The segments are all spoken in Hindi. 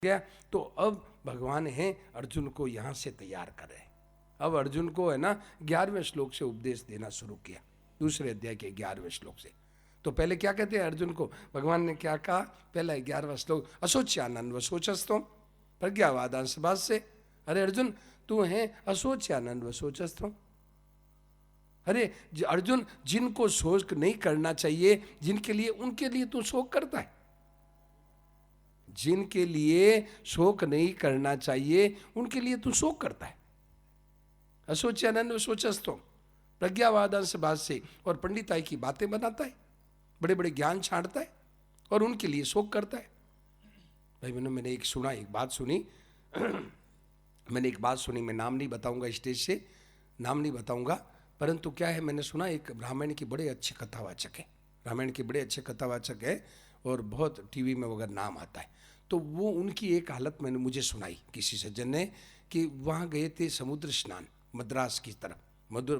गया। तो अब भगवान है अर्जुन को यहाँ से तैयार कर रहे हैं। अब अर्जुन को है ना 11वें श्लोक से उपदेश देना शुरू किया, दूसरे अध्याय के 11वें श्लोक से। तो पहले क्या कहते हैं अर्जुन को, भगवान ने क्या कहा, पहला 11वां श्लोक, असोच्यानन्व सोचस्तुम प्रज्ञावादांश भाष से। अरे अर्जुन तू है असोच्यानन्व सोचस्तुम। अरे अर्जुन, जिनको शोक नहीं करना चाहिए, जिनके लिए, उनके लिए तू शोक करता है। जिनके लिए शोक नहीं करना चाहिए उनके लिए तू शोक करता है। असोच्यानन्व सोचस्तुम प्रज्ञावादांश भाष से, और पंडिताई की बातें बनाता है, बड़े बड़े ज्ञान छांटता है और उनके लिए शोक करता है। भाई बहनों, मैंने एक बात सुनी मैंने एक बात सुनी, मैं नाम नहीं बताऊंगा, स्टेज से नाम नहीं बताऊंगा, परंतु क्या है, मैंने सुना एक रामायण के बड़े अच्छे कथावाचक है, रामायण के बड़े अच्छे कथावाचक है और बहुत टीवी में वगैरह नाम आता है। तो वो उनकी एक हालत मैंने मुझे सुनाई किसी सज्जन ने, कि वहाँ गए थे समुद्र स्नान मद्रास की तरफ,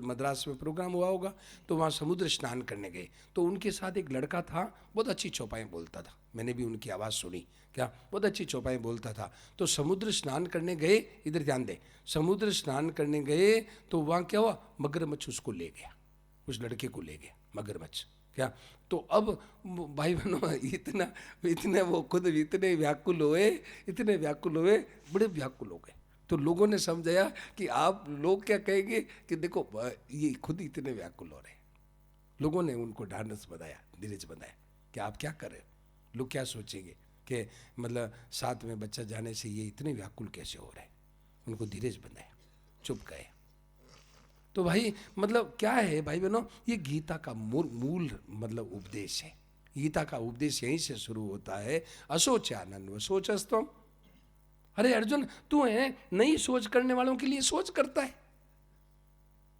मद्रास में प्रोग्राम हुआ होगा, तो वहाँ समुद्र स्नान करने गए। तो उनके साथ एक लड़का था, बहुत अच्छी चौपाई बोलता था, मैंने भी उनकी आवाज़ सुनी, क्या बहुत अच्छी चौपाई बोलता था। तो समुद्र स्नान करने गए, इधर ध्यान दे, समुद्र स्नान करने गए तो वहाँ क्या हुआ, मगरमच्छ उसको ले गया, उस लड़के को ले गया मगरमच्छ, क्या। तो अब भाई बहनों, इतने वो खुद इतने व्याकुल हुए, बड़े व्याकुल हो गए। तो लोगों ने समझाया कि आप लोग क्या कहेंगे कि देखो ये खुद इतने व्याकुल हो रहे हैं। लोगों ने उनको ढांढस बताया, धीरज बताया कि आप क्या कर रहे हो, लोग क्या सोचेंगे कि मतलब साथ में बच्चा जाने से ये इतने व्याकुल कैसे हो रहे हैं। उनको धीरज बनाया, चुप गए। तो भाई मतलब क्या है भाई बहनों, ये गीता का मूल मतलब उपदेश है। गीता का उपदेश यहीं से शुरू होता है, असोच्यानन्व सोचस्तुम। अरे अर्जुन, तू है नई सोच करने वालों के लिए सोच करता है,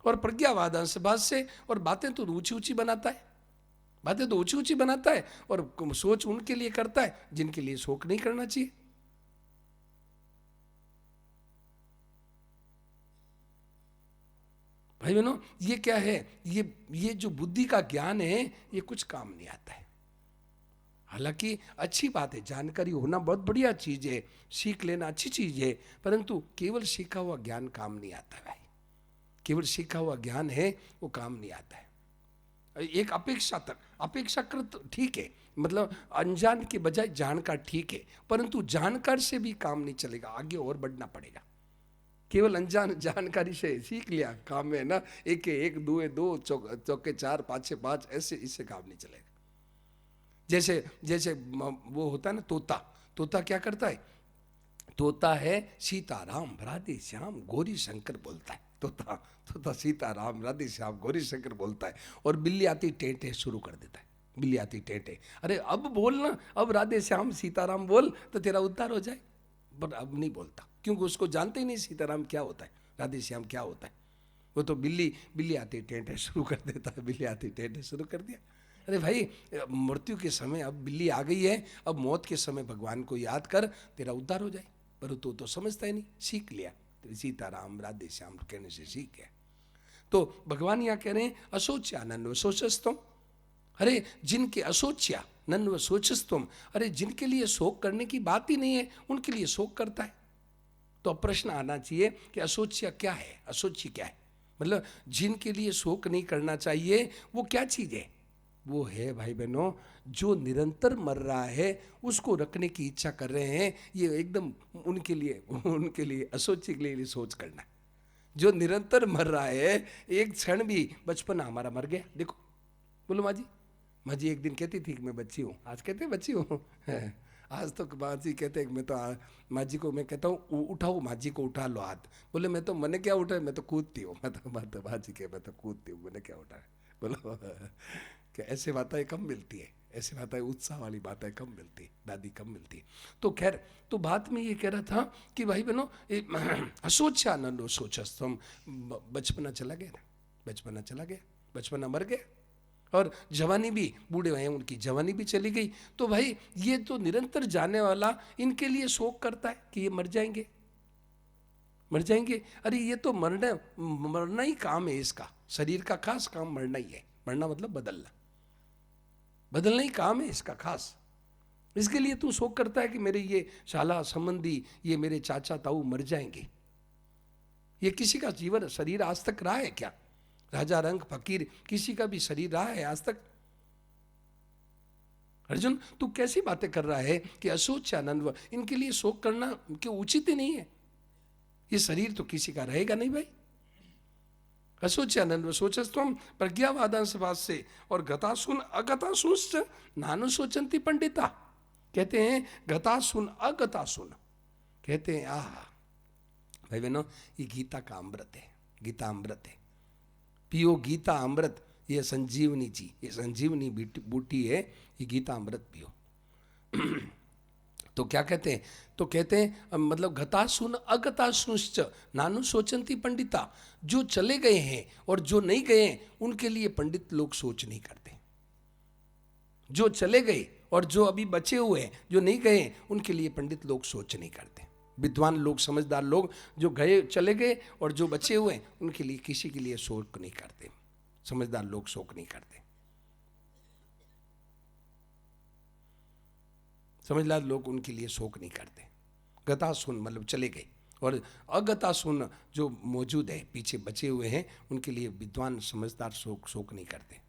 और प्रज्ञावादांश भाष से, और बातें तो ऊंची ऊंची बनाता है, बातें तो ऊंची ऊंची बनाता है, और सोच उनके लिए करता है जिनके लिए शोक नहीं करना चाहिए। भाई बहनों, ये क्या है, ये जो बुद्धि का ज्ञान है, ये कुछ काम नहीं आता है। हालांकि अच्छी बात है, जानकारी होना बहुत बढ़िया चीज है, सीख लेना अच्छी चीज है, परंतु केवल सीखा हुआ ज्ञान काम नहीं आता है भाई। केवल सीखा हुआ ज्ञान है वो काम नहीं आता है। एक अपेक्षाकृत ठीक है, मतलब अनजान के बजाय जानकार ठीक है, परंतु जानकार से भी काम नहीं चलेगा, आगे और बढ़ना पड़ेगा। केवल अनजान जानकारी से सीख लिया काम में ना, एक दुए दो, चौके चार, पाँचे पाँच, ऐसे इससे काम नहीं चलेगा। जैसे वो होता है ना तोता क्या करता है, तोता है सीताराम राधे श्याम गौरी शंकर बोलता है, तोता सीताराम राधे श्याम गौरी शंकर बोलता है, और बिल्ली आती टेंटे शुरू कर देता है, बिल्ली आती टेंटे, अरे अब बोल ना, अब राधे श्याम सीताराम बोल तो तेरा उद्धार हो जाए, पर अब नहीं बोलता, क्योंकि उसको जानते ही नहीं सीताराम क्या होता है, राधे श्याम क्या होता है। वो तो बिल्ली आती टेंटे शुरू कर देता है, बिल्ली आती टेंटे शुरू कर दिया। अरे भाई, मृत्यु के समय अब बिल्ली आ गई है, अब मौत के समय भगवान को याद कर, तेरा उद्धार हो जाए, पर तो समझता ही नहीं, सीख लिया, तो सीताराम राधे श्याम कहने से सीख गया। तो भगवान यहाँ कह रहे हैं असोच्यानन्व सोचस्तुम। अरे जिनके असोच्या नन्व सोचस्तुम, अरे जिनके लिए शोक करने की बात ही नहीं है उनके लिए शोक करता है। तो अब प्रश्न आना चाहिए कि असोच्या क्या है, असोच्य क्या है, मतलब जिनके लिए शोक नहीं करना चाहिए वो क्या चीज है। वो है भाई बहनों, जो निरंतर मर रहा है उसको रखने की इच्छा कर रहे हैं, ये एकदम उनके लिए असोच्य के लिए सोच करना। जो निरंतर मर रहा है, एक क्षण भी, बचपन हमारा मर गया, देखो बोलो माँ जी एक दिन कहती थी कि मैं बच्ची हूँ, आज कहते बच्ची हूँ आज तो माँ जी कहते मैं तो माँ जी को मैं कहता हूँ उठाओ, माँ जी को उठा लो हाथ, बोले मैं तो मैंने क्या उठाया, मैं तो कूदती हूँ, मैं तो माँ जी के मैं तो कूदती हूँ, मैंने क्या उठाया, बोलो कि ऐसे बातें कम मिलती है, ऐसे बातें उत्साह वाली बातें कम मिलती है, दादी कम मिलती है। तो खैर, तो बात में ये कह रहा था कि भाई बहनों, असोच्यानन्व सोचस्तुम, बचपना चला गया ना, बचपना चला गया, बचपना मर गया, और जवानी भी, बूढ़े हैं उनकी जवानी भी चली गई। तो भाई ये तो निरंतर जाने वाला, इनके लिए शोक करता है कि ये मर जाएंगे, मर जाएंगे। अरे ये तो मरना ही काम है इसका, शरीर का खास काम मरना ही है, मरना मतलब बदलना ही काम है इसका खास। इसके लिए तू शोक करता है कि मेरे ये शाला संबंधी, ये मेरे चाचा ताऊ मर जाएंगे। ये किसी का जीवन शरीर आज तक रहा है क्या? राजा रंग फकीर किसी का भी शरीर रहा है आज तक? अर्जुन तू कैसी बातें कर रहा है कि अशोचानंद, इनके लिए शोक करना क्यों उचित ही नहीं है? ये शरीर तो किसी का रहेगा नहीं भाई। अशोचानंद शोचस्तम प्रज्ञावादांश से और गतासुन अगतासुश्च नानु शोचंती पंडिता। कहते हैं गतासुन अगतासुन, कहते हैं आह भाई बहनों, ये गीता का अमृत है, गीता अमृत है, पियो गीता अमृत। ये संजीवनी जी, ये संजीवनी बूटी है, ये गीता अमृत पियो। तो क्या कहते हैं? तो कहते हैं मतलब गतासुन अगतासुश्च नानु शोचंती पंडिता। जो चले गए हैं और जो नहीं गए हैं उनके लिए पंडित लोग सोच नहीं करते। जो चले गए और जो अभी बचे हुए हैं, जो नहीं गए, उनके लिए पंडित लोग सोच नहीं करते। विद्वान लोग, समझदार लोग जो गए चले गए और जो बचे हुए हैं उनके लिए किसी के लिए शोक नहीं करते। समझदार लोग शोक नहीं करते। समझदार लोग उनके लिए शोक नहीं करते। गता सुन मतलब चले गए, और अगता सुन जो मौजूद है, पीछे बचे हुए हैं, उनके लिए विद्वान समझदार शोक नहीं करते।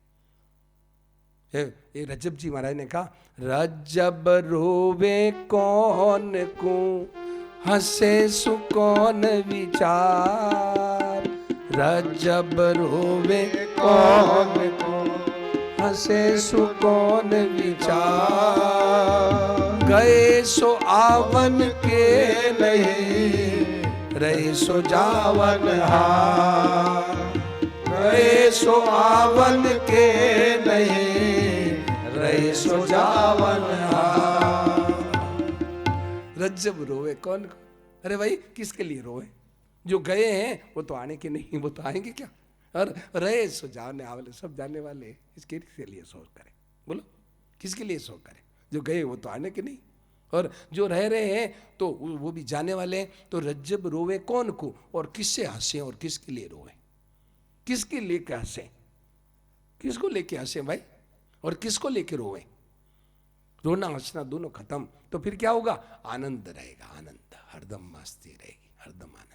ये रज्जब जी महाराज ने कहा, रज्जब रोवे कौन को हंसे सुकौन विचार। रज्जब रोवे कौन को हंसे सुकौन विचार। गए सो आवन के नहीं, रहे सो जावन हार। गए सो आवन के नहीं, रहे सो जावन हार। रज्जब रोवे कौन को? अरे भाई किसके लिए रोए? जो गए हैं वो तो आने के नहीं, वो तो आएंगे क्या? और रहे सो जाने वाले, सब जाने वाले, इसके लिए सोच करें? बोलो किसके लिए सोच करें? जो गए वो तो आने के नहीं, और जो रह रहे हैं तो वो भी जाने वाले हैं। तो रज्जब रोवे कौन को, और किससे हंसे और किसके लिए रोए? किसके लेके हंसे? किसको लेके हंसे भाई? और किसको लेके रोए? रोना हंसना दोनों खत्म, तो फिर क्या होगा? आनंद रहेगा, आनंद, हरदम मस्ती रहेगी, हरदम आनंद।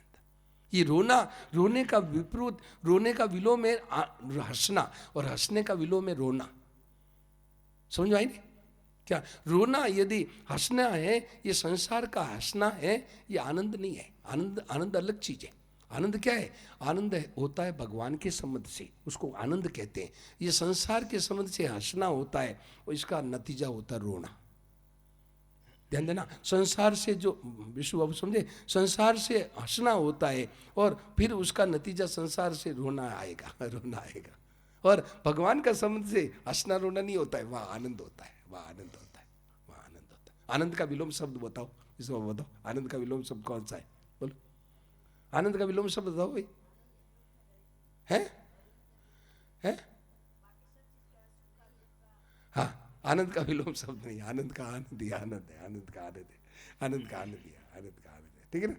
ये रोने का विपरीत, रोने का विलोम है हंसना, और हंसने का विलोम है रोना। समझ आई नहीं क्या? रोना यदि हंसना है, ये संसार का हंसना है, ये आनंद नहीं है। आनंद अलग चीज है। आनंद क्या है? आनंद होता है भगवान के संबंध से, उसको आनंद कहते हैं। ये संसार के संबंध से हंसना होता है, और इसका नतीजा होता है रोना। ध्यान देना, संसार से जो विश्व अब समझे, संसार से हंसना होता है और फिर उसका नतीजा संसार से रोना आएगा, रोना आएगा। और भगवान का संबंध से हंसना रोना नहीं होता है, वह आनंद होता है, वह आनंद होता है, वह आनंद होता है। आनंद का विलोम शब्द बताओ, इसको बताओ, आनंद का विलोम शब्द कौन सा है? बोलो, आनंद का विलोम शब्द बताओ भाई। है? हाँ, आनंद का विलोम शब्द नहीं, आनंद का आनंद ही आनंद है, आनंद का आनंद है, आनंद का आनंद ही है, आनंद का आनंद है, ठीक है ना?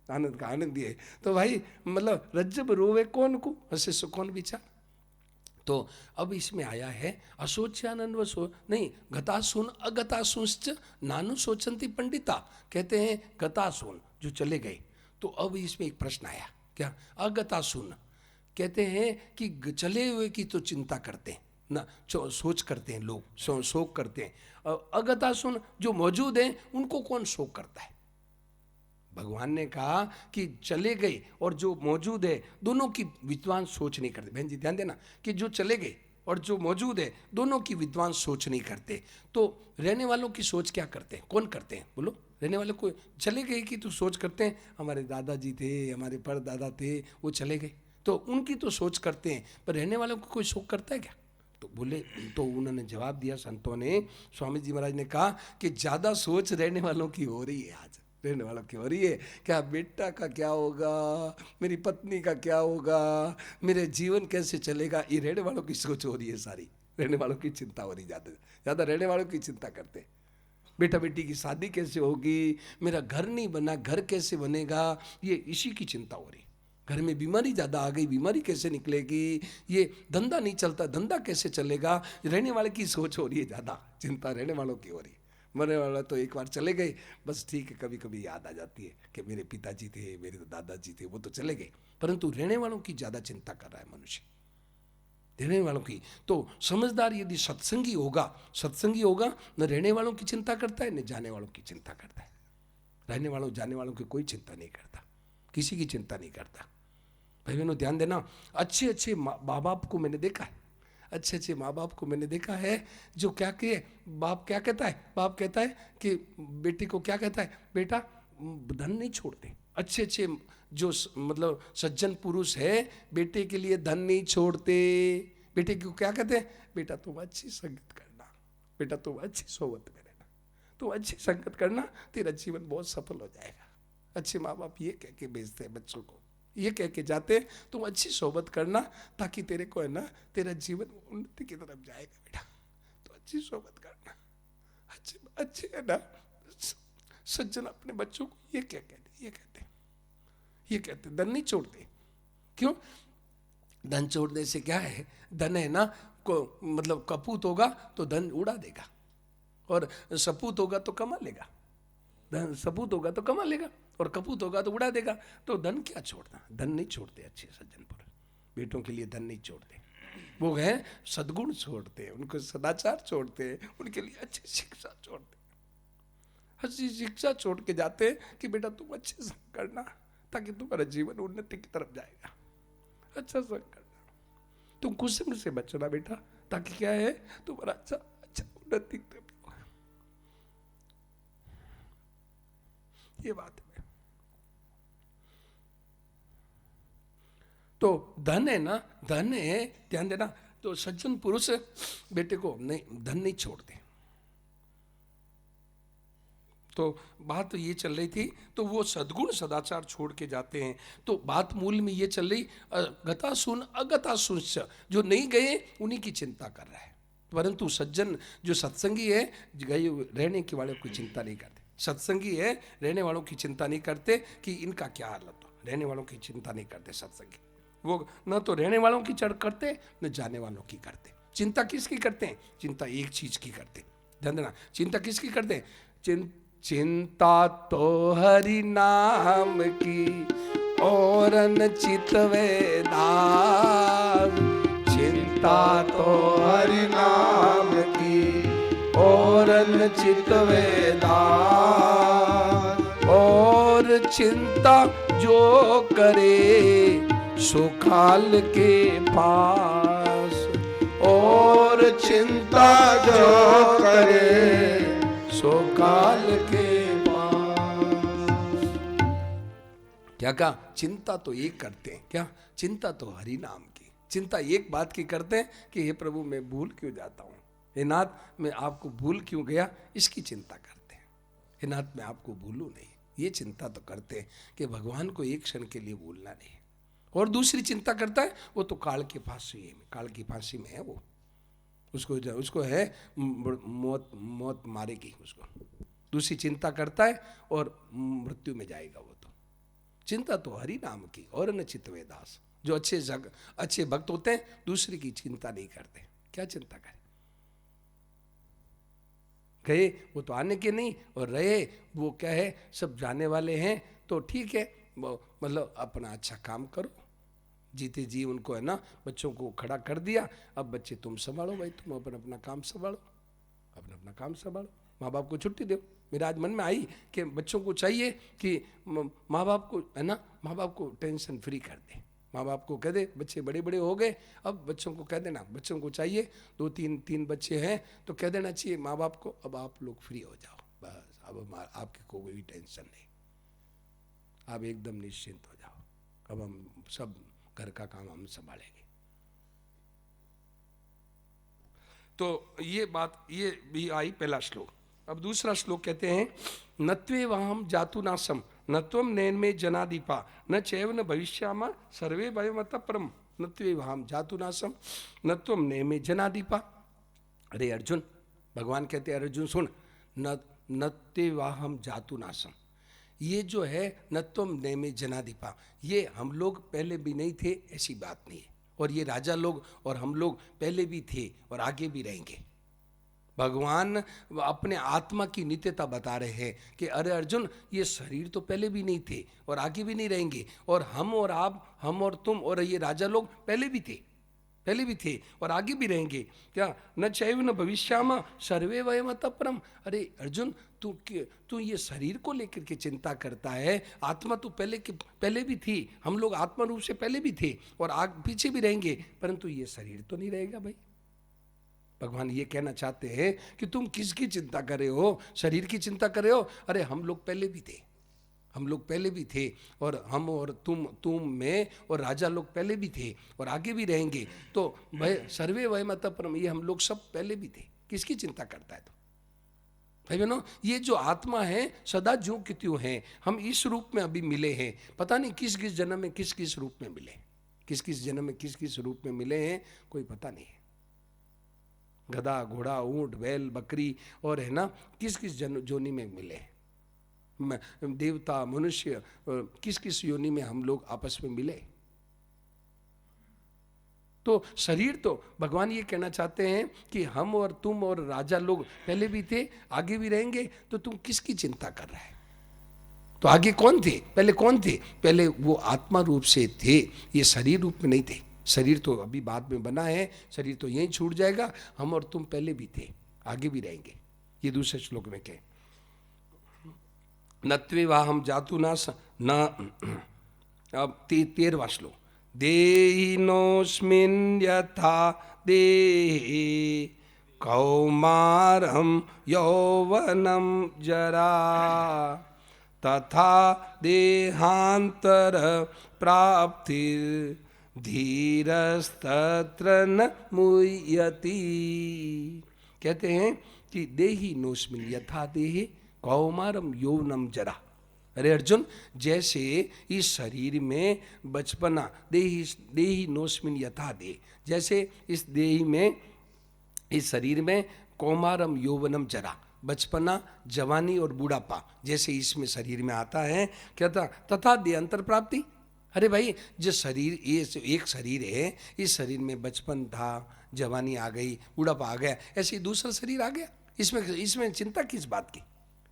आनंद का आनंद ही है। तो भाई मतलब रज्जब रोवे कौन को हंसे सुकौन विचार। तो अब इसमें आया है अशोच्यानंद व सो नहीं, गतासुन अगतासुश्च नानु शोचंती पंडिता। कहते हैं गतासुन जो चले गए। तो अब इसमें एक प्रश्न आया, क्या? अगतासुन कहते हैं कि चले हुए की तो चिंता करते हैं ना, सोच करते हैं लोग, शोक करते हैं। अगतासुन जो मौजूद हैं उनको कौन शोक करता है? भगवान ने कहा कि चले गए और जो मौजूद है दोनों की विद्वान सोच नहीं करते। बहन जी ध्यान देना कि जो चले गए और जो मौजूद है दोनों की विद्वान सोच नहीं करते। तो रहने वालों की सोच क्या करते हैं? कौन करते हैं? बोलो, रहने वाले को चले गए की तो सोच करते हैं, हमारे दादाजी थे, हमारे परदादा थे, वो चले गए, तो उनकी तो सोच करते हैं, पर रहने वालों को कोई शोक करता है क्या? तो बोले, तो उन्होंने जवाब दिया संतों ने, स्वामी जी महाराज ने कहा कि ज़्यादा सोच रहने वालों की हो रही है। आज रहने वालों की हो रही है, क्या बेटा का क्या होगा, मेरी पत्नी का क्या होगा, मेरे जीवन कैसे चलेगा, ये रहने वालों की सोच हो रही है सारी। रहने वालों की चिंता हो रही, ज़्यादा रहने वालों की चिंता करते। बेटा बेटी की शादी कैसे होगी, मेरा घर नहीं बना, घर कैसे बनेगा, ये इसी की चिंता हो रही। घर में बीमारी ज़्यादा आ गई, बीमारी कैसे निकलेगी, ये धंधा नहीं चलता, धंधा कैसे चलेगा, रहने वाले की सोच हो रही है ज़्यादा, चिंता रहने वालों की हो रही है। मरने वाला तो एक बार चले गए, बस ठीक है, कभी कभी याद आ जाती है कि मेरे पिताजी थे, मेरे दादाजी थे, वो तो चले गए, परंतु रहने वालों की ज्यादा चिंता कर रहा है मनुष्य, रहने वालों की। तो समझदार यदि सत्संगी होगा, न रहने वालों की चिंता करता है न जाने वालों की चिंता करता है। रहने वालों जाने वालों की कोई चिंता नहीं करता, किसी की चिंता नहीं करता। भाई बहनों ध्यान देना, अच्छे अच्छे माँ बाप को मैंने देखा है, अच्छे अच्छे माँ बाप को मैंने देखा है जो क्या किए, बाप क्या कहता है, बाप कहता है कि बेटी को क्या कहता है, बेटा धन नहीं छोड़ते। अच्छे अच्छे जो मतलब सज्जन पुरुष है बेटे के लिए धन नहीं छोड़ते। बेटे को क्या कहते हैं, बेटा तुम अच्छी संगत करना, बेटा तुम अच्छी सोबत में रहना, तुम अच्छी संगत करना, तेरा जीवन बहुत सफल हो जाएगा। अच्छे माँ बाप ये कह के भेजते हैं बच्चों को, ये कह के जाते तुम अच्छी सोबत करना ताकि तेरे को है ना तेरा जीवन उन्नति की तरफ जाएगा बेटा, तो अच्छी सोबत करना। अच्छे अच्छे है ना सज्जन अपने बच्चों को ये क्या कहते, ये कहते धन नहीं छोड़ते। क्यों? धन छोड़ने से क्या है, धन है ना को मतलब कपूत होगा तो धन उड़ा देगा, और सपूत होगा तो कमा लेगा। धन सपूत होगा तो कमा लेगा और कपूत होगा तो उड़ा देगा। तो धन क्या छोड़ना, धन नहीं छोड़ते अच्छे सज्जन पुरुष, बेटों के लिए धन नहीं छोड़ते। वो है सद्गुण छोड़ते हैं, उनको सदाचार छोड़ते हैं, उनके लिए अच्छी शिक्षा छोड़ते हैं, अच्छी शिक्षा छोड़ के जाते हैं कि बेटा तुम अच्छे से करना ताकि तुम्हारा जीवन उन्नति की तरफ जाएगा। अच्छा संग करना, तुम कुसंग से बचना बेटा, ताकि क्या है तुम्हारा अच्छा उन्नति की तरफ। ये बात है। तो धन है ना, धन है, ध्यान देना। तो सज्जन पुरुष बेटे को नहीं धन नहीं छोड़ते। तो बात तो ये चल रही थी, तो वो सद्गुण सदाचार छोड़ के जाते हैं। तो बात मूल में ये चल रही, गता सुन अगता सुन, जो नहीं गए उन्हीं की चिंता कर रहा है, परंतु सज्जन जो सत्संगी है गए रहने के वाले की चिंता नहीं करते। सत्संगी है रहने वालों की चिंता नहीं करते कि इनका क्या हालत हो, रहने वालों की चिंता नहीं करते सत्संगी। वो न तो रहने वालों की चढ़ करते न जाने वालों की करते। चिंता किसकी करते हैं? चिंता एक चीज की करते, ध्यान देना। चिंता किसकी करते हैं? चिंता तो हरि नाम की और न चितवे दास, चिंता तो हरि नाम की और न चितवे दास, और चिंता जो करे सुखाल के पास, और चिंता जो करे सुखाल के पास। क्या कहा? चिंता तो एक करते हैं, क्या? चिंता तो हरि नाम की, चिंता एक बात की करते हैं कि हे प्रभु मैं भूल क्यों जाता हूँ, हे नाथ मैं आपको भूल क्यों गया, इसकी चिंता करते हैं। हे नाथ मैं आपको भूलूं नहीं, ये चिंता तो करते हैं कि भगवान को एक क्षण के लिए भूलना नहीं। और दूसरी चिंता करता है वो तो काल की फांसी में है, वो उसको है मौत मारेगी उसको, दूसरी चिंता करता है और मृत्यु में जाएगा वो। तो चिंता तो हरि नाम की और न चितवे दास। जो अच्छे भक्त होते हैं दूसरी की चिंता नहीं करते। क्या चिंता करें, गए वो तो आने के नहीं, और रहे वो क्या है सब जाने वाले हैं, तो ठीक है मतलब अपना अच्छा काम करो, जीते जी उनको है ना बच्चों को खड़ा कर दिया, अब बच्चे तुम संभालो भाई, तुम अपना काम संभालो, अपना काम संभालो, माँ बाप को छुट्टी दो। मेरा आज मन में आई कि बच्चों को चाहिए कि माँ बाप को है ना, माँ बाप को टेंशन फ्री कर दे, माँ बाप को कह दे बच्चे बड़े बड़े हो गए, अब बच्चों को कह देना, बच्चों को चाहिए 2-3 बच्चे हैं तो कह देना चाहिए माँ बाप को अब आप लोग फ्री हो जाओ, बस अब आपकी कोई टेंशन नहीं, आप एकदम निश्चिंत हो जाओ, अब हम सब घर का काम हम संभालेंगे। तो ये बात ये भी आई पहला श्लोक। अब दूसरा श्लोक कहते हैं नत्वे वाहम जातु नासम नत्वम नैन में जनादीपा न चैव न भविष्यामा सर्वे भयमत परम नत्वे वाहम जातु नासम नत्वम नैन में जनादीपा। अरे अर्जुन, भगवान कहते हैं अर्जुन सुन, नत्वे वाहम जातु नासम, ये जो है नत्वम नैमे जनादीपा, ये हम लोग पहले भी नहीं थे ऐसी बात नहीं है, और ये राजा लोग और हम लोग पहले भी थे और आगे भी रहेंगे। भगवान अपने आत्मा की नित्यता बता रहे हैं कि अरे अर्जुन, ये शरीर तो पहले भी नहीं थे और आगे भी नहीं रहेंगे, और हम और आप, हम और तुम और ये राजा लोग पहले भी थे और आगे भी रहेंगे। क्या न चैव न भविष्यामा सर्वे वयम अतः परम। अरे अर्जुन, तू ये शरीर को लेकर के चिंता करता है, आत्मा तो पहले भी थी, हम लोग आत्मा रूप से पहले भी थे और आग पीछे भी रहेंगे, परंतु ये शरीर तो नहीं रहेगा भाई। भगवान ये कहना चाहते हैं कि तुम किसकी चिंता कर रहे हो, शरीर की चिंता कर रहे हो। अरे हम लोग पहले भी थे और हम और तुम में और राजा लोग पहले भी थे और आगे भी रहेंगे। तो भाई सर्वे वयम अतः परम, ये हम लोग सब पहले भी थे, किसकी चिंता करता है? तो भाई बहनों, ये जो आत्मा है सदा ज्यों की त्यों है। हम इस रूप में अभी मिले हैं, पता नहीं किस किस जन्म में किस किस रूप में मिले, किस किस जन्म में किस किस रूप में मिले हैं, कोई पता नहीं है। गधा, घोड़ा, ऊंट, बैल, बकरी और है ना, किस किस जोनी में मिले, देवता, मनुष्य, किस किस योनि में हम लोग आपस में मिले। तो शरीर तो भगवान ये कहना चाहते हैं कि हम और तुम और राजा लोग पहले भी थे, आगे भी रहेंगे, तो तुम किसकी चिंता कर रहा है? तो आगे कौन थे, पहले कौन थे? पहले वो आत्मा रूप से थे, ये शरीर रूप में नहीं थे। शरीर तो अभी बाद में बना है, शरीर तो यहीं छूट जाएगा। हम और तुम पहले भी थे, आगे भी रहेंगे। ये दूसरे श्लोक में कहे, नत्वे वाहम जातु न। अब 13वां श्लोक, देहिनोस्मिन् यथा देहे कौमारं यौवनं जरा तथा देहांतर प्राप्तिर धीरस्तत्र न मुह्यति। कहते हैं कि देहि नोस्मिन् यथा देहे कौमारम यौवनम जरा। अरे अर्जुन, जैसे इस शरीर में बचपना, देहि नोस्मिन् यथा दे, जैसे इस देही में, इस शरीर में कौमारम यौवनम जरा, बचपना, जवानी और बूढ़ापा जैसे इसमें शरीर में आता है, क्या था? तथा देहांतर प्राप्ति। अरे भाई, जो शरीर, ये एक शरीर है, इस शरीर में बचपन था, जवानी आ गई, बुढ़ापा आ गया, ऐसे ही दूसरा शरीर आ गया। इसमें चिंता किस बात की?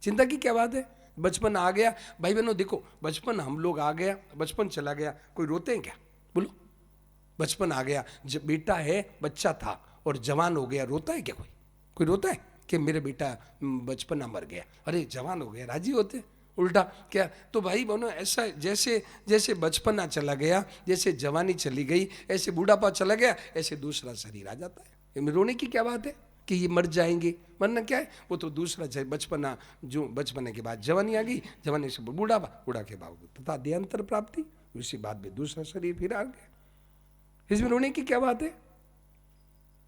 चिंता की क्या बात है? बचपन आ गया। भाई बहनों देखो, बचपन हम लोग आ गया, बचपन चला गया, कोई रोते हैं क्या? बोलो, बचपन आ गया, जब बेटा है, बच्चा था और जवान हो गया, रोता है क्या? कोई रोता है कि मेरे बेटा बचपना मर गया? अरे जवान हो गया, राजी होते? उल्टा क्या? तो भाई बहनों, ऐसा जैसे बचपना चला गया, जैसे जवानी चली गई, ऐसे बूढ़ापा चला गया, ऐसे दूसरा शरीर आ जाता है। इनमें रोने की क्या बात है कि ये मर जाएंगे? मरना क्या है? वो तो दूसरा बचपना, जो बचपने के बाद जवानी आ गई, जवानी से बूढ़ापा, बूढ़ा के बाद तथा देहांतर प्राप्ति, उसी बाद में दूसरा शरीर फिर आ गया। इसमें रोने की क्या बात है?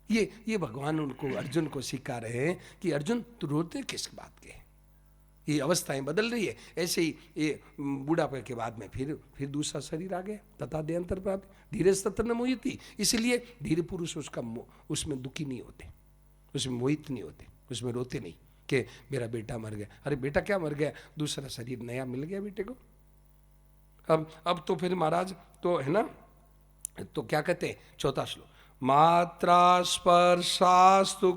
ये भगवान उनको, अर्जुन को सिखा रहे हैं कि अर्जुन, तू रोते किस बात के? ये अवस्थाएं बदल रही है, ऐसे ही ये बूढ़ापे के बाद में फिर दूसरा शरीर आ गया। तथा देहांतर प्राप्ति धीरज तत्र न मोहिति। इसलिए धीर पुरुष उसमें दुखी नहीं होते, उसमें मोहित नहीं होते, उसमें रोते नहीं कि मेरा बेटा मर गया। अरे बेटा क्या मर गया? दूसरा शरीर नया मिल गया बेटे को। अब तो फिर महाराज तो है ना, तो क्या कहते हैं? 4वां श्लोक, मात्रा स्पर्शास्तु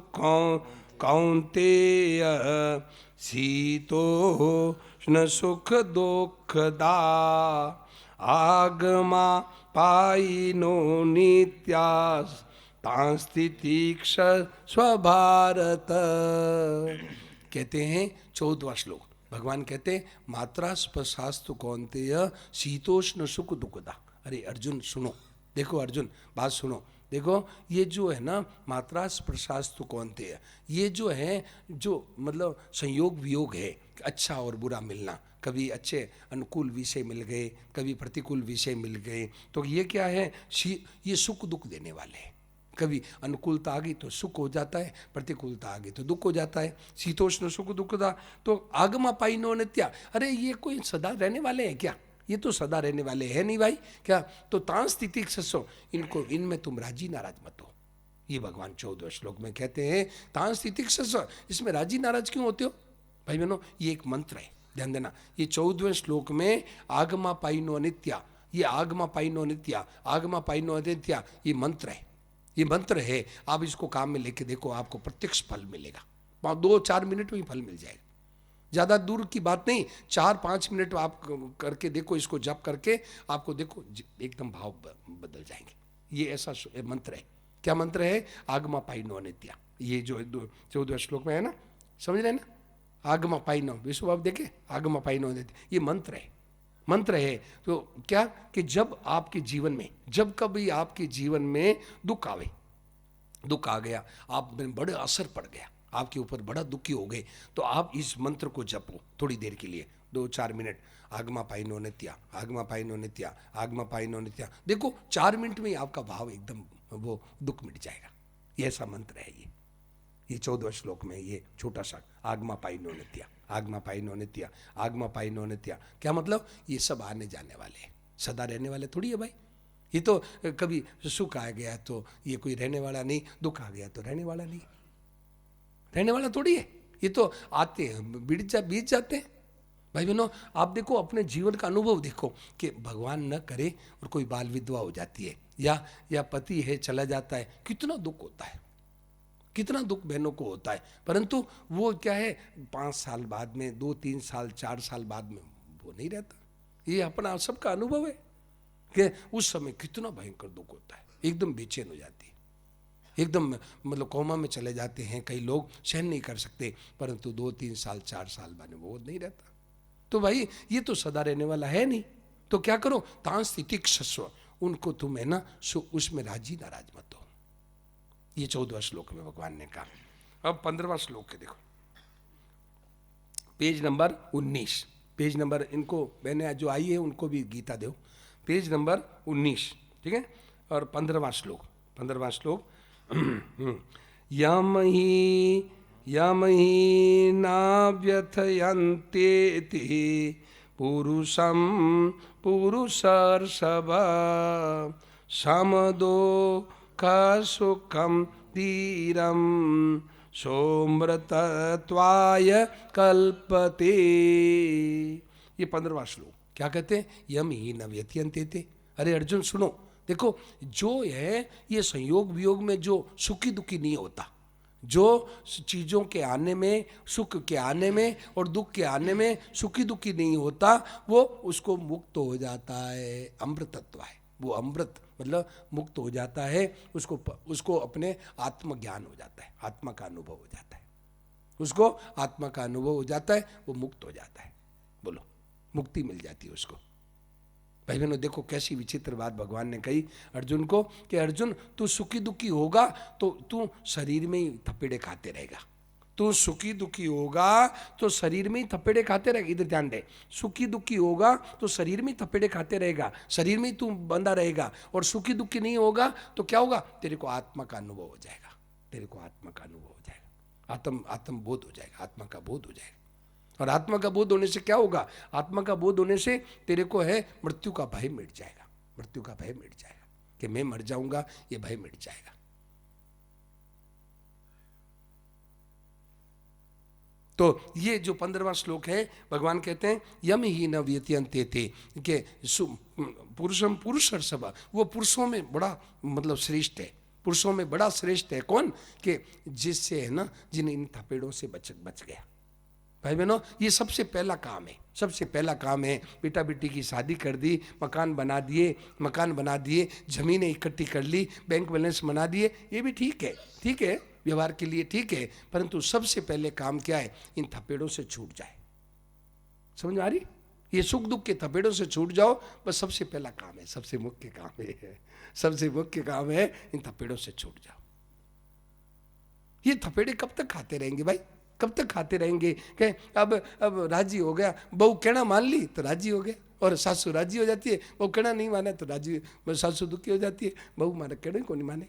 कौन्तेय शीतोष्ण सुख दुःखदा आगमा पायिनो नित्यास् तांस्तितिक्ष स्वभारत। कहते हैं 14वां श्लोक, भगवान कहते हैं मात्रा स्पर्शास्तु कौन्तेय शीतोष्ण सुख दुःखदा। अरे अर्जुन सुनो, देखो अर्जुन बात सुनो, देखो ये जो है ना मात्रा स्पर्शास्तु कौन्तेय, ये जो है, जो मतलब संयोग वियोग है, अच्छा और बुरा मिलना, कभी अच्छे अनुकूल विषय मिल गए, कभी प्रतिकूल विषय मिल गए, तो ये क्या है? ये सुख दुख देने वाले हैं। कभी अनुकूलता आ गई तो सुख हो जाता है, प्रतिकूलता आ गई तो दुख हो जाता है। शीतोष्ण सुख दुखदा। तो आगमा पाइनो नित्या, अरे ये कोई सदा रहने वाले हैं क्या? ये तो सदा रहने वाले हैं नहीं भाई, क्या? तो तां स्थिति ससो, इनमें तुम राजी नाराज मत हो। ये भगवान 14वें श्लोक में कहते हैं तां स्थिति ससो, इसमें राजी नाराज क्यों होते हो? भाई बहनों, ये एक मंत्र है, ध्यान देना। ये 14वें श्लोक में आगमा पाइनो नित्या, ये आगमा पाइनो नित्या, आगमा पाइनो नित्या, ये मंत्र है। ये मंत्र है, आप इसको काम में लेके देखो, आपको प्रत्यक्ष फल मिलेगा। 2-4 मिनट में ही फल मिल जाएगा, ज़्यादा दूर की बात नहीं। 4-5 मिनट आप करके देखो, इसको जप करके आपको देखो एकदम भाव बदल जाएंगे। ये ऐसा मंत्र है। क्या मंत्र है? आगमा पाइनो नित्या। ये जो 14वें श्लोक में है ना, समझ रहे हैं ना, आगमा पाइनो, विश्व भाव देखे, आगमा पाइनो नित्या, ये मंत्र है, मंत्र है। तो क्या कि जब आपके जीवन में, जब कभी आपके जीवन में दुख आवे, दुख आ गया, आप में बड़े असर पड़ गया, आपके ऊपर बड़ा दुखी हो गए, तो आप इस मंत्र को जपो थोड़ी देर के लिए, 2-4 मिनट। आगमा पाइनो नित्या, आगमा पाइनो नित्या, आगमा पाइनो नित्या। देखो 4 मिनट में ही आपका भाव एकदम, वो दुख मिट जाएगा। ये ऐसा मंत्र है। ये 14वें श्लोक में ये छोटा सा आगमा पाइनो नित्या, आगमा पाइनो नित्या, आगमा पाइनो नित्या। क्या मतलब? ये सब आने जाने वाले हैं, सदा रहने वाले थोड़ी है भाई। ये तो कभी सुख आ गया तो ये कोई रहने वाला नहीं, दुख आ गया तो रहने वाला नहीं, रहने वाला थोड़ी है। ये तो आते हैं, बीत जाते हैं। भाई बहनों, आप देखो अपने जीवन का अनुभव देखो कि भगवान न करे और कोई बाल विधवा हो जाती है, या पति है चला जाता है, कितना दुख होता है, कितना दुख बहनों को होता है। परंतु वो क्या है, 5 साल बाद में, 2-3 साल 4 साल बाद में वो नहीं रहता। ये अपना सबका अनुभव है कि उस समय कितना भयंकर दुख होता है, एकदम बेचैन हो जाती है, एकदम मतलब कोमा में चले जाते हैं कई लोग, सहन नहीं कर सकते। परंतु 2-3 साल 4 साल बाद वो नहीं रहता। तो भाई ये तो सदा रहने वाला है नहीं, तो क्या करो, तां स्थिति क्षस्व, उनको तुम है ना उसमें राजी नाराज मत हो। ये 14वां श्लोक में भगवान ने कहा। अब 15वां श्लोक है, देखो पेज नंबर 19, पेज नंबर, इनको मैंने जो आई है उनको भी गीता दो, पेज नंबर 19, ठीक है। और 15वां श्लोक, 15वां श्लोक, यमहि नाव्यथयन्तेति पुरुषं पुरुषर्षभ समदुःखसुखं धीरं सोमृतत्वाय कल्पते। ये 15वां श्लोक क्या कहते हैं? यम ही न व्यत्यन्ते। अरे अर्जुन सुनो, देखो जो है ये संयोग वियोग में जो सुखी दुखी नहीं होता, जो चीज़ों के आने में, सुख के आने में और दुख के आने में सुखी दुखी नहीं होता, वो उसको मुक्त हो जाता है, अमृतत्व है वो। अमृत मतलब मुक्त हो जाता है, उसको अपने आत्मज्ञान हो जाता है, आत्मा का अनुभव हो जाता है, उसको आत्मा का अनुभव हो जाता है, वो मुक्त हो जाता है। बोलो, मुक्ति मिल जाती है उसको। भाई बहनों देखो कैसी विचित्र बात भगवान ने कही अर्जुन को कि अर्जुन तू सुखी दुखी होगा तो तू शरीर में ही थपेड़े खाते रहेगा। तू सुखी दुखी होगा तो शरीर में ही थपेड़े खाते रहेगा। इधर ध्यान दे, सुखी दुखी होगा तो शरीर में ही थपेड़े खाते रहेगा, शरीर में ही तू बंधा रहेगा। और सुखी दुखी नहीं होगा तो क्या होगा? तेरे को आत्मा का अनुभव हो जाएगा, तेरे को आत्मा का अनुभव हो जाएगा, आत्म बोध हो जाएगा, आत्मा का बोध हो जाएगा। और आत्मा का बोध होने से क्या होगा? आत्मा का बोध होने से तेरे को है मृत्यु का भय मिट जाएगा, मृत्यु का भय मिट जाएगा कि मैं मर जाऊंगा, ये भय मिट जाएगा। तो ये जो 15वां श्लोक है, भगवान कहते हैं यम ही न व्यत्यन्ते थे कि पुरुषम पुरुषर्षभ, वो पुरुषों में बड़ा मतलब श्रेष्ठ है, पुरुषों में बड़ा श्रेष्ठ है। कौन? कि जिससे है ना, जिन इन थपेड़ों से बच गया। भाई बहनों ये सबसे पहला काम है, सबसे पहला काम है। बेटा बेटी की शादी कर दी, मकान बना दिए, जमीनें इकट्ठी कर ली, बैंक बैलेंस बना दिए, ये भी ठीक है, ठीक है, व्यवहार के लिए ठीक है। परंतु सबसे पहले काम क्या है? इन थपेड़ों से छूट जाए। समझ आ रही? ये सुख दुख के थपेड़ों से छूट जाओ, बस सबसे पहला काम है, सबसे मुख्य काम है, सबसे मुख्य काम है, इन थपेड़ों से छूट जाओ। ये थपेड़े कब तक खाते रहेंगे भाई? कब तक खाते रहेंगे? कि अब राजी हो गया, बहू कहना मान ली तो राजी हो गया, और सासू राजी हो जाती है, बहू कहना नहीं माने तो राजी, सासू दुखी हो जाती है, बहू माने कहना को नहीं माने।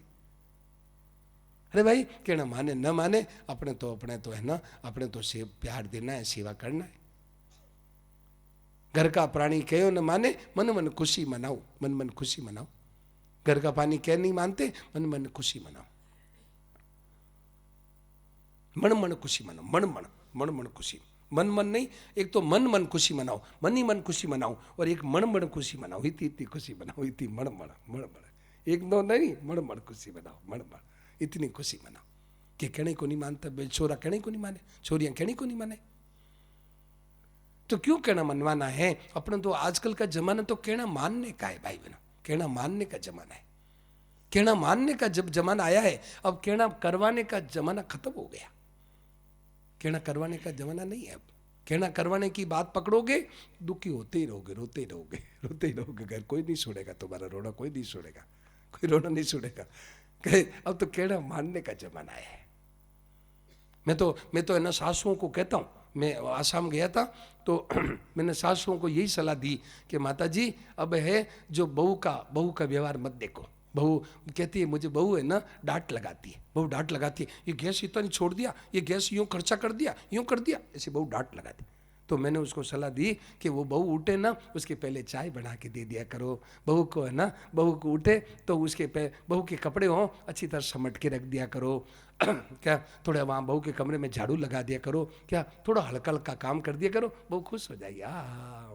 अरे भाई कहना माने न माने, अपने तो है ना, अपने तो से प्यार देना है, सेवा करना है। घर का प्राणी कहो न माने, मन मन खुशी मनाओ, मन मन खुशी मनाओ। घर का प्राणी कह नहीं मानते, मन मन खुशी मनाओ, मन मन खुशी मनाओ, मन मन खुशी, मन नहीं, एक तो मन खुशी मनाओ, मन ही मन खुशी मनाओ, और एक मन खुशी मनाओ, इतनी खुशी मनाओ, इतनी मन एक दो नहीं, मड़ खुशी मनाओ, मड़ इतनी खुशी मनाओ कि कहने को नहीं मानता, छोरा कहने को नहीं माने, छोरियां कहने को नहीं माने, तो क्यों कहना मनवाना है अपने? तो आजकल का जमाना तो कहना मानने का है भाई बहनों, कहना मानने का जमाना है। कहना मानने का जब जमाना आया है, अब कहना करवाने का जमाना खत्म हो गया। कहना करवाने का जमाना नहीं है अब। कहना करवाने की बात पकड़ोगे, दुखी होते ही रहोगे, रोते ही रहोगे, रोते ही रहोगे। घर कोई नहीं सुनेगा तुम्हारा रोना, कोई नहीं सुनेगा, कोई रोना नहीं सुनेगा। अब तो कहना मानने का जमाना है। मैं तो है ना सासुओं को कहता हूँ, मैं आसाम गया था तो मैंने सासुओं को यही सलाह दी कि माता जी अब है जो बहू का व्यवहार मत देखो। बहू कहती है, मुझे बहू है ना डांट लगाती है, बहू डांट लगाती है, ये गैस इतना नहीं छोड़ दिया, ये गैस यूँ खर्चा कर दिया, यूँ कर दिया, ऐसे बहू डांट लगाती। तो मैंने उसको सलाह दी कि वो बहू उठे ना, उसके पहले चाय बना के दे दिया करो। बहू को है ना, बहू को उठे तो उसके बहू के कपड़े हों अच्छी तरह समेट के रख दिया करो। क्या थोड़ा वहाँ बहू के कमरे में झाड़ू लगा दिया करो, क्या थोड़ा हल्का हल्का काम कर दिया करो, बहू खुश हो जाएगी।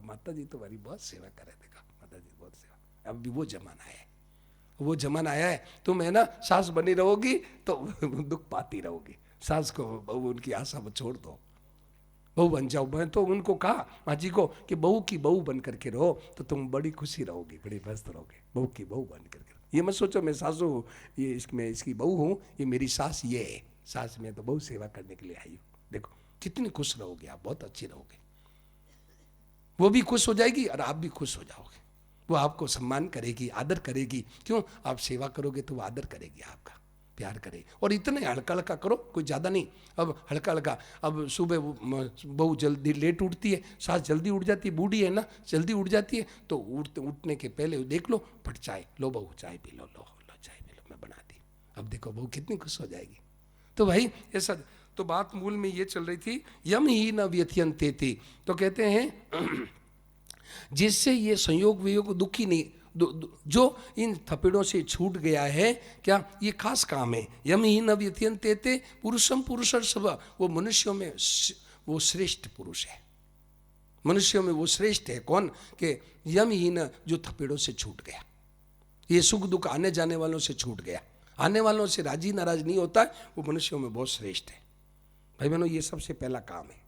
माता जी तुम्हारी बहुत सेवा करे, देखा माता जी बहुत सेवा। अब भी वो जमाना है, वो जमाना आया है। तुम है ना सास बनी रहोगी तो दुख पाती रहोगी। सास को बहू उनकी आशा में छोड़ दो, बहू बन जाओ। मैं तो उनको कहा माँ जी को कि बहू की बहू बन करके रहो तो तुम बड़ी खुशी रहोगी, बड़ी मस्त रहोगे, बहू की बहू बन करके। ये मत सोचो मैं सासू हूँ, ये इसकी बहू हूँ, ये मेरी सास ये है। सास में तो बहुत सेवा करने के लिए आई हूँ। देखो कितनी खुश रहोगे आप, बहुत अच्छी रहोगे। वो भी खुश हो जाएगी और आप भी खुश हो जाओगे। वो आपको सम्मान करेगी, आदर करेगी। क्यों? आप सेवा करोगे तो वो आदर करेगी, आपका प्यार करे। और इतने हल्का हल्का करो, कोई ज़्यादा नहीं। अब हल्का हल्का, अब सुबह बहू जल्दी लेट उठती है, सास जल्दी उठ जाती है, बूढ़ी है ना, जल्दी उठ जाती है, तो उठने के पहले देख लो, फट चाय लो, बहू चाय पी लो, लो चाय पी लो, मैं बना दी। अब देखो बहू कितनी खुश हो जाएगी। तो भाई ऐसा तो बात मूल में ये चल रही थी, यम ही न व्यथयन्ते थे। तो कहते हैं जिससे ये संयोग वियोग दुखी नहीं, जो इन थपेड़ों से छूट गया है, क्या ये खास काम है। यम ही न व्यथयन्ते थे पुरुषम पुरुषर सब, वो मनुष्यों में वो श्रेष्ठ पुरुष है, मनुष्यों में वो श्रेष्ठ है। कौन? के यम ही न जो थपेड़ों से छूट गया, ये सुख दुख आने जाने वालों से छूट गया, आने वालों से राजी नाराज नहीं होता, वो मनुष्यों में बहुत श्रेष्ठ है। भाई बहनों ये सबसे पहला काम है,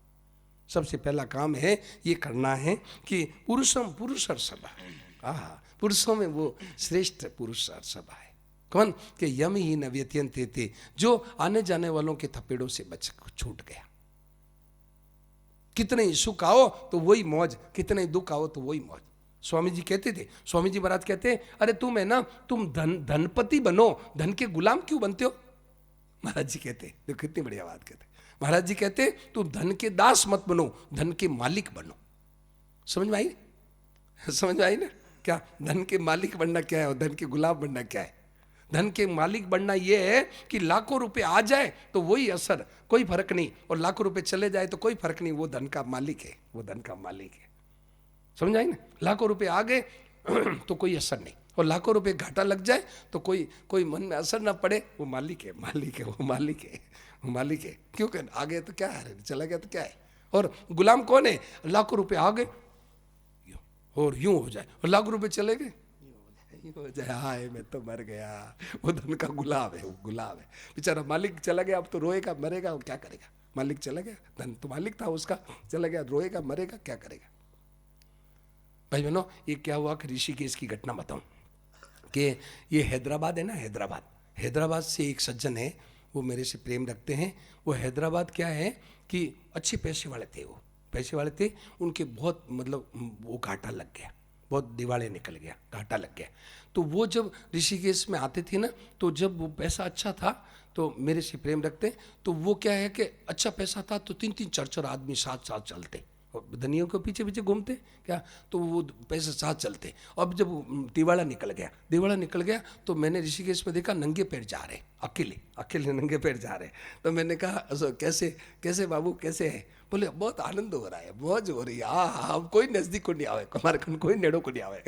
सबसे पहला काम है ये करना है कि पुरुषम पुरुषर सभा, पुरुषों में वो श्रेष्ठ पुरुष सभा है। कौन? कि यम ही न व्यथयन्ते थे, जो आने जाने वालों के थपेड़ों से बच छूट गया। कितने ही सुख आओ तो वही मौज, कितने ही दुख आओ तो वही मौज। स्वामी जी कहते थे, स्वामी जी महाराज कहते हैं, अरे तुम है ना, तुम धनपति बनो, धन के गुलाम क्यों बनते हो? महाराज जी कहते, देखो कितनी बढ़िया बात कहते। महाराज जी कहते तुम धन के दास मत बनो, धन के मालिक बनो। समझ में आई? समझ में आई ना? क्या धन के मालिक बनना क्या है और धन के गुलाम बनना क्या है? धन के मालिक बनना यह है कि लाखों रुपए आ जाए तो वही असर, कोई फर्क नहीं, और लाखों रुपए चले जाए तो कोई फर्क नहीं, वो धन का मालिक है, वो धन का मालिक है। समझ आई ना? लाखों रुपए आ गए तो कोई असर नहीं, और लाखों रुपए घाटा लग जाए तो कोई मन में असर ना पड़े, वो मालिक है, मालिक है, वो मालिक है, वो मालिक है। क्योंकि आ गए तो क्या है, चला गया तो क्या है। और गुलाम कौन है? लाखों रुपए आ गए और यूं हो जाए, और लाखों रुपए चले गए हो जाए, हाय मैं तो मर गया। वो धन का गुलाम है, वो गुलाम है बेचारा। मालिक चला गया, अब तो रोएगा मरेगा, वो क्या करेगा? मालिक चला गया, धन तो मालिक था उसका, चला गया, रोएगा मरेगा, क्या करेगा? भाई बहनों ये क्या हुआ कि ऋषिकेश की घटना बताऊं कि ये हैदराबाद है ना, हैदराबाद से एक सज्जन है, वो मेरे से प्रेम रखते हैं। वो हैदराबाद क्या है कि अच्छे पैसे वाले थे, वो पैसे वाले थे, उनके बहुत मतलब वो घाटा लग गया, बहुत दिवाले निकल गया, घाटा लग गया। तो वो जब ऋषिकेश में आते थे ना, तो जब वो पैसा अच्छा था तो मेरे से प्रेम रखते, तो वो क्या है कि अच्छा पैसा था तो 3-3 4-4 आदमी साथ साथ चलते, धनियों के पीछे पीछे घूमते क्या, तो वो पैसे साथ चलते। अब जब दिवाला निकल गया तो मैंने ऋषिकेश में देखा नंगे पैर जा रहे, अकेले नंगे पैर जा रहे। तो मैंने कहा कैसे बाबू कैसे है? बोले बहुत आनंद हो रहा है, मौज हो रही है, अब कोई नजदीक को नहीं आवे, हमारे कोई नेड़ो को नहीं आवे।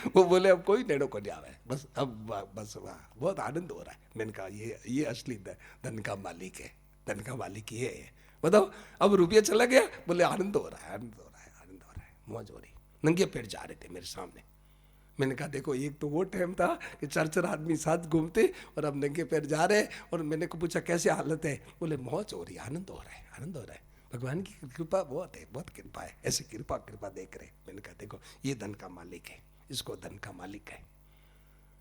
वो बोले अब कोई नेड़ो को नहीं आवे, बस अब बस वाह बहुत आनंद हो रहा है। मैंने कहा ये असली धन का मालिक है, धन का मालिक ये है। बताओ अब रुपया चला गया, बोले आनंद हो रहा है, मौज हो रही। नंगे पैर जा रहे थे मेरे सामने। मैंने कहा देखो, एक तो वो टाइम था कि 4-4 आदमी साथ घूमते और अब नंगे पैर जा रहे हैं। और मैंने को पूछा कैसे हालत है, बोले मौज हो रही है, आनंद हो रहा है, आनंद हो रहा है, भगवान की कृपा बहुत है, बहुत कृपा है, ऐसे कृपा कृपा देख रहे। मैंने कहा देखो, ये धन का मालिक है, इसको धन का मालिक है।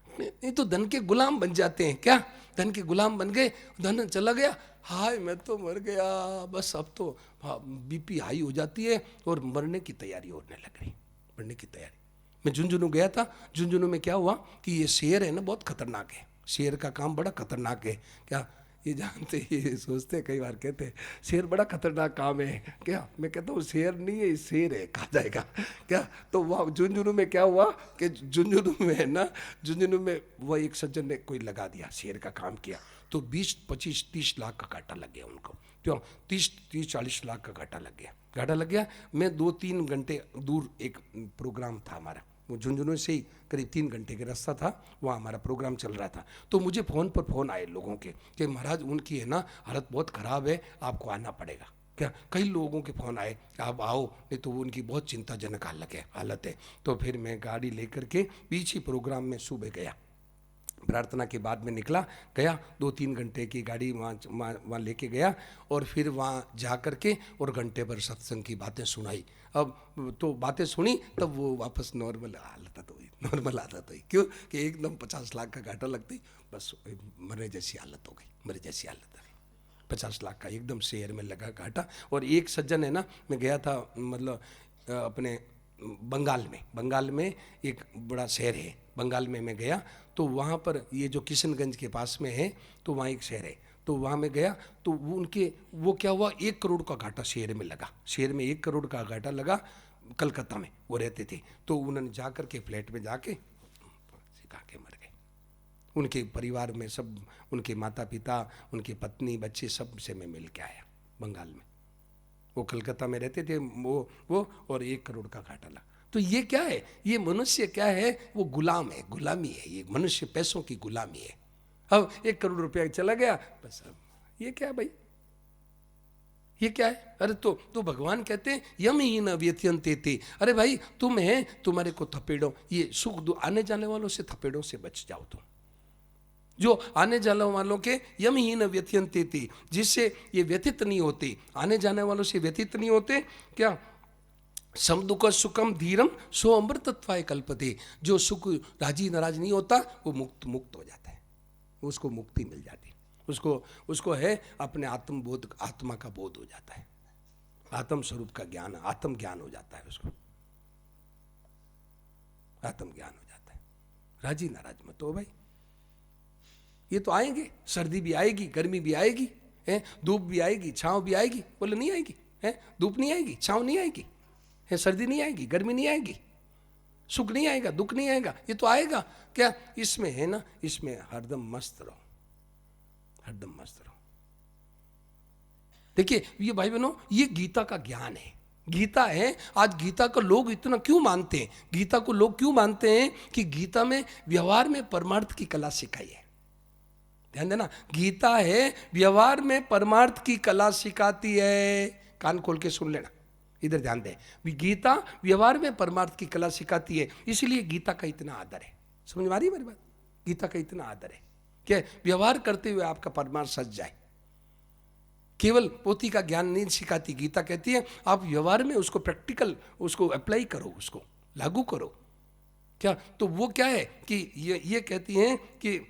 नहीं तो धन के गुलाम बन जाते हैं क्या? धन के गुलाम बन गए, धन चला गया, हाय मैं तो मर गया, बस अब तो बीपी हाई हो जाती है और मरने की तैयारी होने लग गई, मरने की तैयारी। मैं झुंझुनू गया था, झुंझुनू में क्या हुआ कि ये शेर है ना, बहुत खतरनाक है, शेर का काम बड़ा खतरनाक है। क्या ये जानते, ये सोचते कई बार कहते हैं शेर बड़ा खतरनाक काम है क्या? मैं कहता हूँ शेर नहीं है, शेर है, कहा जाएगा क्या? तो वह झुंझुनू में क्या हुआ कि झुंझुनू में है ना, झुंझुनू में वह एक सज्जन ने कोई लगा दिया, शेर का काम किया, तो 20-25-30 लाख का घाटा लग गया उनको। क्यों? 30-40 लाख का घाटा लग गया, घाटा लग गया। मैं 2-3 घंटे दूर एक प्रोग्राम था हमारा, वो झुंझुनू से ही करीब 3 घंटे का रास्ता था, वहाँ हमारा प्रोग्राम चल रहा था। तो मुझे फ़ोन पर फ़ोन आए लोगों के कि महाराज उनकी है ना हालत बहुत ख़राब है, आपको आना पड़ेगा। क्या कई लोगों के फ़ोन आए, आप आओ, नहीं तो वो उनकी बहुत चिंताजनक हालत है। तो फिर मैं गाड़ी लेकर के पीछे प्रोग्राम में सुबह गया, प्रार्थना के बाद में निकला, गया 2-3 घंटे की गाड़ी वहाँ लेके गया और फिर वहाँ जा कर के और घंटे भर सत्संग की बातें सुनाई। अब तो बातें सुनी तब वो वापस नॉर्मल हालत हुई, नॉर्मल हालत हुई। क्यों कि एकदम 50 लाख का घाटा लगती, बस मरने जैसी हालत हो गई, मरने जैसी हालत हो गई। 50 लाख का एकदम शेयर में लगा घाटा। और एक सज्जन है ना, मैं गया था मतलब अपने बंगाल में एक बड़ा शहर है, बंगाल में मैं गया तो वहाँ पर ये जो किशनगंज के पास में है, तो वहाँ एक शहर है, तो वहाँ में गया तो वो क्या हुआ, 1 करोड़ का घाटा शहर में लगा, शहर में 1 करोड़ का घाटा लगा। कलकत्ता में वो रहते थे, तो उन्होंने जा कर के फ्लैट में जाके सिखा के मर गए। उनके परिवार में सब, उनके माता पिता, उनकी पत्नी, बच्चे, सब से मैं मिल के आया बंगाल में। वो कलकत्ता में रहते थे वो और 1 करोड़ का घाटा लगा। तो ये क्या है, ये मनुष्य क्या है, वो गुलाम है, गुलामी है, ये मनुष्य पैसों की गुलामी है। अब 1 करोड़ रुपया चला गया, बस अब ये क्या है भाई, ये क्या है? अरे तो भगवान कहते हैं यम ही न व्यत्यंते थे। अरे भाई तुम है, तुम्हारे को थपेड़ो, ये सुख आने जाने वालों से थपेड़ों से बच जाओ तुम, जो आने जाने वालों के यम ही न व्यत्यंते थे, जिससे ये व्यतीत नहीं होते, आने जाने वालों से व्यतीत नहीं होते। क्या? सम दुख सुखम धीरम सो अमृतत्वाय कल्पते। जो सुख राजी नाराज नहीं होता वो मुक्त हो जाता है, उसको मुक्ति मिल जाती, उसको है अपने आत्मबोध, आत्मा का बोध हो जाता है, आत्म स्वरूप का ज्ञान, आत्म ज्ञान हो जाता है, उसको आत्म ज्ञान हो जाता है। राजी नाराज मत हो भाई, ये तो आएंगे, सर्दी भी आएगी, गर्मी भी आएगी, है धूप भी आएगी, छांव भी आएगी। बोले नहीं आएगी, है धूप नहीं आएगी, छांव नहीं आएगी, है सर्दी नहीं आएगी, गर्मी नहीं आएगी, सुख नहीं आएगा, दुख नहीं आएगा, ये तो आएगा। क्या इसमें है ना, इसमें हरदम मस्त रहो, हरदम मस्त रहो। देखिए ये भाई बहनों, ये गीता का ज्ञान है, गीता है। आज गीता को लोग इतना क्यों मानते हैं, गीता को लोग क्यों मानते हैं कि गीता में व्यवहार में परमार्थ की कला सिखाई है। ध्यान देना, गीता है व्यवहार में परमार्थ की कला सिखाती है। कान खोल के सुन लेना, इधर ध्यान दे, गीता व्यवहार में परमार्थ की कला सिखाती है, इसलिए गीता का इतना आदर है। समझ में आ रही है मेरी बात? गीता का इतना आदर है कि व्यवहार करते हुए आपका परमार्थ सज जाए। केवल पोथी का ज्ञान नहीं सिखाती गीता, कहती है आप व्यवहार में उसको प्रैक्टिकल, उसको अप्लाई करो, उसको लागू करो। क्या? तो वो क्या है कि ये कहती हैं कि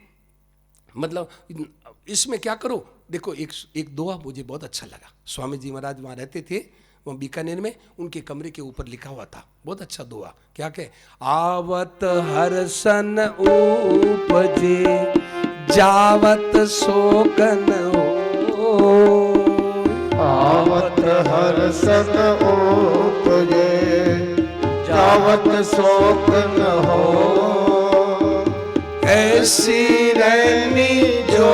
मतलब इसमें क्या करो। देखो एक दोहा मुझे बहुत अच्छा लगा, स्वामी जी महाराज वहाँ रहते थे, वहाँ बीकानेर में, उनके कमरे के ऊपर लिखा हुआ था, बहुत अच्छा दोहा। क्या कहे? आवत हर्षन उपजे जावत शोकन हो, आवत हर्षन उपजे जावत शोकन हो, ऐसी रहनी जो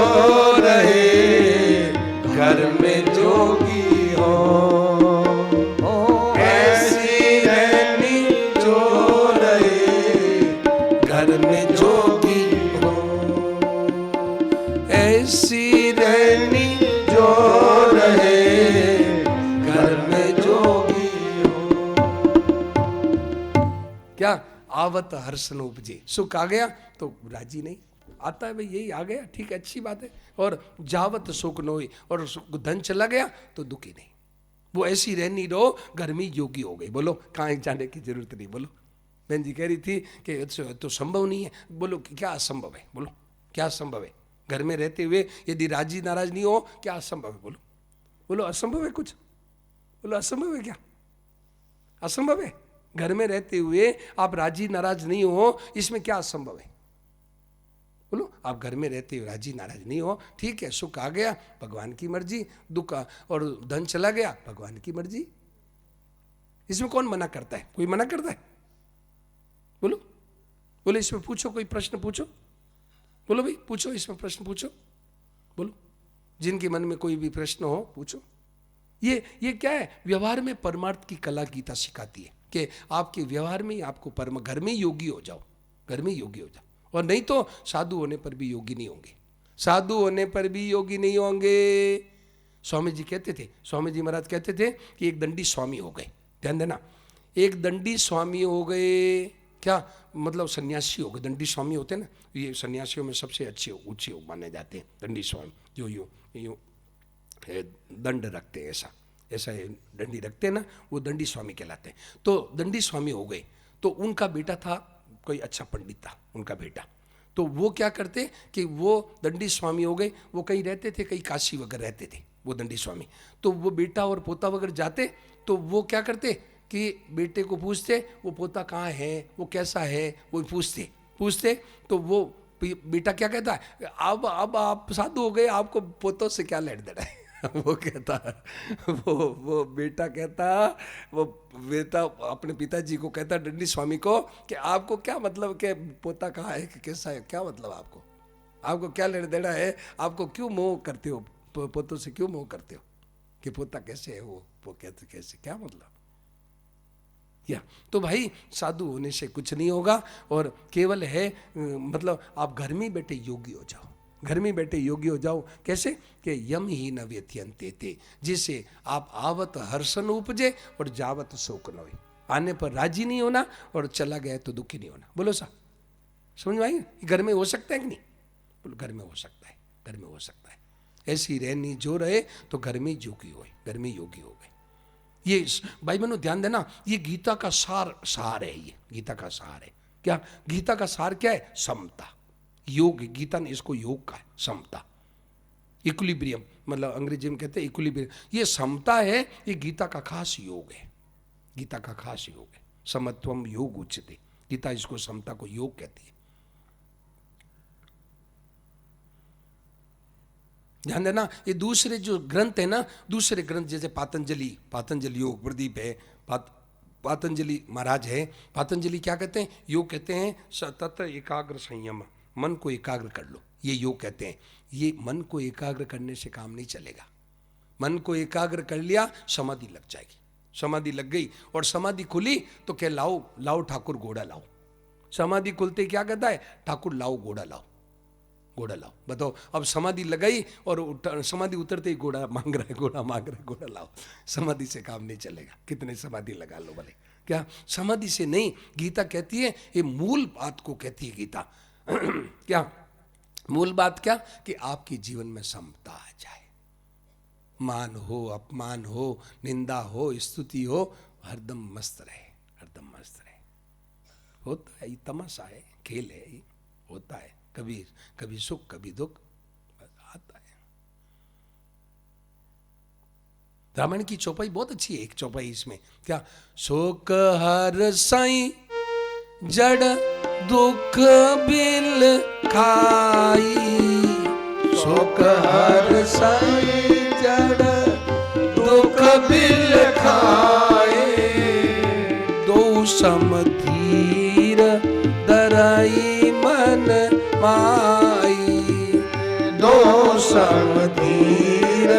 रहे घर में जोगी हो, ऐसी रहनी जो रहे घर में जोगी हो, ऐसी रहनी जो रहे घर में जोगी हो। क्या? आवत हर्ष न उपजे, सुख आ गया तो राजी नहीं, आता है भाई यही आ गया, ठीक है, अच्छी बात है। और जावत शोक न होई, और धन चला गया तो दुखी नहीं, वो ऐसी रहनी रहो, घर में योगी हो गई। बोलो कहाँ जाने की जरूरत नहीं। बोलो बहन जी कह रही थी कि तो संभव नहीं है। बोलो क्या असंभव है? बोलो क्या असंभव है? घर में रहते हुए यदि राजी नाराज नहीं हो, क्या असंभव है? बोलो बोलो असंभव है कुछ? बोलो असंभव है क्या? असंभव है? घर में रहते हुए आप राजी नाराज नहीं हो, इसमें क्या असंभव है? बोलो आप घर में रहते हुए राजी नाराज नहीं हो, ठीक है, सुख आ गया भगवान की मर्जी, दुख और धन चला गया भगवान की मर्जी, इसमें कौन मना करता है? कोई मना करता है? बोलो बोलो इसमें पूछो, कोई प्रश्न पूछो, बोलो भाई पूछो, इसमें प्रश्न पूछो, बोलो जिनके मन में कोई भी प्रश्न हो पूछो। ये क्या है? व्यवहार में परमार्थ की कला गीता सिखाती है कि आपके व्यवहार में ही आपको परम, घर में योगी हो जाओ, घर में योगी हो जाओ। और नहीं तो साधु होने पर भी योगी नहीं होंगे, साधु होने पर भी योगी नहीं होंगे। स्वामी जी कहते थे, स्वामी जी महाराज कहते थे कि एक दंडी स्वामी हो गए, ध्यान देना, एक दंडी स्वामी हो गए, क्या मतलब सन्यासी हो गए। दंडी स्वामी होते हैं ना, ये सन्यासियों में सबसे अच्छे ऊंचे माने जाते हैं दंडी स्वामी, जो यूँ दंड रखते हैं, ऐसा ऐसा दंडी रखते हैं ना, वो दंडी स्वामी कहलाते हैं। तो दंडी स्वामी हो गए, तो उनका बेटा था, कोई अच्छा पंडित था उनका बेटा, तो वो क्या करते कि वो दंडी स्वामी हो गए, वो कहीं रहते थे, कहीं काशी वगैरह रहते थे वो दंडी स्वामी। तो वो बेटा और पोता वगैरह जाते, तो वो क्या करते कि बेटे को पूछते वो पोता कहाँ है, वो कैसा है, वो पूछते तो वो बेटा क्या कहता है, अब आप साधु हो गए, आपको पोतों से क्या लेना देना है। वो कहता, वो बेटा कहता, वो बेटा अपने पिताजी को कहता, दंडी स्वामी को, कि आपको क्या मतलब कि पोता कहाँ है कि कैसा है, क्या मतलब आपको क्या लेना देना है, आपको क्यों मोह करते हो, पोतों से क्यों मोह करते हो कि पोता कैसे है, वो कहते कैसे, क्या मतलब। या तो भाई साधु होने से कुछ नहीं होगा, और केवल है मतलब आप घर में बैठे योगी हो जाओ, घर में बैठे योगी हो जाओ। कैसे? कि यम ही न व्यत्यंते थे, जिससे आप आवत हर्षन उपजे और जावत शोक न होए, आने पर राजी नहीं होना और चला गया तो दुखी नहीं होना। बोलो सा, समझ में आई? घर में हो सकता है कि नहीं? बोलो घर में हो सकता है, घर में हो सकता है। ऐसी रहनी जो रहे तो घर में योगी होए, घर में योगी हो गए। ये भाई बहनों ध्यान देना, ये गीता का सार है, ये गीता का सार है। क्या गीता का सार क्या है? समता, योग। गीता ने इसको योग का है, समता, इक्विलिब्रियम, मतलब अंग्रेजी में कहते हैं इक्विलिब्रियम। ये समता है, ये गीता का खास योग है, गीता का खास योग है। समत्वम योग उच्यते, गीता इसको समता को योग कहती है। ध्यान देना, ये दूसरे जो ग्रंथ है ना, दूसरे ग्रंथ जैसे पातंजलि योग प्रदीप है, पातंजलि महाराज है, पातंजलि क्या कहते हैं? योग कहते हैं सतत एकाग्र संयम, मन को एकाग्र कर लो, ये योग कहते हैं। ये मन को एकाग्र करने से काम नहीं चलेगा। मन को एकाग्र कर लिया, समाधि लग जाएगी, समाधि लग गई और समाधि खुली तो क्या, लाओ ठाकुर घोड़ा लाओ। समाधि खुलते क्या कहता है? ठाकुर लाओ घोड़ा लाओ, घोड़ा लाओ। बताओ, अब समाधि लगाई और समाधि उतरते ही घोड़ा मांग रहा है, घोड़ा लाओ। समाधि से काम नहीं चलेगा, कितने समाधि लगा लो भले, क्या समाधि से नहीं। गीता कहती है, ये मूल बात को कहती है गीता। क्या मूल बात? क्या कि आपके जीवन में समता आ जाए, मान हो, अपमान हो, निंदा हो, स्तुति हो, हरदम मस्त रहे, हरदम मस्त रहे। होता है, ये तमाशा है, खेल है, ये होता है, कभी सुख कभी दुख आता है। रामायण की चौपाई बहुत अच्छी है, एक चौपाई इसमें, क्या, शोक हर साई जड़ दुख बिल खाई, शोक हर साई जड़ दुख बिल खाए, दो समधीर दराई मन माई, दो समधीर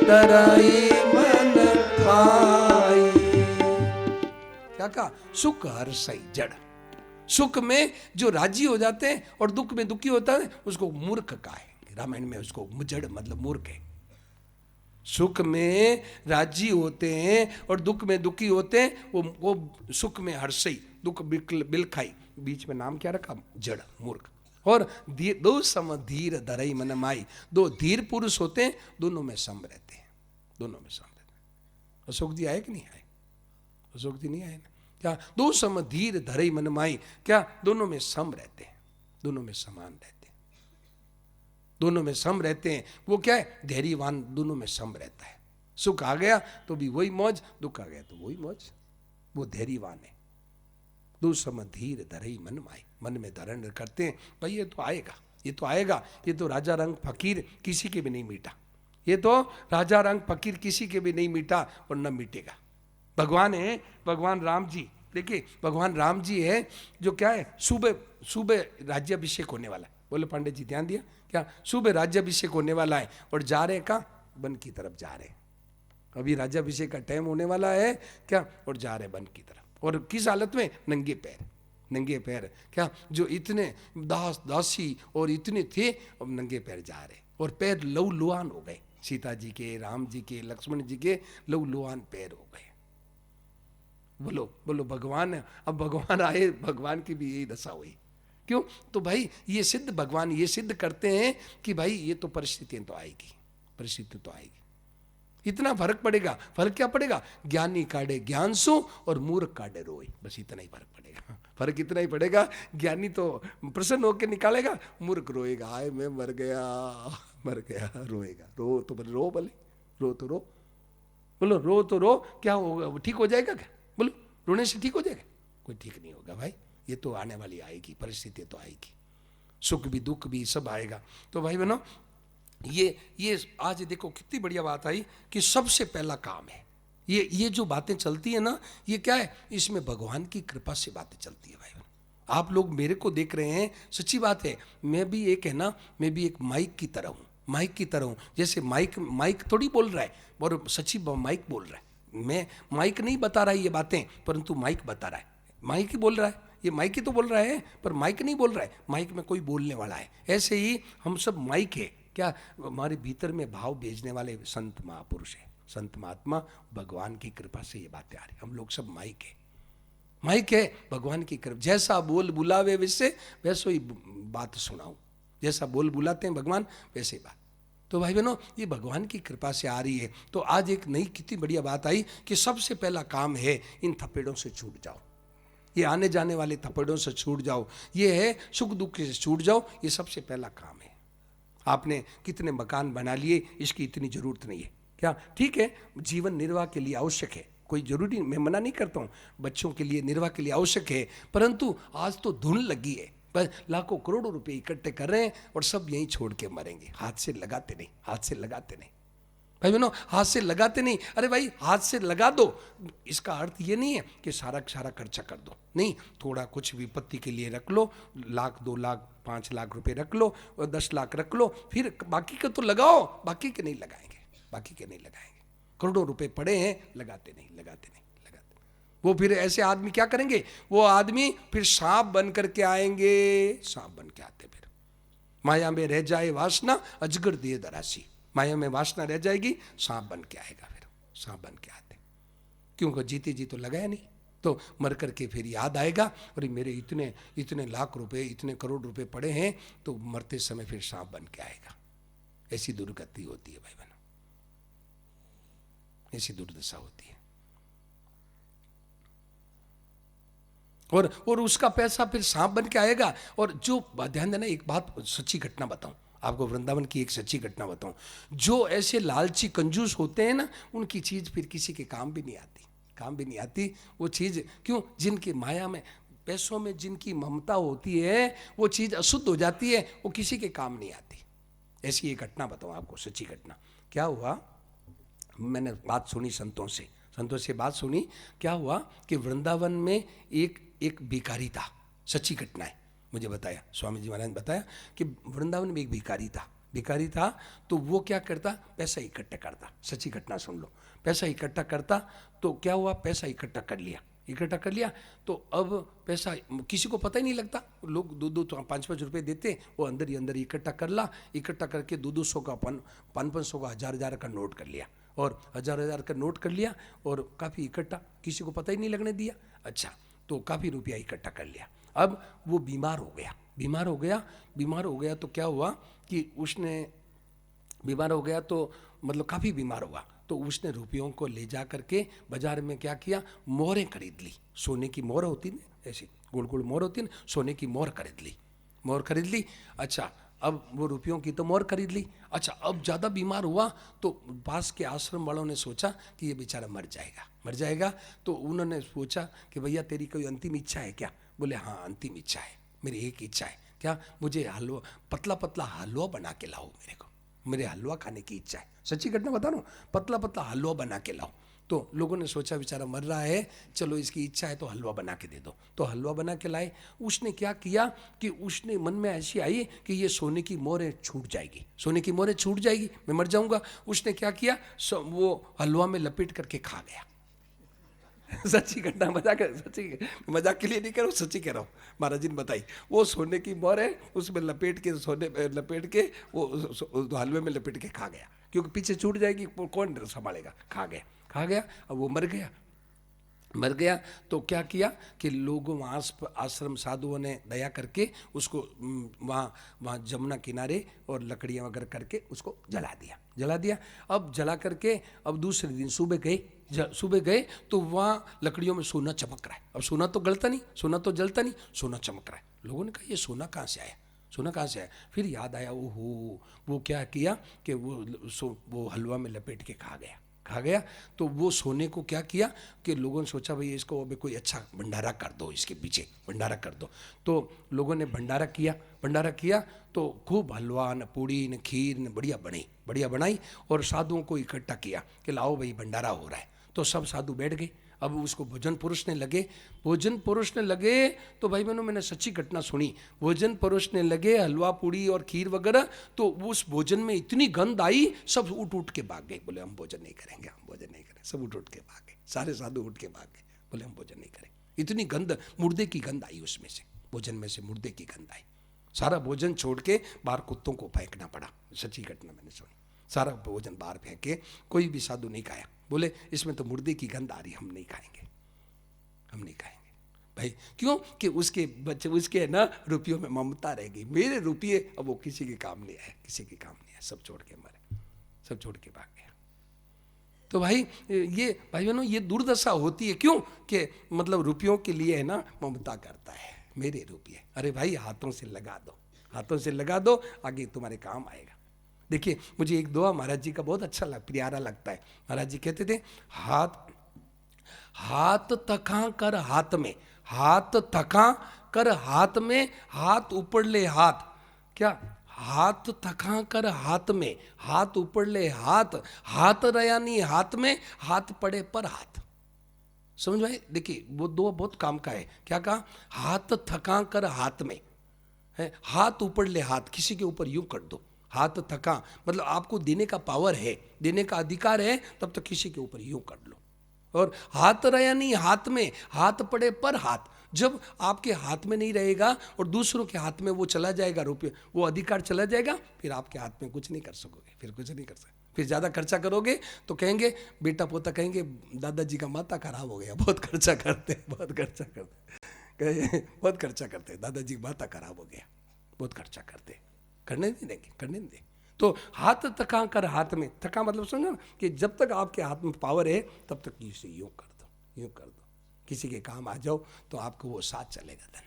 दराई मन खाई। क्या कहा? सुख हर सही जड़, सुख में जो राजी हो जाते हैं और दुख में दुखी होता है उसको मूर्ख कहा है रामायण में, उसको जड़ मतलब मूर्ख है। सुख में राजी होते हैं और दुख में दुखी होते हैं, वो सुख में हर्षई, दुख बिल खाई, बीच में नाम क्या रखा? जड़, मूर्ख। और दो सम धीर धरई मन माई, दो धीर पुरुष होते हैं, दोनों में सम रहते हैं, दोनों में सम रहते हैं। अशोक जी आए कि नहीं आए? अशोक जी नहीं आए ना? क्या दो सम धीर धरई मन माई, क्या दोनों में सम रहते हैं, दोनों में समान रहते हैं, दोनों में सम रहते हैं। वो क्या है? धैर्यवान दोनों में सम रहता है। सुख आ गया तो भी वही मौज, दुख आ गया तो वही मौज, वो धैर्यवान है। दो सम धीर धरई मन माई, मन में धारण करते हैं भाई ये तो आएगा, ये तो आएगा, ये तो राजा रंग फकीर किसी के भी नहीं मीटा, ये तो राजा रंग फकीर किसी के भी नहीं मीटा और न मिटेगा। भगवान है, भगवान राम जी, देखिए भगवान राम जी है जो क्या है, सुबह सुबह राज्याभिषेक होने वाला है। बोले पांडे जी ध्यान दिया क्या? सुबह राज्याभिषेक होने वाला है और जा रहे कहाँ? वन की तरफ जा रहे हैं। अभी राज्याभिषेक का टाइम होने वाला है क्या? और जा रहे वन की तरफ। और किस हालत में? नंगे पैर, नंगे पैर। क्या जो इतने दास दासी और इतने थे, अब नंगे पैर जा रहे और पैर लहूलुहान हो गए। सीता जी के, राम जी के, लक्ष्मण जी के लहूलुहान पैर हो गए। बोलो बोलो भगवान, अब भगवान आए, भगवान की भी यही दशा हुई। क्यों? तो भाई ये सिद्ध, भगवान ये सिद्ध करते हैं कि भाई ये तो परिस्थितियां तो आएगी, परिस्थिति तो आएगी। इतना फर्क पड़ेगा। फर्क क्या पड़ेगा? ज्ञानी काढ़े ज्ञान सो और मूर्ख काढ़े रोए, बस इतना ही फर्क पड़ेगा। फर्क इतना ही पड़ेगा। ज्ञानी तो प्रसन्न होकर निकालेगा, मूर्ख रोएगा, आए मैं मर गया, मर गया, रोएगा। रो तो बोले, रो बोले, रो तो रो, बोलो रो तो रो, क्या होगा? ठीक हो जाएगा क्या? बोलो रोने से ठीक हो जाएगा? कोई ठीक नहीं होगा भाई। ये तो आने वाली आएगी, परिस्थिति तो आएगी, सुख भी दुख भी सब आएगा। तो भाई बहनों, ये आज देखो कितनी बढ़िया बात आई कि सबसे पहला काम है ये जो बातें चलती है ना, ये क्या है? इसमें भगवान की कृपा से बातें चलती है भाई बहनों। आप लोग मेरे को देख रहे हैं, सच्ची बात है, मैं भी एक है ना, मैं भी एक माइक की तरह हूँ, माइक की तरह हूँ। जैसे माइक थोड़ी बोल रहा है, और सच्ची माइक बोल रहा है। मैं माइक नहीं बता रहा है ये बातें, परंतु माइक बता रहा है। माइक ही बोल रहा है, ये माइक ही तो बोल रहा है, पर माइक नहीं बोल रहा है, माइक में कोई बोलने वाला है। ऐसे ही हम सब माइक है। क्या? हमारे भीतर में भाव भेजने वाले संत महापुरुष है, संत महात्मा, भगवान की कृपा से ये बातें आ रही। हम लोग सब माइक है, माइक है भगवान की कृपा। जैसा बोल बुलावे वैसे वैसो ही बात सुनाऊं, जैसा बोल बुलाते हैं भगवान वैसे ही बात। तो भाई बहनों, ये भगवान की कृपा से आ रही है। तो आज एक नई कितनी बढ़िया बात आई कि सबसे पहला काम है इन थपेड़ों से छूट जाओ, ये आने जाने वाले थपेड़ों से छूट जाओ, ये है सुख दुख से छूट जाओ। ये सबसे पहला काम है। आपने कितने मकान बना लिए, इसकी इतनी जरूरत नहीं है। क्या? ठीक है, जीवन निर्वाह के लिए आवश्यक है, कोई जरूरी, मैं मना नहीं करता हूँ, बच्चों के लिए निर्वाह के लिए आवश्यक है। परंतु आज तो धुन लगी है, बस लाखों करोड़ों रुपए इकट्ठे कर रहे हैं और सब यहीं छोड़ के मरेंगे। हाथ से लगाते नहीं, हाथ से लगाते नहीं भाई बहनों, हाथ से लगाते नहीं। अरे भाई हाथ से लगा दो, इसका अर्थ ये नहीं है कि सारा खर्चा कर दो, नहीं। थोड़ा कुछ विपत्ति के लिए रख लो, 1,00,000, 2,00,000, 5,00,000 रुपए रख लो और 10,00,000 रख लो, फिर बाकी का तो लगाओ, बाकी के नहीं लगाएंगे, बाकी के नहीं लगाएंगे। करोड़ों रुपए पड़े हैं, लगाते नहीं, लगाते नहीं, लगाते। वो फिर ऐसे आदमी क्या करेंगे? वो आदमी फिर सांप बन करके आएंगे, सांप बन के आते। फिर माया में रह जाए वासना, अजगर दे दरासी। माया में वासना रह जाएगी, सांप बन के आएगा, फिर सांप बन के आते। क्योंकि जीते जी तो लगाया नहीं, तो मर करके फिर याद आएगा, अरे मेरे इतने इतने लाख रुपए, इतने करोड़ रुपए पड़े हैं, तो मरते समय फिर सांप बन के आएगा। ऐसी दुर्गति होती है भाई बहनों, ऐसी दुर्दशा होती है। और उसका पैसा फिर सांप बन के आएगा। और जो ध्यान देना, एक बात सच्ची घटना बताऊं आपको, वृंदावन की एक सच्ची घटना बताऊं। जो ऐसे लालची कंजूस होते हैं ना, उनकी चीज फिर किसी के काम भी नहीं आती, काम भी नहीं आती वो चीज। क्यों? जिनकी माया में, पैसों में जिनकी ममता होती है, वो चीज अशुद्ध हो जाती है, वो किसी के काम नहीं आती। ऐसी एक घटना बताऊं आपको, सच्ची घटना। क्या हुआ, मैंने बात सुनी संतों से बात सुनी। क्या हुआ कि वृंदावन में एक भिखारी था, सच्ची घटना है, मुझे बताया, स्वामी जी महाराज ने बताया कि वृंदावन में एक भिखारी था। तो वो क्या करता? पैसा इकट्ठा करता। सच्ची घटना सुन लो। पैसा इकट्ठा करता, तो क्या हुआ, पैसा इकट्ठा कर लिया। तो अब पैसा किसी को पता ही नहीं लगता, लोग 2-2, 5-5 रुपए देते, वो अंदर ही अंदर इकट्ठा करके 200 का, 500 का, 1000 का नोट कर लिया, और 1000 का नोट कर लिया, और काफ़ी इकट्ठा, किसी को पता ही नहीं लगने दिया। अच्छा, तो काफ़ी रुपया इकट्ठा कर लिया। अब वो बीमार हो गया तो क्या हुआ कि उसने बीमार हो गया तो मतलब काफ़ी बीमार हुआ, तो उसने रुपयों को ले जा करके बाजार में क्या किया, मोहरें खरीद ली। सोने की मोहर होती ना, ऐसी गोल गोल मोहर होती ना, सोने की मोहर खरीद ली। अच्छा, अब वो रुपयों की तो मोहर खरीद ली। अच्छा, अब ज़्यादा बीमार हुआ तो पास के आश्रम वालों ने सोचा कि ये बेचारा मर जाएगा। तो उन्होंने सोचा कि भैया तेरी कोई अंतिम इच्छा है क्या? बोले हाँ अंतिम इच्छा है, मेरी एक इच्छा है। क्या? मुझे हलवा, पतला पतला हलवा बना के लाओ मेरे को, मेरे हलवा खाने की इच्छा है। सच्ची घटना बता रहा हूँ, पतला पतला हलवा बना के लाओ। तो लोगों ने सोचा बेचारा मर रहा है, चलो इसकी इच्छा है तो हलवा बना के दे दो। तो हलवा बना के लाए। उसने क्या किया कि उसने मन में ऐसी आई कि ये सोने की मोहरें छूट जाएगी, मैं मर जाऊंगा। उसने क्या किया, वो हलवा में लपेट करके खा गया। सच्ची घटना, मजाक के लिए नहीं कह रहा हूँ, सच्ची कह रहा हूँ। महाराज जी ने बताई, वो सोने की मोहर है, उसमें लपेट के वो हलवे में लपेट के खा गया, क्योंकि पीछे छूट जाएगी, कौन संभालेगा। खा गया। अब वो मर गया तो क्या किया कि लोगों वहाँ आश्रम साधुओं ने दया करके उसको वहाँ जमुना किनारे और लकड़ियाँ वगैरह करके उसको जला दिया। अब जला करके अब दूसरे दिन सुबह गए तो वहाँ लकड़ियों में सोना चमक रहा है। अब सोना तो जलता नहीं, सोना चमक रहा है। लोगों ने कहा ये सोना कहाँ से आया? फिर याद आया, ओहो, वो क्या किया कि वो हलवा में लपेट के खा गया। तो वो सोने को क्या किया कि लोगों ने सोचा भाई इसको अभी कोई अच्छा भंडारा कर दो, इसके पीछे भंडारा कर दो। तो लोगों ने भंडारा किया तो खूब हलवा न पूड़ी न खीर न बढ़िया बनाई और साधुओं को इकट्ठा किया कि लाओ भाई भंडारा हो रहा है। तो सब साधु बैठ गए। अब उसको भोजन परोसने लगे तो भाई बहनों, मैंने सच्ची घटना सुनी। भोजन परोसने लगे, हलवा पूड़ी और खीर वगैरह, तो उस भोजन में इतनी गंध आई, सब उठ के भाग गए। बोले हम भोजन नहीं करेंगे। सब उठ के भाग गए, सारे साधु उठ के भाग गए, बोले हम भोजन नहीं करेंगे। इतनी गंध, मुर्दे की गंध आई उसमें से, भोजन में से मुर्दे की गंध आई। सारा भोजन छोड़ के बाहर कुत्तों को फेंकना पड़ा। सच्ची घटना मैंने सुनी। सारा भोजन बाहर फेंके, कोई भी साधु नहीं खाया। बोले इसमें तो मुर्दे की गंध आ रही, हम नहीं खाएंगे भाई। क्यों? कि उसके बच्चे, उसके ना रुपयों में ममता रहेगी। मेरे रुपये अब वो किसी के काम नहीं आए, सब छोड़ के मरे, सब छोड़ के भाग गया। तो भाई बहनों, ये दुर्दशा होती है। क्यों? कि मतलब रुपयों के लिए है ना ममता करता है, मेरे रुपये। अरे भाई हाथों से लगा दो, आगे तुम्हारे काम आएगा। देखिए, मुझे एक दुआ महाराज जी का बहुत अच्छा प्यारा लगता है। महाराज जी कहते थे, हाथ तका कर हाथ में, हाथ ऊपर ले हाथ। क्या? हाथ तका कर हाथ में, हाथ ऊपर ले हाथ रया नहीं हाथ में, हाथ पड़े पर हाथ। समझ में? देखिए, वो दो बहुत काम का है। क्या कहा? हाथ थका कर हाथ में है, हाथ ऊपर ले हाथ, किसी के ऊपर यूं कर दो। हाथ थका मतलब आपको देने का पावर है, देने का अधिकार है, तब तो किसी के ऊपर यूं कर लो। और हाथ रहा नहीं हाथ में, हाथ पड़े पर हाथ। जब आपके हाथ में नहीं रहेगा और दूसरों के हाथ में वो चला जाएगा रुपये, वो अधिकार चला जाएगा, फिर आपके हाथ में कुछ नहीं कर सकोगे, फिर ज़्यादा खर्चा करोगे तो कहेंगे, बेटा पोता कहेंगे दादाजी का माथा खराब हो गया, बहुत खर्चा करते, दादाजी का माथा खराब हो गया, बहुत खर्चा करते, करने नहीं देंगे। तो हाथ थका कर हाथ में, थका मतलब समझो ना कि जब तक आपके हाथ में पावर है तब तक इसे यूँ कर दो, किसी के काम आ जाओ तो आपको वो साथ चलेगा,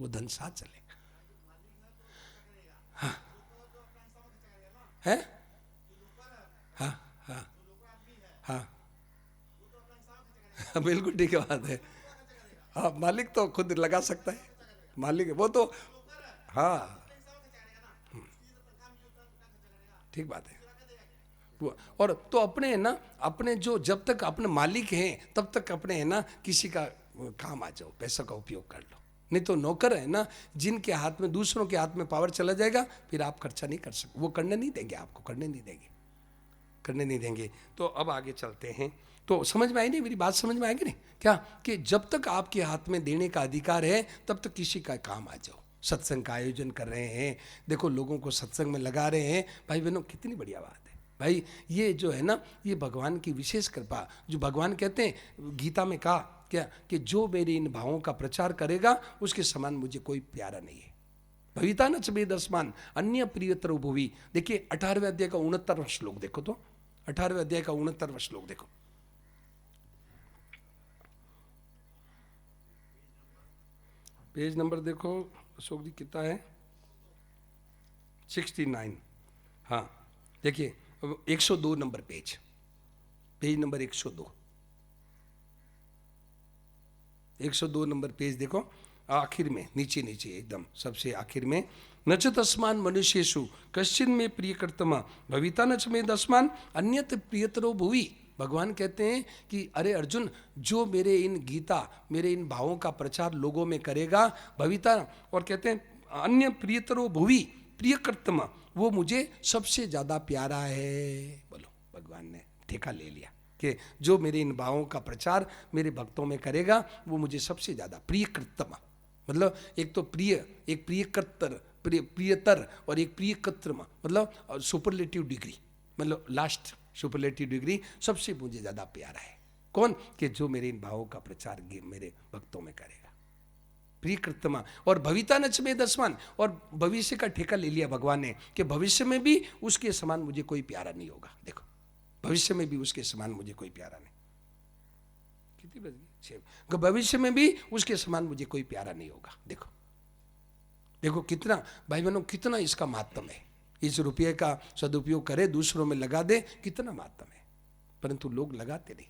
वो धन साथ चलेगा। हाँ है, हाँ, बिल्कुल ठीक है, बात है। हाँ, मालिक तो खुद लगा सकता है, मालिक वो तो, हाँ ठीक बात है। और तो अपने है ना, अपने जो जब तक अपने मालिक हैं तब तक अपने है ना किसी का काम आ जाओ, पैसों का उपयोग कर लो। नहीं तो नौकर है ना, जिनके हाथ में, दूसरों के हाथ में पावर चला जाएगा, फिर आप खर्चा नहीं कर सकते, वो करने नहीं देंगे आपको, करने नहीं देंगे। तो अब आगे चलते हैं। तो समझ में आई नहीं मेरी बात? समझ में आएगी नहीं क्या? कि जब तक आपके हाथ में देने का अधिकार है तब तक किसी का काम आ जाओ। सत्संग का आयोजन कर रहे हैं, देखो लोगों को सत्संग में लगा रहे हैं, भाई बहनों कितनी बढ़िया बात है भाई। ये जो है ना, ये भगवान की विशेष कृपा, जो भगवान कहते हैं, गीता में कहा क्या कि जो मेरे इन भावों का प्रचार करेगा उसके समान मुझे कोई प्यारा नहीं है। भविता न चमेद अस्मान अन्य प्रियतर भुवि। देखिए 18वें अध्याय का 69वां श्लोक देखो तो, 18वें अध्याय का 69वां श्लोक देखो। पेज नंबर देखो अशोक जी कितना है, 69। हाँ देखिए 102 number page, page number 102, 102 number page देखो, आखिर में नीचे नीचे एकदम सबसे आखिर में, नच तस्मान मनुष्येषु कश्चिन में प्रियकर्तम भविता नच में दस्मान अन्यत प्रियतरो भुवि। भगवान कहते हैं कि अरे अर्जुन, जो मेरे इन गीता, मेरे इन भावों का प्रचार लोगों में करेगा, भविता, और कहते हैं अन्य प्रियतरो भुवि, प्रियकर्तम, वो मुझे सबसे ज्यादा प्यारा है। बोलो, भगवान ने ठेका ले लिया कि जो मेरे इन भावों का प्रचार मेरे भक्तों में करेगा वो मुझे सबसे ज्यादा प्रियकृतम, मतलब एक तो प्रिय, एक प्रियकर्तर, प्रियतर और एक प्रियकर्तम, मतलब सुपरलेटिव डिग्री, मतलब लास्ट सुपरलेटिव डिग्री, सबसे मुझे ज्यादा प्यारा है। कौन? कि जो मेरे इन भावों का प्रचार मेरे भक्तों में करेगा, प्रियकृतमा। और भविता नच में दसमान, और भविष्य का ठेका ले लिया भगवान ने कि भविष्य में भी उसके समान मुझे कोई प्यारा नहीं होगा। देखो, भविष्य में भी उसके समान मुझे कोई प्यारा नहीं, कितनी बज गई? 6। भविष्य में भी उसके समान मुझे कोई प्यारा नहीं होगा। देखो देखो कितना भाई बहनों, कितना इसका महात्म है। इस रुपये का सदुपयोग करे, दूसरों में लगा दे, कितना महात्म है। परंतु लोग लगाते नहीं,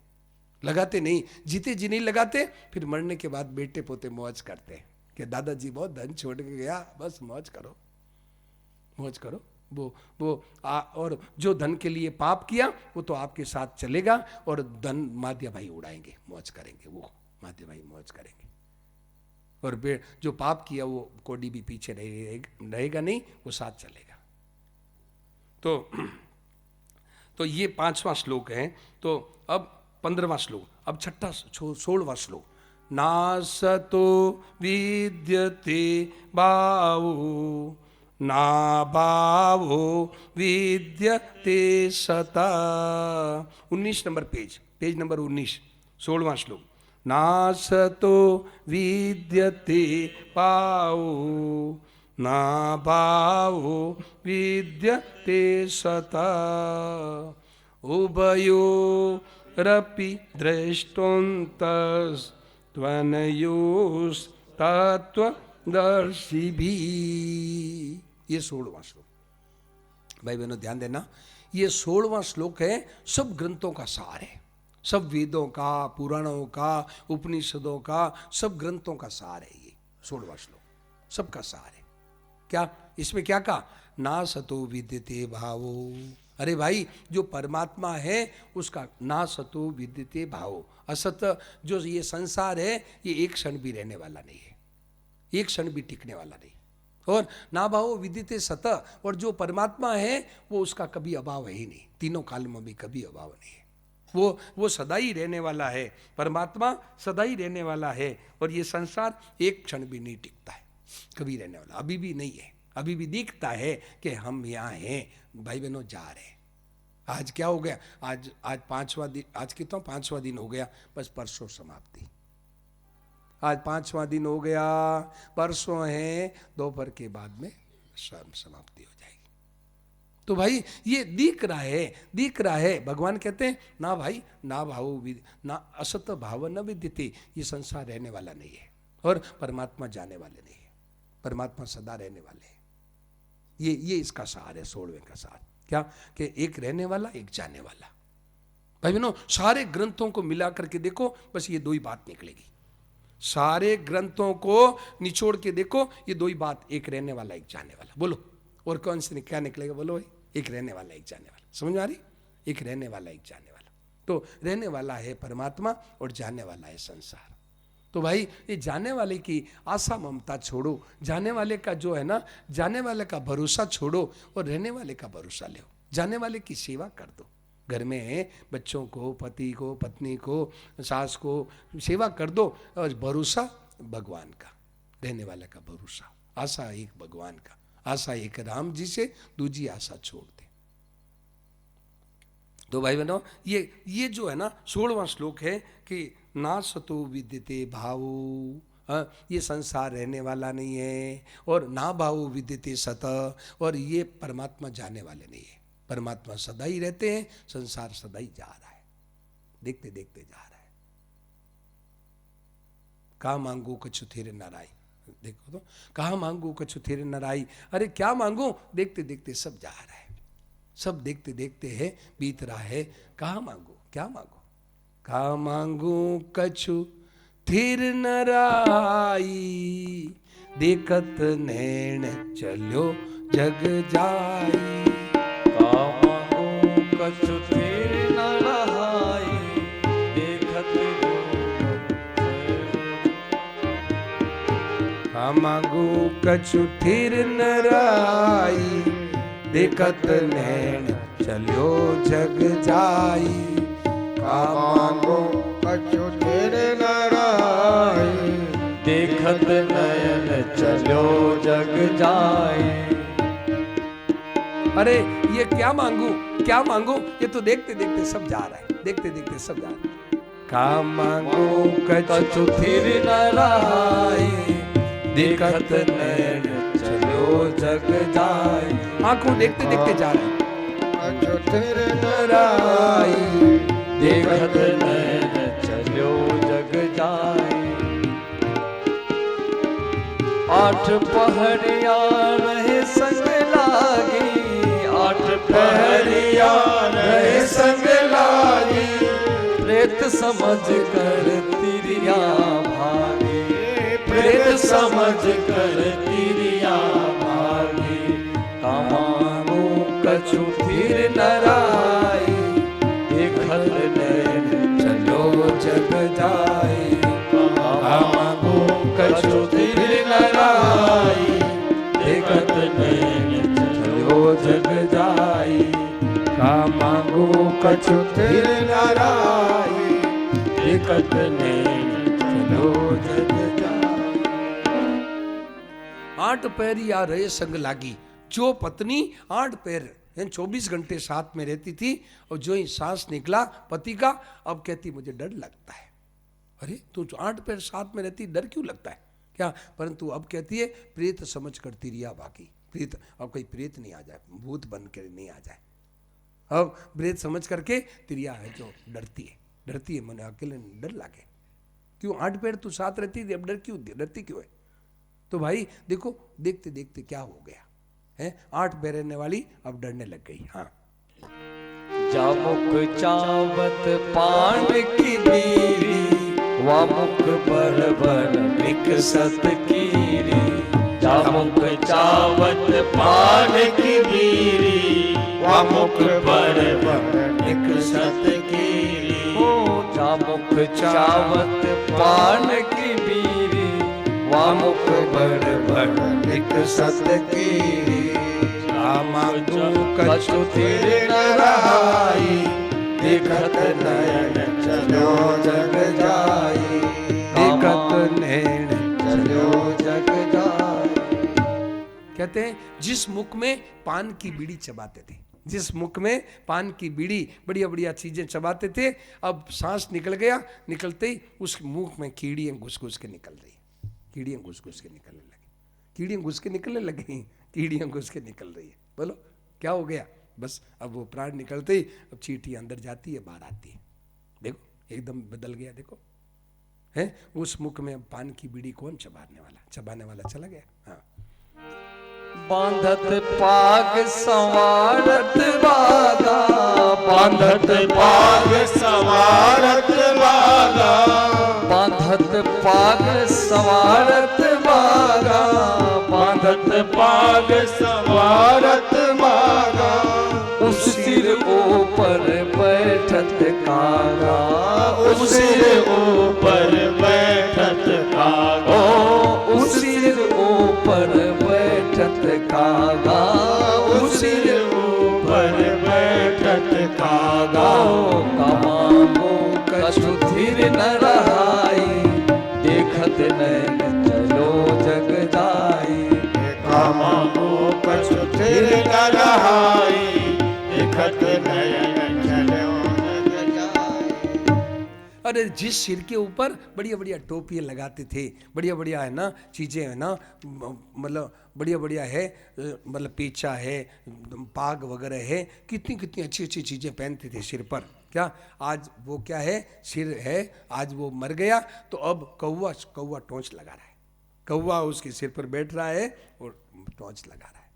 लगाते नहीं, जीते जी नहीं लगाते, फिर मरने के बाद बेटे पोते मौज करते हैं कि दादाजी बहुत धन छोड़ के गया, बस मौज करो, मौज करो। और जो धन के लिए पाप किया वो तो आपके साथ चलेगा, और धन माध्य भाई उड़ाएंगे, मौज करेंगे, वो माध्य भाई मौज करेंगे। और जो पाप किया वो कोडी भी पीछे रहेगा नहीं, वो साथ चलेगा। तो ये 5वां श्लोक है। तो अब 15वां श्लोक, अब 16वां श्लोक। नासतो विद्यते भावो ना भावो विद्यते सता। 19 नंबर पेज, पेज नंबर 19, 16वां श्लोक। नासतो विद्यते भावो ना भावो विद्यते सता उभयोरपि दृष्टोन्तस्त्वनयोस्तत्त्वदर्शिभिः। ये 16वां श्लोक, भाई बहनों ध्यान देना, ये 16वां श्लोक है, सब ग्रंथों का सार है, सब वेदों का, पुराणों का, उपनिषदों का, सब ग्रंथों का सार है ये 16वां श्लोक, सबका सार है। क्या इसमें क्या कहा? ना सतो विद्यते भावो। अरे भाई, जो परमात्मा है उसका ना सतो विद्यते भावो। असत जो ये संसार है ये एक क्षण भी रहने वाला नहीं है, एक क्षण भी टिकने वाला नहीं। और ना भावो विद्यते सत, और जो परमात्मा है वो उसका कभी अभाव है ही नहीं, तीनों काल में भी कभी अभाव नहीं है। वो सदा ही रहने वाला है, परमात्मा सदा ही रहने वाला है। और ये संसार एक क्षण भी नहीं टिकता है, कभी रहने वाला अभी भी नहीं है। अभी भी दिखता है कि हम यहाँ हैं, भाई बहनों जा रहे हैं। आज क्या हो गया? आज 5वां दिन, आज कितना 5वां दिन हो गया, बस परसों समाप्ति। आज 5वां दिन हो गया, परसों है, दोपहर के बाद में समाप्ति हो जाएगी। तो भाई ये दिख रहा है, दिख रहा है। भगवान कहते हैं ना भाई, ना भाव ना असत भाव न विद्यते। ये संसार रहने वाला नहीं है और परमात्मा जाने वाले नहीं है, परमात्मा सदा रहने वाले हैं। ये इसका सार है, 16वें का सार। क्या? कि एक रहने वाला, एक जाने वाला। भाई बहनों, सारे ग्रंथों को मिला करके देखो, बस ये दो ही बात निकलेगी। सारे ग्रंथों को निचोड़ के देखो, ये दो ही बात, एक रहने वाला, एक जाने वाला। बोलो और कौन से क्या निकलेगा? बोलो भाई, एक रहने वाला, एक जाने वाला। समझ में आ रही? एक रहने वाला, एक जाने वाला। तो रहने वाला है परमात्मा और जाने वाला है संसार। तो भाई ये जाने वाले की आशा ममता छोड़ो, जाने वाले का जो है ना, जाने वाले का भरोसा छोड़ो और रहने वाले का भरोसा लो। जाने वाले की सेवा कर दो, घर में बच्चों को, पति को, पत्नी को, सास को सेवा कर दो। और भरोसा भगवान का, रहने वाले का भरोसा, आशा एक भगवान का, आशा एक राम जी से, दूसरी आशा छोड़ दे। तो भाई बहनों, ये जो है ना 16वां श्लोक है कि ना सतो विद्यते भावो, ये संसार रहने वाला नहीं है, और ना भावो विद्यते सत, और ये परमात्मा जाने वाले नहीं है। परमात्मा सदा ही रहते हैं, संसार सदा ही जा रहा है, देखते देखते जा रहा है। कहा मांगो कछु थेरे नाराई, देखो तो, कहा मांगो कछु थेरे नाराई, अरे क्या मांगो, देखते देखते सब जा रहा है, सब देखते देखते है बीत रहा है। कहा मांगो, क्या मांगो, कहा मांगो कछु थिर नराई, देखत नैन चलो जग जाई। कहा मांगो कछु थिर नराई, देखत कहा मांगो कछु थिर नराई, देखत नैन चलो जग जाई। कहा मांगो कछु थिर नराई, देखत नयन चलो जग जाए। अरे ये क्या मांगू, क्या मांगू, ये तो देखते देखते सब जा रहा है, देखते देखते सब जा रहा है। का मांगो कछु थिर नराई, देखत नैन चलो जग जाए। आंखों देखते देखते जा रहा है, कछु थिर नराई, देखत नैन चलो जग जाए। आठ पहरिया रहे संग लागी, आठ पहरिया रहे संग लागी, प्रेत समझ कर तिरिया भागी, प्रेत समझ कर तिरिया भागी। कामांगो कछु थिर नराई, देखत नैन चलो जग जाए। कामांगो कछु थिर नराई, देखत नैन चलो जग जाई। का मांगो कछु थिर नराई, देखत नैन चलो जग जाई। आठ पैर या रहे संग लागी, जो पत्नी 8 पैर 24 घंटे साथ में रहती थी, और जो ही सांस निकला पति का, अब कहती मुझे डर लगता है। अरे तू 8 पैर साथ में रहती, डर क्यों लगता है क्या? परंतु अब कहती है प्रेत समझ कर तिरिया भागी, प्रेत, अब कोई प्रेत नहीं आ जाए, भूत बन कर नहीं आ जाए, अब प्रेत समझ करके तिरिया है जो डरती है, डरती है, मैंने अकेले डर लागे। क्यों 8 पैर तू साथ रहती थी, अब डर क्यों, डरती क्यों है? तो भाई देखो देखते देखते क्या हो गया है, 8 पैर रहने वाली अब डरने लग गई। हाँ, जामुक चावत पान की बीरी, वामुख बर बर विकसत कीरी। जामुक चावत पान की बीरी, वामुख बर बर विकसत कीरी। जामुक चावत पान की बीरी, वामुख बर बर विकसत कीरी। मांगो कछु थिर नराई, देखत नयन चलो जग जाई। देखत नैन चलो जग जाई। कहते हैं जिस मुख में पान की बीड़ी चबाते थे, जिस मुख में पान की बीड़ी बढ़िया बढ़िया चीजें चबाते थे, अब सांस निकल गया, निकलते ही उस मुख में कीड़ियां घुस घुस के निकल रही, कीड़ियां घुस घुस के निकलने लगी, कीड़ियां घुस के निकलने लगी, कीड़ियां घुस के निकल रही है। बोलो क्या हो गया? बस अब वो प्राण निकलते ही अब चींटी अंदर जाती है, बाहर आती है। देखो एकदम बदल गया, देखो है उस मुख में अब पान की बीड़ी कौन चबाने वाला, चबाने वाला चला गया। हाँ, बांधत पाग संवारत बागा, बांधत पाग संवारत बागा, बांधत पाग संवारत बागा, बांधत पाग संवारत बागा। उस सिर ऊपर बैठत कागा, उस सिर ऊपर बैठत कागा, उस सिर ऊपर बैठत कागा, उस सिर ऊपर बैठत कागा। कामांगो कछु थिर नराई, देखत नैन चलो जग जाई। कामांगो कछु थिर नराई, देखत नैन चलो जग जाई। अरे जिस सिर के ऊपर बढ़िया बढ़िया टोपियाँ लगाते थे, बढ़िया बढ़िया है ना चीज़ें है ना, मतलब बढ़िया बढ़िया है, मतलब पेचा है, पाग वगैरह है, कितनी कितनी अच्छी अच्छी चीज़ें पहनते थे सिर पर। क्या आज वो क्या है, सिर है, आज वो मर गया तो अब कौवा कौवा टोंच लगा रहा है, कौवा उसके सिर पर बैठ रहा है और टोंच लगा रहा है।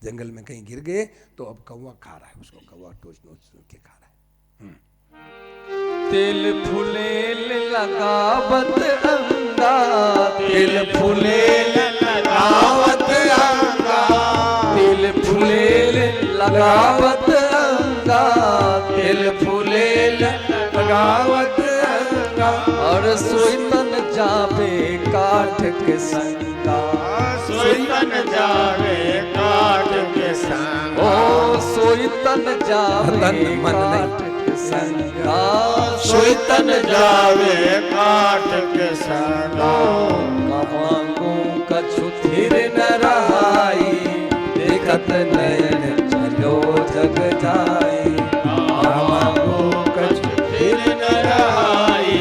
जंगल में कहीं गिर गए तो अब कौवा खा रहा है उसको, कौवा टोंच नोच के खा रहा है। तेल फुलेल लगावत अंगा, तेल फुलेल लगावत अंगा, तेल फुलेल लगावत अंगा, तेल फुलेल लगावत अंगा। और सोईतन जावे काठ के संगा, सोईतन जावे काठ के संगा, ओ सोईतन जावे काठ के संगा, सोईतन जावे काठ के संगा। मांगू कछु थिर न रहाई, देखत नयन चलो जग जाई। मांगू कछु थिर न रहाई,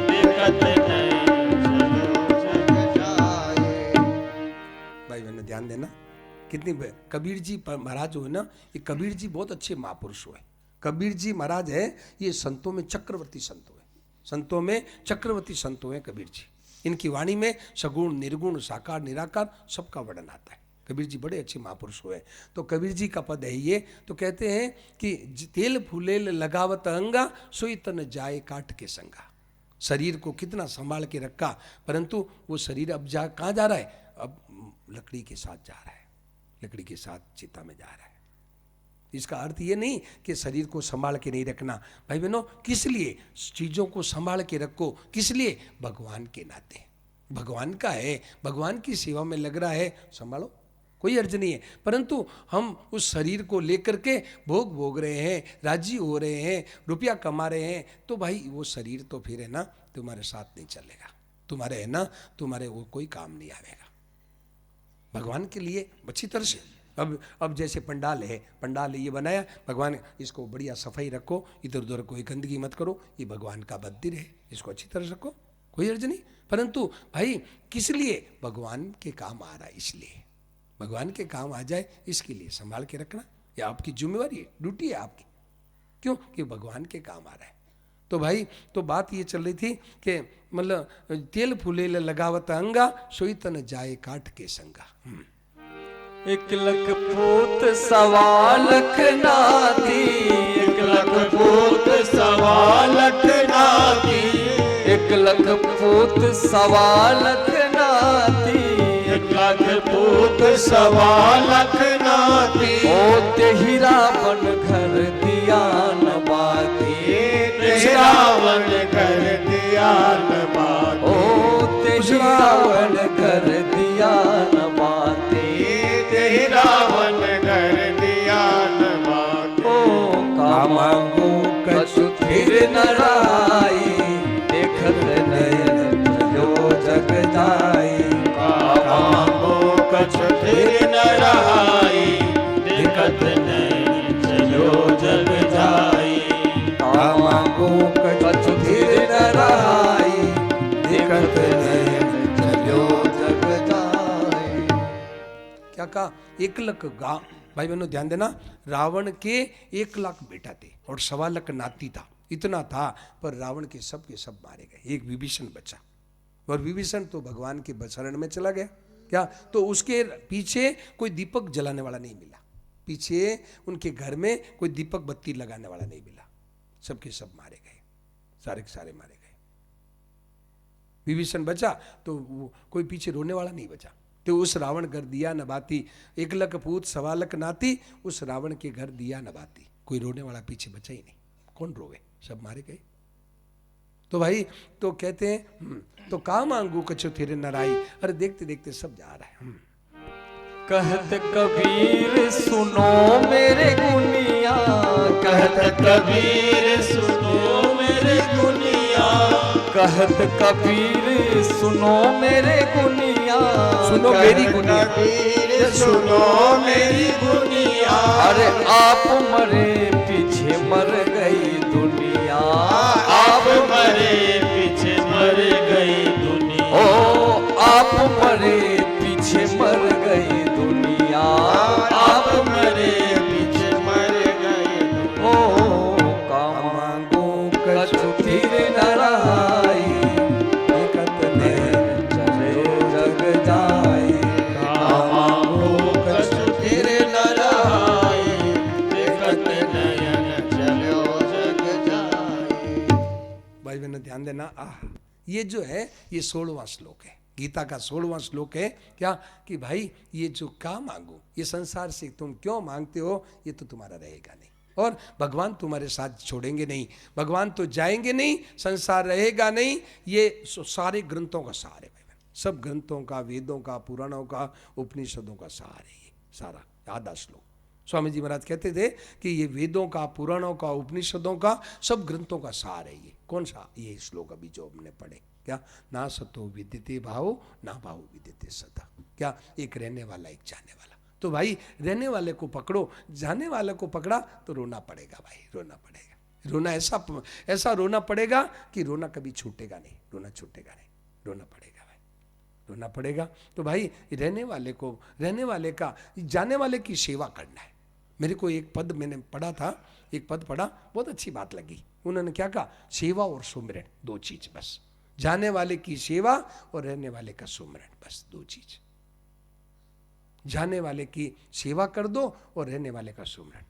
देखत नयन चलो जग जाई। भाई मैंने ध्यान देना, कितनी कबीर जी महाराज जो है ना, ये कबीर जी बहुत अच्छे महापुरुष हुए। कबीर जी महाराज है, ये संतों में चक्रवर्ती संत हुए, संतों में चक्रवर्ती संत हुए कबीर जी। इनकी वाणी में सगुण निर्गुण साकार निराकार सबका वर्णन आता है। कबीर जी बड़े अच्छे महापुरुष हुए। तो कबीर जी का पद है ये, तो कहते हैं कि तेल फूलेल लगावत अंगा, सोई तन जाए काट के संगा। शरीर को कितना संभाल के रखा, परंतु वो शरीर अब कहाँ जा रहा है, अब लकड़ी के साथ जा रहा है, लकड़ी के साथ चिता में जा रहा है। इसका अर्थ ये नहीं कि शरीर को संभाल के नहीं रखना। भाई बहनों, किस लिए चीज़ों को संभाल के रखो, किस लिए, भगवान के नाते, भगवान का है, भगवान की सेवा में लग रहा है, संभालो, कोई अर्ज नहीं है। परंतु हम उस शरीर को लेकर के भोग रहे हैं, राजी हो रहे हैं, रुपया कमा रहे हैं, तो भाई वो शरीर तो फिर है ना तुम्हारे साथ नहीं चलेगा, तुम्हारे है ना, तुम्हारे वो कोई काम नहीं आएगा। भगवान के लिए अच्छी तरह से, अब जैसे पंडाल है, पंडाल ये बनाया, भगवान इसको बढ़िया सफाई रखो, इधर उधर कोई गंदगी मत करो, ये भगवान का मंदिर है, इसको अच्छी तरह से रखो, कोई अर्ज नहीं। परंतु भाई किस लिए, भगवान के काम आ रहा है, इसलिए भगवान के काम आ जाए इसके लिए संभाल के रखना, ये आपकी जिम्मेवारी है, ड्यूटी है आपकी। क्यों कि भगवान के काम आ रहा है। तो भाई तो बात ये चल रही थी कि मतलब तेल फूलेल लगावत अंगा, सोई तन जाए काट के संगा। 1 लख पूत सवा लख नाती, 1 लख पूत सवा लख नाती, 1 लख पूत सवा लख नाती, 1 लख पूत सवा लख नाती। ओ तेहि रावण घर दिया न बाती, तेहि रावण घर दिया न बाती। ओ तेहि रावण घर दिया न बाती, तेहि रावण घर दिया न बाती। ओ कामांगू कछु थिर न रहाई, देखत नयन चलो जग जाई। कामांगू कछु थिर न रहाई, देखत नयन चलो जग जाई। कामांगू कछु थिर न रहाई, देखत नयन चलो जग जाई। क्या कहा, 1 लाख गांव। भाई बहनों ध्यान देना, रावण के 1 लाख बेटा थे और 1.25 लाख नाती था, इतना था, पर रावण के सब मारे गए, एक विभीषण बचा। और विभीषण तो भगवान के शरण में चला गया। क्या, तो उसके पीछे कोई दीपक जलाने वाला नहीं मिला, पीछे उनके घर में कोई दीपक बत्ती लगाने वाला नहीं मिला, सबके सब मारे गए, सारे के सारे मारे गए। विभीषण बचा तो कोई पीछे रोने वाला नहीं बचा। तो उस रावण घर दिया न बाती, 1 लख पूत सवा लख नाती, उस रावण के घर दिया न बाती, कोई रोने वाला पीछे बचा ही नहीं, कौन रोवे, सब मारे गए। तो भाई तो कहते हैं तो का मांगू कछु थिर न राई, अरे देखते देखते सब जा रहा है। कहत कबीर सुनो मेरे गुनिया, कहत कबीर सुनो मेरे गुनिया। कहत कबीर सुनो मेरे गुनिया, सुनो मेरी गुनिया, कबीर सुनो मेरी गुनिया। अरे आप मरे पीछे मर गई दुनिया, आप मरे मर गई दुनिया, आप मरे बीच मर गए। ओ काम मांगो कछु फिर न रहाई, देखत नैन चले जग जाई। कामांगो कछु फिर न रहाई, देखत नयन चलो जग जाई। भाई बहन ध्यान देना, ये जो है ये 16वां श्लोक है, गीता का 16वां श्लोक है। क्या कि भाई ये जो क्या मांगो, ये संसार से तुम क्यों मांगते हो, ये तो तुम्हारा रहेगा नहीं, और भगवान तुम्हारे साथ छोड़ेंगे नहीं, भगवान तो जाएंगे नहीं, संसार रहेगा नहीं। ये सारे ग्रंथों का सार है भाई बहन, सब ग्रंथों का, वेदों का, पुराणों का, उपनिषदों का सार है ये सारा आधा श्लोक। स्वामी जी महाराज कहते थे कि ये वेदों का, पुराणों का, उपनिषदों का, सब ग्रंथों का सार है ये। कौन सा? ये श्लोक अभी जो हमने पढ़े, क्या ना सतो विद्यते भाव, ना भाव विद्यते सता। क्या? एक रहने वाला, एक जाने वाला। तो भाई रहने वाले को पकड़ो, जाने वाले को पकड़ा तो रोना पड़ेगा भाई, रोना पड़ेगा। रोना ऐसा रोना पड़ेगा कि रोना कभी छूटेगा नहीं, रोना छूटेगा नहीं, रोना पड़ेगा भाई, रोना पड़ेगा। तो भाई रहने वाले को, रहने वाले का, जाने वाले की सेवा करना है। मेरे को एक पद मैंने पढ़ा था, एक पद पढ़ा, बहुत अच्छी बात लगी। उन्होंने क्या कहा? सेवा और सुमिरन, दो चीज बस। जाने वाले की सेवा और रहने वाले का सुमिरन, बस दो चीज। जाने वाले की सेवा कर दो और रहने वाले का सुमिरन।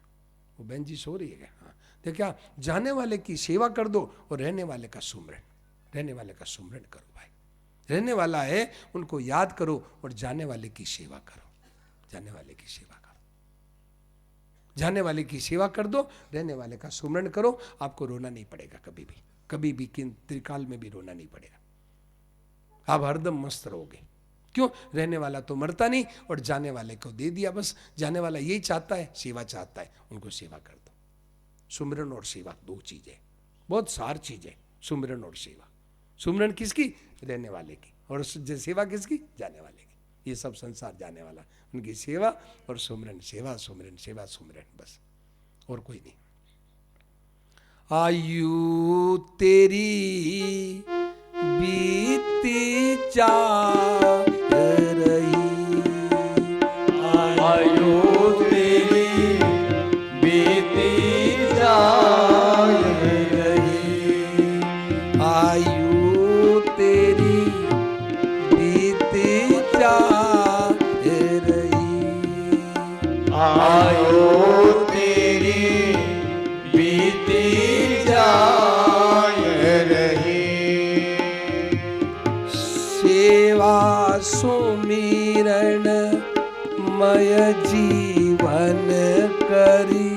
वो बहन जी सो रही है क्या? हाँ, देखा, जाने वाले की सेवा कर दो और रहने वाले का सुमिरन, रहने वाले का सुमिरन करो भाई। रहने वाला है उनको याद करो और जाने वाले की सेवा करो, जाने वाले की सेवा करो। जाने वाले की सेवा कर दो, रहने वाले का सुमिरन करो। आपको रोना नहीं पड़ेगा कभी भी, कभी भी, किन त्रिकाल में भी रोना नहीं पड़ेगा। आप हरदम मस्त रहोगे। क्यों? रहने वाला तो मरता नहीं और जाने वाले को दे दिया बस। जाने वाला यही चाहता है, सेवा चाहता है, उनको सेवा कर दो। सुमिरन और सेवा दो चीजें, बहुत सार चीजें, सुमिरन और सेवा। सुमिरन किसकी? रहने वाले की, और सेवा किसकी? जाने वाले की। ये सब संसार जाने वाला, उनकी सेवा और सुमिरन, सेवा सुमिरन, सेवा सुमिरन, बस, और कोई नहीं। आयु तेरी बीती जा रही, आयु तेरी बीती जा रही, आयु तेरी बीती जा रही, आयु तेरी बीती जा रही, सेवा सुमिरन मय जीवन करी,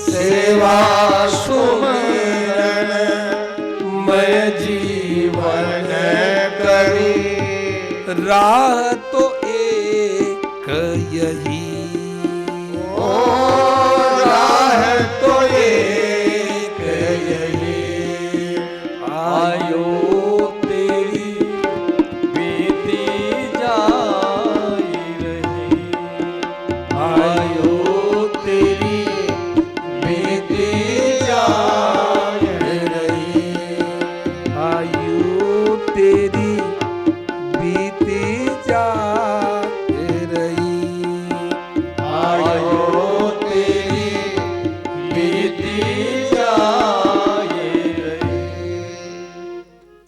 सेवा सुमिरन मय जीवन करी, राह तो एक यही, ओ राह तो एक यही, आयु तेरी बीती जाई रही, आयु तेरी बीती जाई रही, आयु तेरी बीती जा रही, आयु तेरी बीती जाई रही।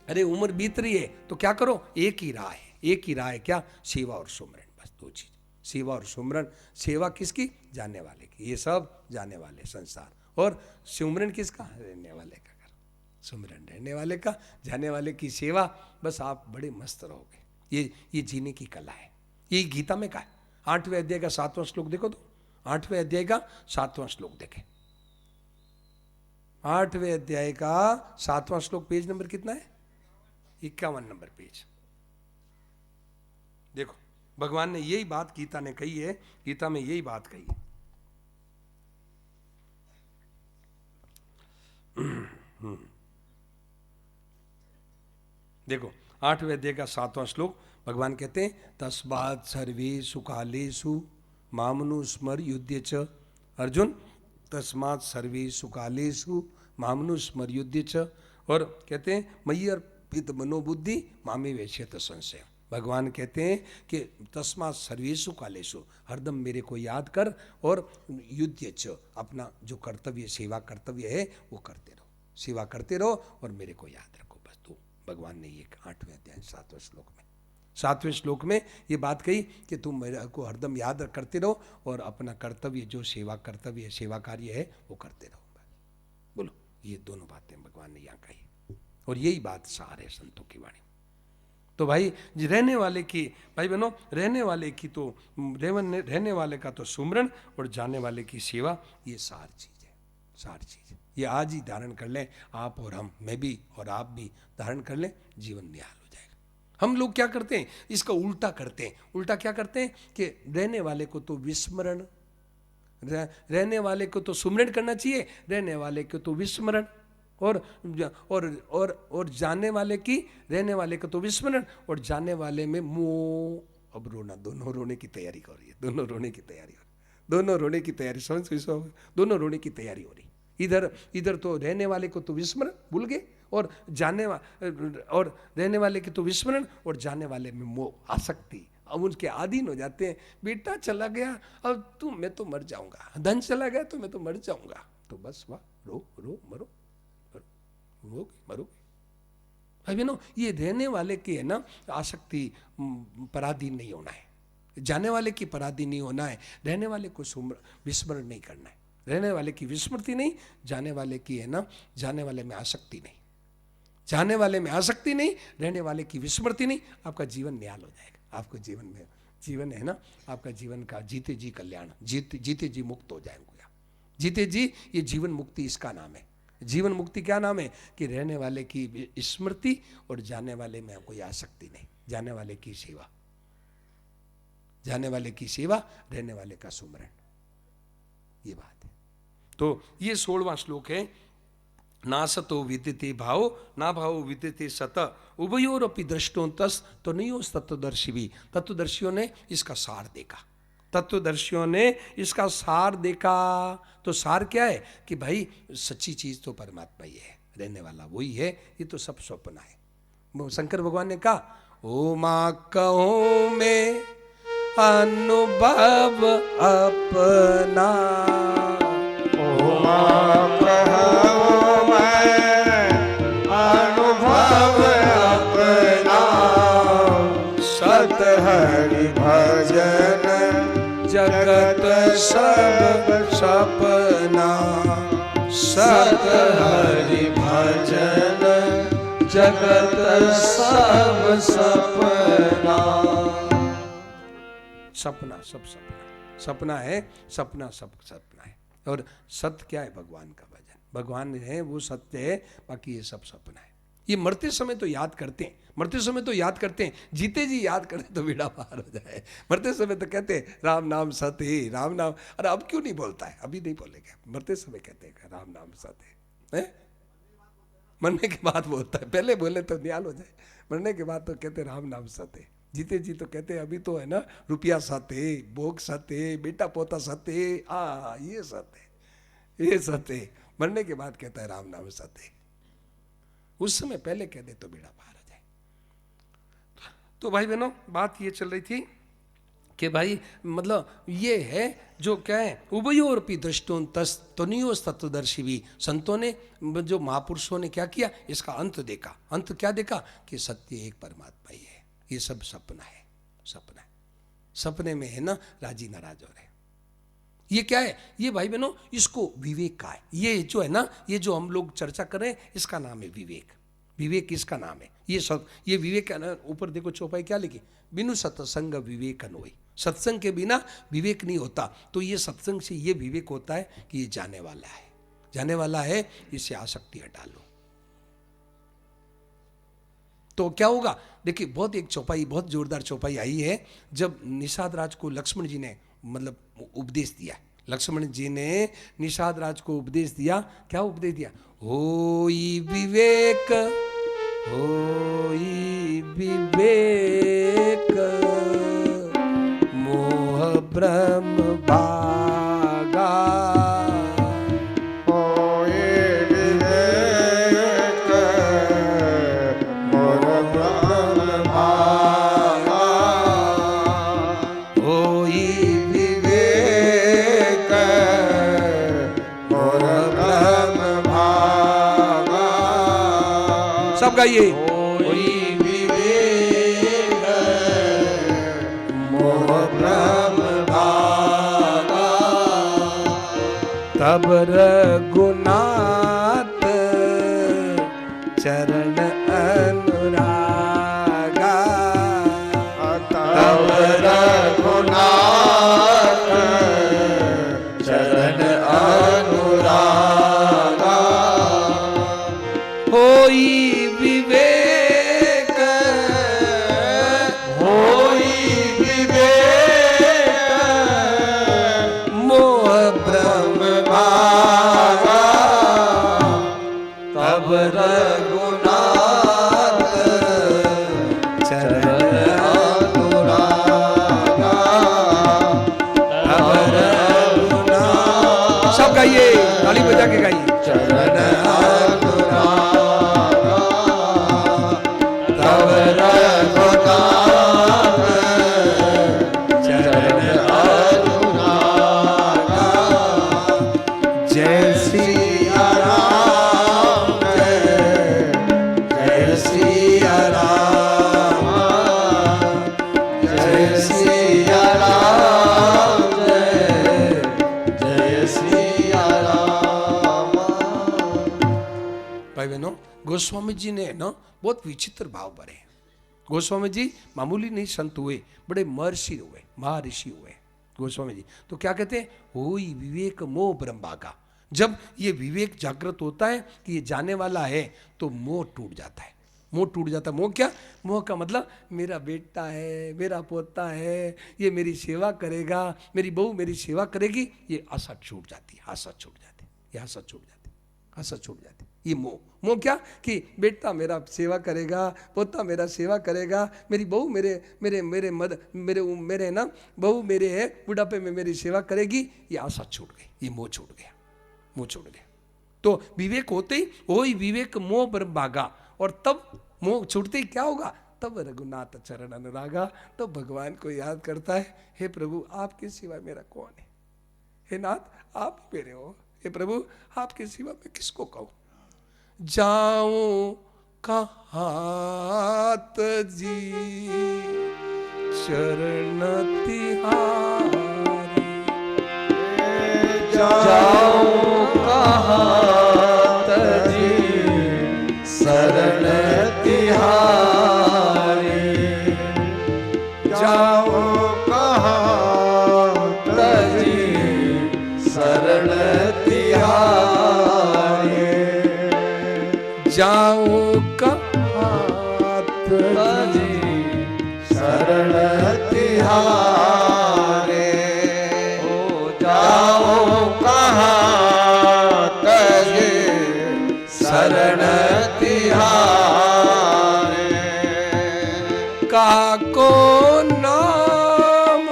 अरे उम्र बीत रही है तो क्या करो? एक ही राह है, एक ही राह है, क्या? सेवा और सुमिरन, बस दो चीज, सेवा और सुमिरन। सेवा किसकी? जाने वाले की, ये सब जाने वाले संसार, और सुमिरन किसका? रहने वाले का कर, सुमिरन रहने वाले का, जाने वाले की सेवा, बस आप बड़े मस्त रहोगे। ये जीने की कला है। ये गीता में का है, 8वें अध्याय का 7वां श्लोक देखो तो, 8वें अध्याय का 7वां श्लोक देखें। 8वें अध्याय का 7वां श्लोक, पेज नंबर कितना है? 51 नंबर पेज। देखो, भगवान ने यही बात गीता ने कही है, गीता में यही बात कही है। देखो 8वें अध्याय का 7वां श्लोक, भगवान कहते हैं, तस्मात् सर्वेषु कालेषु मामनुस्मर युध्य च। अर्जुन, तस्मात् सर्वेषु कालेषु मामनुस्मर युध्य च। और कहते हैं, मयि अर्पित मनोबुद्धि मामे वैश्यत संशय। भगवान कहते हैं कि तस्मात् सर्वेषु कालेषु, हरदम मेरे को याद कर और युद्ध च, अपना जो कर्तव्य सेवा कर्तव्य है वो करते रहो, सेवा करते रहो और मेरे को याद रखो। बस तो भगवान ने ये 8वें अध्याय 7वें श्लोक में ये बात कही कि तुम मेरे को हरदम याद करते रहो और अपना कर्तव्य जो सेवा कर्तव्य सेवा कार्य है वो करते रहो। बोलो, ये दोनों बातें भगवान ने यहाँ कही और यही बात सार है संतों की वाणी। तो भाई रहने वाले की, भाई बहनों, रहने वाले की तो रहने वाले का तो सुमरन और जाने वाले की सेवा, ये सार चीज है, सार चीज है। ये आज ही धारण कर लें आप और हम, मैं भी और आप भी धारण कर लें, जीवन निहाल हो जाएगा। हम लोग क्या करते हैं, इसका उल्टा करते हैं। उल्टा क्या करते हैं कि रहने वाले को तो विस्मरण, रहने वाले को तो सुमरण करना चाहिए, रहने वाले को तो विस्मरण, और जाने वाले की, रहने वाले को तो विस्मरण और जाने वाले में मोह। अब रोना, दोनों रोने की तैयारी कर रही है, दोनों रोने की तैयारी हो रही, दोनों रोने की तैयारी, समझ, दोनों रोने की तैयारी हो रही। इधर तो रहने वाले को तो विस्मरण भूल गए और रहने वाले की तो विस्मरण और जाने वाले में मोह, आसक्ति। अब उनके अधीन हो जाते हैं। बेटा चला गया, अब मैं तो मर जाऊंगा, धन चला गया तो मैं तो मर जाऊंगा, तो बस वाह, रो रो मरो, मरो। भाई बहनों, ये रहने वाले की है ना आसक्ति, पराधीन नहीं होना है, जाने वाले की पराधीन नहीं होना है, रहने वाले को विस्मरण नहीं करना है, रहने वाले की विस्मृति नहीं, जाने वाले की है ना, जाने वाले में आसक्ति नहीं, जाने वाले में आसक्ति नहीं, रहने वाले की विस्मृति नहीं, आपका जीवन निहाल हो जाएगा। आपको जीवन है ना, आपका जीवन का जीते जी कल्याण, जीते जी मुक्त हो जाएंगे। जीते जी, ये जीवन मुक्ति इसका नाम है। जीवन मुक्ति क्या नाम है कि रहने वाले की स्मृति और जाने वाले में कोई आसक्ति नहीं, जाने वाले की सेवा, जाने वाले की सेवा, रहने वाले का सुमरण, ये बात है। तो ये 16वां श्लोक है। ना सतो विदिते भाव, ना भाव विदिते सत, उभयोरपि दृष्टो तस् तनयोस् तत्वदर्शी भी। तत्वदर्शियों ने इसका सार देखा, तत्वदर्शियों ने इसका सार देखा। तो सार क्या है कि भाई सच्ची चीज तो परमात्मा ही है, रहने वाला वही है, ये तो सब स्वप्न है। शंकर भगवान ने कहा, ओ मां कहूं मैं अनुभव अपना, ओ मां कहूं मैं अनुभव अपना, सत हरि भजन जगत सब सपना, सत हरि भजन जगत सब सपना। सपना सब सपना है, सपना सब सपना है। और सत्य क्या है? भगवान का भजन, भगवान है वो सत्य है, बाकी ये सब सपना है। ये मरते समय तो याद करते हैं, मरते समय तो याद करते हैं, जीते जी याद करें तो बेड़ा पार हो जाए। मरते समय तो कहते हैं राम नाम सत्य ही, राम नाम। अरे अब क्यों नहीं बोलता है? अभी नहीं बोलेगा, मरते समय कहते हैं राम नाम सत्य है। मरने के बाद बोलता है, पहले बोले तो निहाल हो जाए, मरने के बाद तो कहते राम नाम सत्य। जीते जी तो कहते अभी तो है ना रुपया सत्य, भोग सत्य, बेटा पोता सत्य, ये सत्य, ये सत्य। मरने के बाद कहता है राम नाम सत्य। उस समय पहले कह दे तो बेड़ा पार हो जाए। तो भाई बहनों, बात ये चल रही थी कि भाई मतलब ये है जो क्या है, उभयोरपि दृष्टों तनियोस् तत्वदर्शी भी। संतों ने, जो महापुरुषों ने क्या किया, इसका अंत देखा। अंत क्या देखा कि सत्य एक परमात्मा ही है, ये सब सपना है, सपना है। सपने में है ना राजी नाराज हो रहे। ये क्या है? ये भाई बहनों इसको विवेक का है। ये जो है ना, ये जो हम लोग चर्चा कर रहे हैं, इसका नाम है विवेक। विवेक इसका नाम है। ये विवेक, ऊपर देखो चौपाई क्या लिखी, बिनु सत्संग विवेक अनोई। सत्संग के बिना विवेक नहीं होता। तो ये सत्संग से ये विवेक होता है कि ये जाने वाला है, जाने वाला है, इससे आसक्ति हटा लो। तो क्या होगा? देखिए, बहुत एक चौपाई, बहुत जोरदार चौपाई आई है, जब निषाद राज को लक्ष्मण जी ने मतलब उपदेश दिया। लक्ष्मण जी ने निषाद राज को उपदेश दिया। क्या उपदेश दिया? होई विवेक, होई विवेक, मोह भ्रम भागा। होए विवेक, मोह भ्रम भागा। सब गाइए। होई विवेक मोह भ्रम भागा, तब रघुनाथ चरण अनुरागा, तब रघुनाथ चरण अनुरागा, होई विवेक होई विवेक मोह भ्रम भागा, तब रघुनाथ चरण अनुरागा, तब रघुनाथ। सब गाइए, ताली बजा के गाइए। चरण अनुरागा, तब रघुनाथ चरण अनुरागा, जय सिया राम जय सिया राम, जय सिया राम जय सिया राम। भाई बहनों, गोस्वामी जी ने ना बहुत विचित्र भाव भरे। गोस्वामी जी मामूली नहीं संत हुए, बड़े महर्षि हुए, महर्षि हुए गोस्वामी जी। तो क्या कहते हैं, होई विवेक मोह ब्रह्मा का। जब ये विवेक जागृत होता है कि ये जाने वाला है, तो मोह टूट जाता है। मोह टूट जाता है। मोह क्या? मोह का मतलब मेरा बेटा है, मेरा पोता है, ये मेरी सेवा करेगा, मेरी बहू मेरी सेवा करेगी, ये आशा छूट जाती है, आशा छूट जाती है, ये आशा छूट जाती है, आशा छूट जाती है। ये मोह। मोह क्या? कि बेटा मेरा सेवा करेगा, पोता मेरा सेवा करेगा, मेरी बहू मेरे मेरे मेरे मद मेरे मेरे ना बहू मेरे है बुढ़ापे में मेरी सेवा करेगी, ये आशा छूट गई, ये मोह छूट गया, मोह छूट गया। तो विवेक होते ही वही विवेक मोह ब्रह्म भागा, और तब मोह छूटते ही क्या होगा, तब रघुनाथ चरण अनुरागा, तो भगवान को याद करता है, हे प्रभु आपके सिवा मेरा कौन है, हे नाथ आप मेरे हो, हे प्रभु आपके सिवा मैं किसको कहूं, जाऊं कहाँ जी चरण तिहारी, जाऊं कहाँ तजी शरण तिहारी, जाओ कहाँ तजी शरण तिहारी, जाऊं कहाँ तजी शरण तिहारे, ओ जाओ कहाँ तजे शरण तिहारे, काको नाम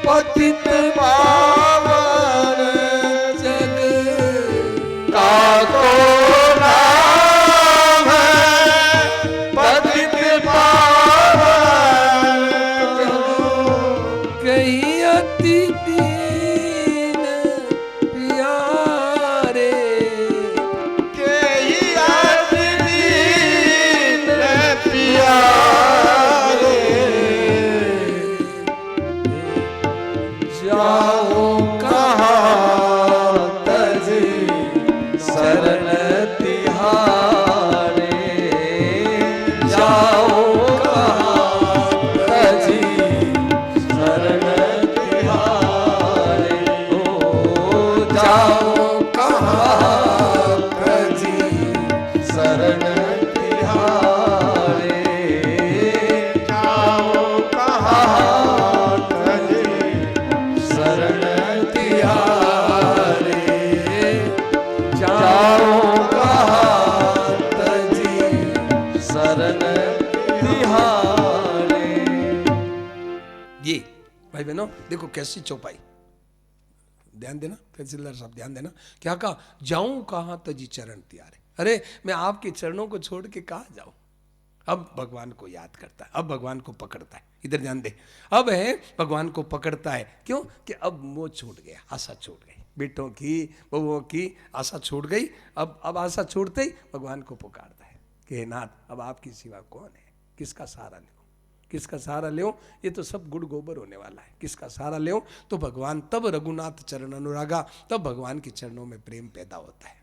पतित पावन जग काको नाम पतित पावन, कहीं अति दीन प्यारे, के याद दीन प्यारे, जाओ कहाँ तजी शरण तिहारे, जाओ कहाँ तजी शरण तिहारे, ओ जाओ कहाँ तजी शरण तिहारे, जाओ कहाँ तजी शरण तिहारे, जाओ कहाँ तजी शरण तिहारे। ये भाई बहनों देखो कैसी चौपाई, ध्यान देना तहसीलदार साहब, ध्यान देना। क्या कहा, जाऊं कहाँ तजी चरण त्यारे। अरे मैं आपके चरणों को छोड़ के कहाँ जाऊं। अब भगवान को याद करता है, अब भगवान को पकड़ता है। इधर ध्यान दे, अब है भगवान को पकड़ता है। क्यों? कि अब मोह छूट गया, आशा छूट गई, बेटों की बहुओं की आशा छूट गई। अब आशा छूटते ही भगवान को पुकारता है, कि हे नाथ अब आपकी सिवा कौन है, किसका सहारा लो, किसका सहारा लो, ये तो सब गुड़ गोबर होने वाला है, किसका सहारा लो। तो भगवान तब रघुनाथ चरण अनुरागा, तब भगवान के चरणों में प्रेम पैदा होता है,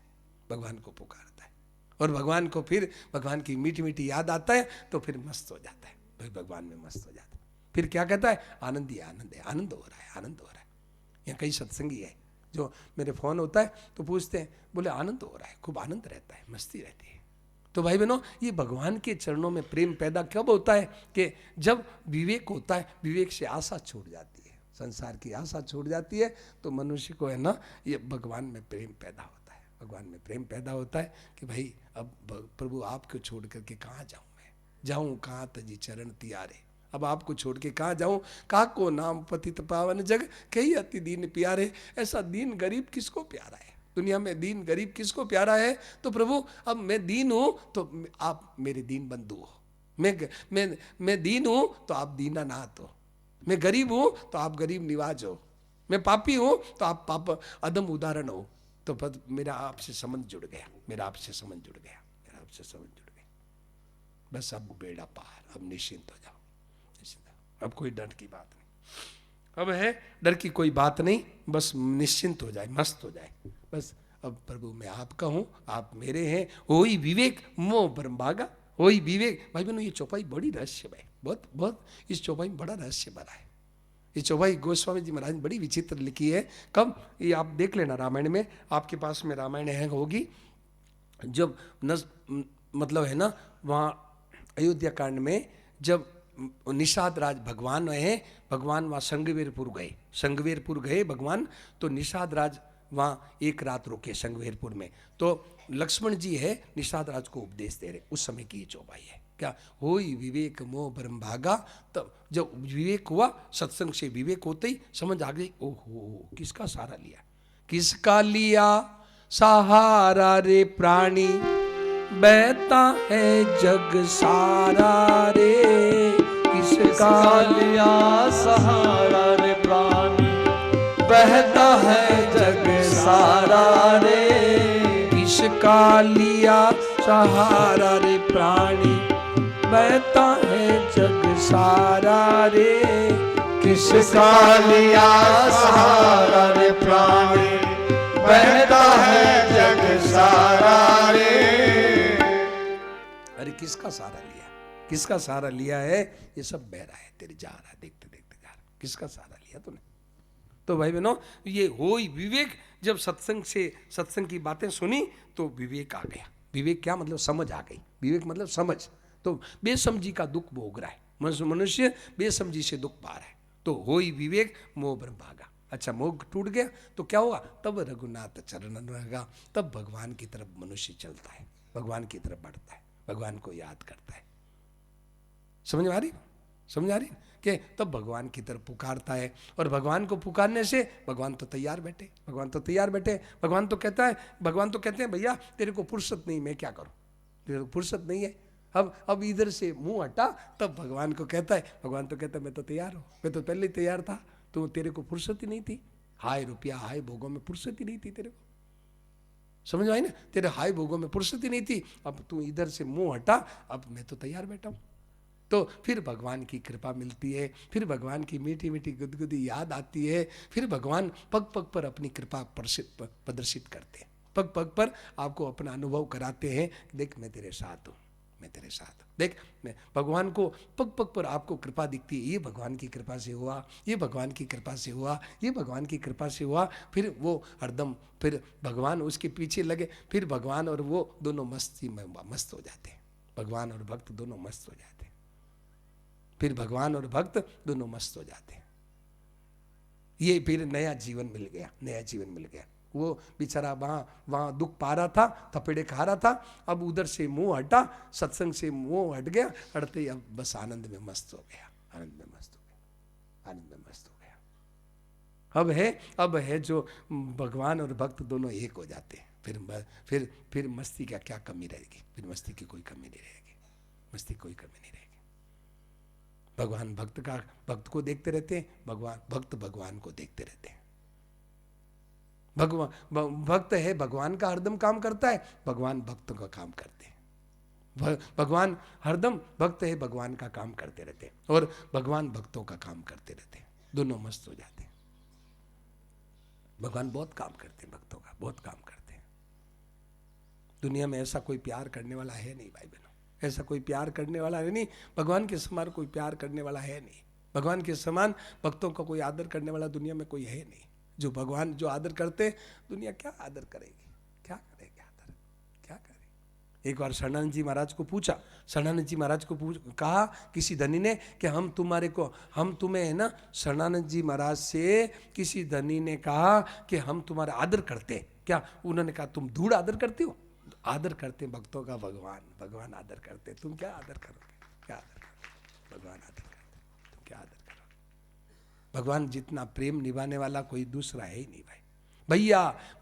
भगवान को पुकारता है और भगवान को फिर भगवान की मीठी मीठी याद आता है तो फिर मस्त हो जाता है, फिर भगवान में मस्त हो जाता है। फिर क्या कहता है, आनंद ही आनंद है, आनंद हो रहा है, आनंद हो रहा है। यहाँ कई सत्संगी है जो मेरे फोन होता है तो पूछते हैं, बोले आनंद हो रहा है, खूब आनंद रहता है, मस्ती रहती है। तो भाई बहनों, ये भगवान के चरणों में प्रेम पैदा कब होता है कि जब विवेक होता है, विवेक से आशा छूट जाती है, संसार की आशा छूट जाती है, तो मनुष्य को है ना ये भगवान में प्रेम पैदा होता है, भगवान में प्रेम पैदा होता है कि भाई अब प्रभु आपको छोड़ करके कहाँ जाऊँ, मैं जाऊँ कहाँ तजी चरण तियारे, अब आपको छोड़ के कहाँ जाऊँ, कहा को नाम पतित पावन जग कही अति दीन प्यारे। ऐसा दीन गरीब किसको प्यारा है, दुनिया में दीन गरीब किसको प्यारा है। तो प्रभु अब मैं दीन हूँ तो आप मेरे दीन बंधु हो, मैं दीन हूँ तो आप दीनानाथ हो, मैं गरीब हूँ तो आप गरीब निवाज हो, मैं पापी हूँ तो आप पाप अदम उदाहरण हो। तो मेरा आपसे संबंध जुड़ गया, मेरा आपसे संबंध जुड़ गया, मेरा आपसे संबंध जुड़ गया, बस अब बेड़ा पार, अब निश्चिंत हो जाओ, अब कोई डर की बात नहीं, अब है डर की कोई बात नहीं, बस निश्चिंत हो जाए, मस्त हो जाए, बस अब प्रभु मैं आपका हूँ, आप मेरे हैं, वही विवेक मोह ब्रह्म भागा, वही विवेक। भाई बहनों, ये चौपाई बड़ी रहस्य है, बहुत बहुत इस चौपाई में बड़ा रहस्य भरा है। ये चौपाई गोस्वामी जी महाराज ने बड़ी विचित्र लिखी है। कब, ये आप देख लेना रामायण में, आपके पास में रामायण है होगी, जब मतलब है ना वहाँ अयोध्या कांड में जब निषाद राज भगवान है, भगवान वहाँ संगवेरपुर गए भगवान, तो निषाद राज वहाँ एक रात रुके संगवेरपुर में। तो लक्ष्मण जी है निषाद राज को उपदेश दे रहे, उस समय की ये चौपाई है। क्या होई विवेक मोह ब्रह्म भागा, तब जब विवेक हुआ, सत्संग से विवेक होते ही समझ आ गई, ओहो किसका सहारा लिया, किसका लिया सहारा रे प्राणी, बहता है जग सारा रे, किसका लिया सहारा रे प्राणी, बहता है जग सारा रे, किसका लिया सहारा रे प्राणी, बहता है जग सारा रे, किसका लिया सहारा रे प्राणी, बहता है जग सारा रे। अरे किसका सहारा लिया, किसका सहारा लिया है, ये सब बह रहा है, तेरे जा रहा है, देखते देखते जा रहा, किसका सहारा लिया तूने। तो भाई बहनों, ये होई विवेक, जब सत्संग की बातें सुनी तो विवेक आ गया। विवेक क्या मतलब, समझ आ गई, विवेक मतलब समझ। तो बेसमझी का दुख भोग रहा है मनुष्य, बेसमझी से दुख पा रहा है, तो होई विवेक मोह ब्रह्म भागा। अच्छा, मोह टूट गया तो क्या हुआ, तब रघुनाथ चरण अनुरागा, तब भगवान की तरफ मनुष्य चलता है, भगवान की तरफ बढ़ता है, भगवान को याद करता है। समझ आ रही, समझ आ रही कि तब भगवान की तरफ पुकारता है, और भगवान को पुकारने से भगवान तो तैयार बैठे, भगवान तो तैयार बैठे। भगवान तो कहते हैं भैया तेरे को फुर्सत नहीं, मैं क्या करूं, तेरे को फुर्सत नहीं है, अब इधर से मुंह हटा। तब भगवान को कहता है, भगवान तो कहता है मैं तो तैयार हूँ, मैं तो पहले ही तैयार था, तो तेरे को फुर्सत ही नहीं थी, हाय रुपया हाय भोगों में फुर्सत ही नहीं थी तेरे को, समझ आई ना, तेरे हाय भोगों में फुर्सत ही नहीं थी, अब तू इधर से मुंह हटा, अब मैं तो तैयार बैठा हूँ। तो फिर भगवान की कृपा मिलती है, फिर भगवान की मीठी मीठी गुदगुदी याद आती है, फिर भगवान पग पग पर अपनी कृपा प्रदर्शित करते हैं, पग पग पर आपको अपना अनुभव कराते हैं, देख मैं तेरे साथ हूँ, मैं तेरे साथ, देख मैं। भगवान को पग पग पर आपको कृपा दिखती है, ये भगवान की कृपा से हुआ, ये भगवान की कृपा से हुआ, ये भगवान की कृपा से हुआ। फिर वो हरदम, फिर भगवान उसके पीछे लगे, फिर भगवान और वो दोनों मस्ती में मस्त हो जाते हैं, भगवान और भक्त दोनों मस्त हो जाते हैं, फिर भगवान और भक्त दोनों मस्त हो जाते हैं। ये फिर नया जीवन मिल गया, नया जीवन मिल गया। वो बेचारा वहाँ दुख पा रहा था, थपेड़े खा रहा था, अब उधर से मुंह हटा, सत्संग से मुंह हट गया, हटते ही अब बस आनंद में मस्त हो गया, आनंद में मस्त हो गया, आनंद में मस्त हो गया। अब है जो भगवान और भक्त दोनों एक हो जाते हैं, फिर मस्ती का क्या कमी रहेगी, फिर मस्ती की कोई कमी नहीं रहेगी, मस्ती कोई कमी नहीं रहेगी। भगवान भक्त को देखते रहते हैं, भक्त भगवान को देखते रहते हैं। भक्त है, भगवान का हरदम काम करता है, भगवान भक्त का काम करते हैं, भगवान हरदम भक्त है, भगवान का काम करते रहते हैं और भगवान भक्तों का काम करते रहते हैं, दोनों मस्त हो जाते हैं। भगवान बहुत काम करते हैं, भक्तों का बहुत काम करते हैं। दुनिया में ऐसा कोई प्यार करने वाला है नहीं भाई बहनों, ऐसा कोई प्यार करने वाला है नहीं, भगवान के समान कोई प्यार करने वाला है नहीं। भगवान के समान भक्तों का कोई आदर करने वाला दुनिया में कोई है नहीं। जो भगवान जो आदर करते, दुनिया क्या आदर करेगी, क्या करेगी आदर, क्या करेगी। एक बार शरणानंद जी महाराज को पूछा, शरणानंद जी महाराज को कहा किसी धनी ने कि हम तुम्हें है ना, शरणानंद जी महाराज से किसी धनी ने कहा कि हम तुम्हारा आदर करते हैं क्या। उन्होंने कहा तुम धूड़ आदर करते हो, आदर करते भक्तों का भगवान, भगवान आदर करते, तुम क्या आदर करोगे, क्या आदर करोगे, भगवान आदर करते, तुम क्या आदर करोगे। भगवान जितना प्रेम निभाने वाला कोई दूसरा है ही नहीं भाई।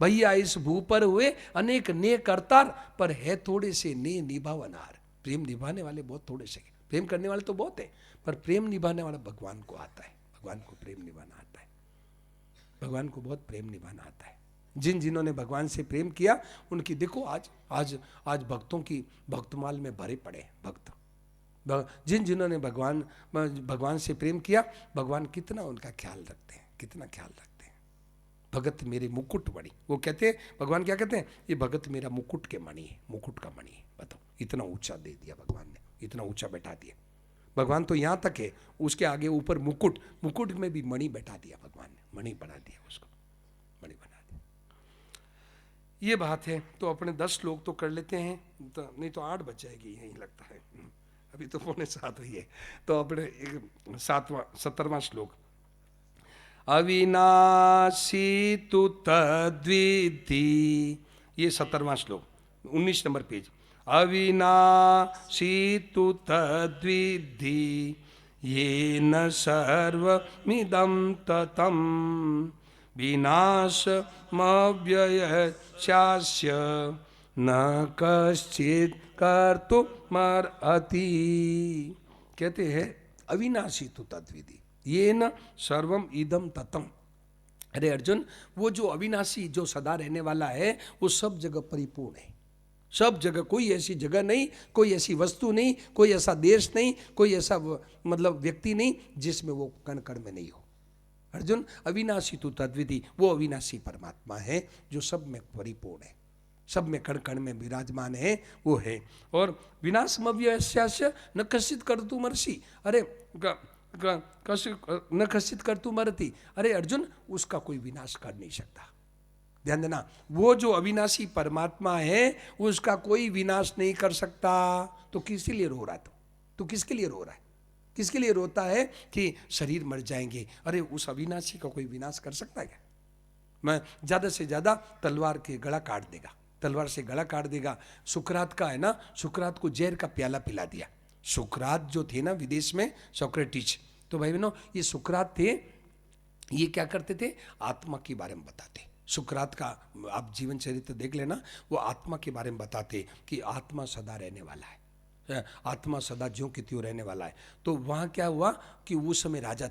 भैया इस भू पर हुए अनेक ने करतार, पर है थोड़े से ने निभावनार। प्रेम निभाने वाले बहुत थोड़े से, प्रेम करने वाले तो बहुत है, पर प्रेम निभाने वाला भगवान को आता है, भगवान को प्रेम निभाना आता है, भगवान को बहुत प्रेम निभाना आता है। जिन्होंने भगवान से प्रेम किया उनकी देखो आज भक्तों की भक्तमाल में भरे पड़े भक्त। जिन्होंने भगवान से प्रेम किया, भगवान कितना उनका ख्याल रखते हैं, कितना ख्याल रखते हैं। भगत मेरे मुकुट मणि, वो कहते हैं, भगवान क्या कहते हैं, ये भगत मेरा मुकुट के मणि है, मुकुट का मणि है। बताओ, इतना ऊंचा दे दिया भगवान ने, इतना ऊंचा बैठा दिया। भगवान तो यहाँ तक है, उसके आगे ऊपर मुकुट में भी मणि बैठा दिया भगवान ने, मणि बना दिया उसको, मणि बना दिया। ये बात है। तो अपने 10 लोग तो कर लेते हैं, तो नहीं तो 8 बच जाएगी, यही लगता है, अभी तो 6:45 हुई है। तो अपने 17वां श्लोक, अविनाशी तु तद्विद्धि, ये 17वां श्लोक 19 नंबर पेज। अविनाशी तु तद्विद्धि येन सर्वमिदं ततं विनाशमव्ययस्यास्य न कश्चित् कर्तुमर्हति। कहते हैं अविनाशी तु तद्विद्धि येन सर्वम इदम ततम। अरे अर्जुन, वो जो अविनाशी, जो सदा रहने वाला है, वो सब जगह परिपूर्ण है, सब जगह। कोई ऐसी जगह नहीं, कोई ऐसी वस्तु नहीं, कोई ऐसा देश नहीं, कोई ऐसा मतलब व्यक्ति नहीं जिसमें वो कण कण में नहीं हो। अर्जुन, अविनाशी तु तद्विद्धि, वो अविनाशी परमात्मा है जो सब में परिपूर्ण है, सब में कण कण में विराजमान है, वो है। और विनाशमव्ययस्यास्य न कश्चित् कर्तुमर्हसि, अरे न कश्चित् कर्तुमर्हति, अरे अर्जुन, उसका कोई विनाश कर नहीं सकता। ध्यान देना, वो जो अविनाशी परमात्मा है उसका कोई विनाश नहीं कर सकता। तो किसके लिए रो रहा है? तो किसके लिए रो रहा है? किसके लिए रोता है कि शरीर मर जाएंगे? अरे उस अविनाशी का कोई विनाश कर सकता है क्या? मैं ज्यादा से ज्यादा तलवार के गला काट देगा, तलवार से गला काट देगा। सुकरात का है ना, सुकरात को जहर का प्याला पिला दिया। सुकरात जो थे ना विदेश में, सोक्रेटिस, तो भाई बहनों ये सुकरात थे, ये क्या करते थे? आत्मा के बारे में बताते। सुकरात का आप जीवन चरित्र देख लेना, वो आत्मा के बारे में बताते कि आत्मा सदा रहने वाला है, आत्मा सदा ज्यों की त्यों रहने वाला है। तो वहाँ क्या हुआ कि उस समय राजा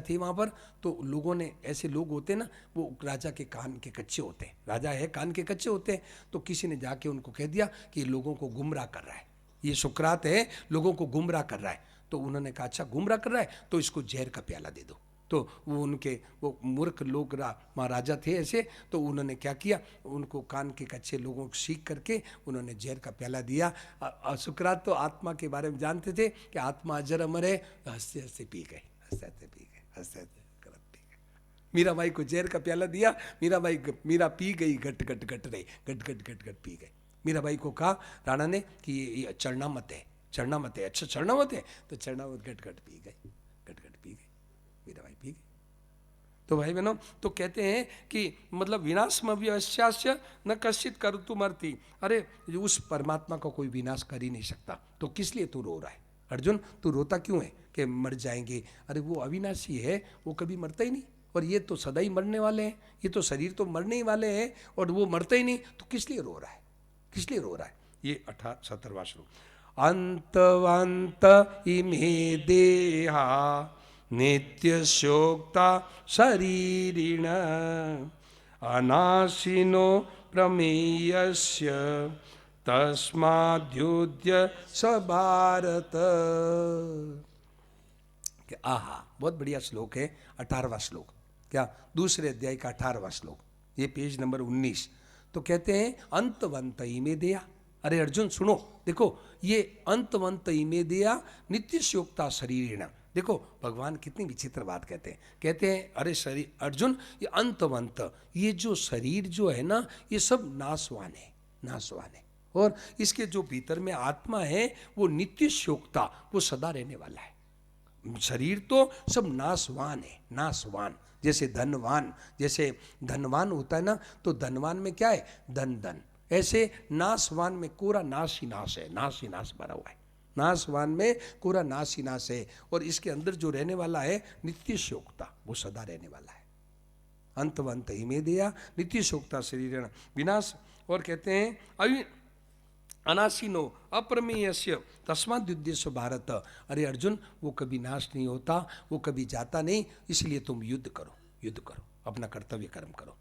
थे वहाँ पर। तो लोगों ने, ऐसे लोग होते ना, वो राजा के कान के कच्चे होते हैं, राजा है कान के कच्चे होते हैं। तो किसी ने जाके उनको कह दिया कि ये लोगों को गुमराह कर रहा है, ये सुकरात है लोगों को गुमराह कर रहा है। तो उन्होंने कहा अच्छा गुमराह कर रहा है तो इसको जहर का प्याला दे दो। तो वो मूर्ख लोग महाराजा थे ऐसे, तो उन्होंने क्या किया, उनको कान के कच्चे लोगों को सीख करके उन्होंने जहर का प्याला दिया। सुकरात तो आत्मा के बारे में जानते थे कि आत्मा अजर अमर है, हंसते हंसते पी गए, हंसते हंसते पी गए, हंसते हंसते पी गए। मीराबाई को जहर का प्याला दिया, मीरा पी गई, घट घट घट रही, घट घट घट घट पी गई। मीराबाई को कहा राणा ने कि ये चढ़ना मत है, चढ़ना मत है। अच्छा चढ़ना मत है, तो चढ़ना मत, घट घट पी गई, घट घट पी गई, मीराबाई पी गई। तो भाई बहनों, तो कहते हैं कि मतलब विनाशमव्ययस्यास्य न कश्चित् कर्तुमर्हति, अरे उस परमात्मा का कोई विनाश कर ही नहीं सकता। तो किस लिए तू रो रहा है अर्जुन? तू रोता क्यों है कि मर जाएंगे? अरे वो अविनाशी है, वो कभी मरता ही नहीं, और ये तो सदा ही मरने वाले हैं, ये तो शरीर तो मरने ही वाले हैं और वो मरता ही नहीं। तो किस लिए रो रहा है, किस लिए रो रहा है? ये 17वां श्लोक, अंतवंत इमे देहा नित्य शोक्ता शरीरिण अनाशिनो प्रमेयस्य तस्माद्युद्य स भारत। कि आहा, बहुत बढ़िया श्लोक है, 18वां श्लोक, क्या दूसरे अध्याय का 18वां श्लोक, ये पेज नंबर 19। तो कहते हैं अंतवंत इमे दिया। अरे अर्जुन सुनो, देखो ये अंतवंत इमे दिया नित्यस्योक्ता शरीरेण। देखो भगवान कितनी विचित्र बात कहते हैं अरे शरीर अर्जुन, ये अंतवंत, ये जो शरीर जो है ना, ये सब नाशवान है, नाशवान है। और इसके जो भीतर में आत्मा है वो नित्यस्योक्ता, वो सदा रहने वाला है। शरीर तो सब नाशवान है, नाशवान। जैसे धनवान, जैसे धनवान होता है ना, तो धनवान में क्या है, धन धन। ऐसे नाशवान में कोरा नाश ही नाश है, नाश ही नाश भरा हुआ है। नाशवान में कोरा नाश ही नाश है। और इसके अंदर जो रहने वाला है नित्य शोकता, वो सदा रहने वाला है। अंतवंत इमे दिया नित्य शोकता शरीर विनाश। और कहते हैं अभी अनासीनो अप्रमेयस्य तस्माद् युद्धेषु भारत। अरे अर्जुन, वो कभी नाश नहीं होता, वो कभी जाता नहीं, इसलिए तुम युद्ध करो, युद्ध करो, अपना कर्तव्य कर्म करो,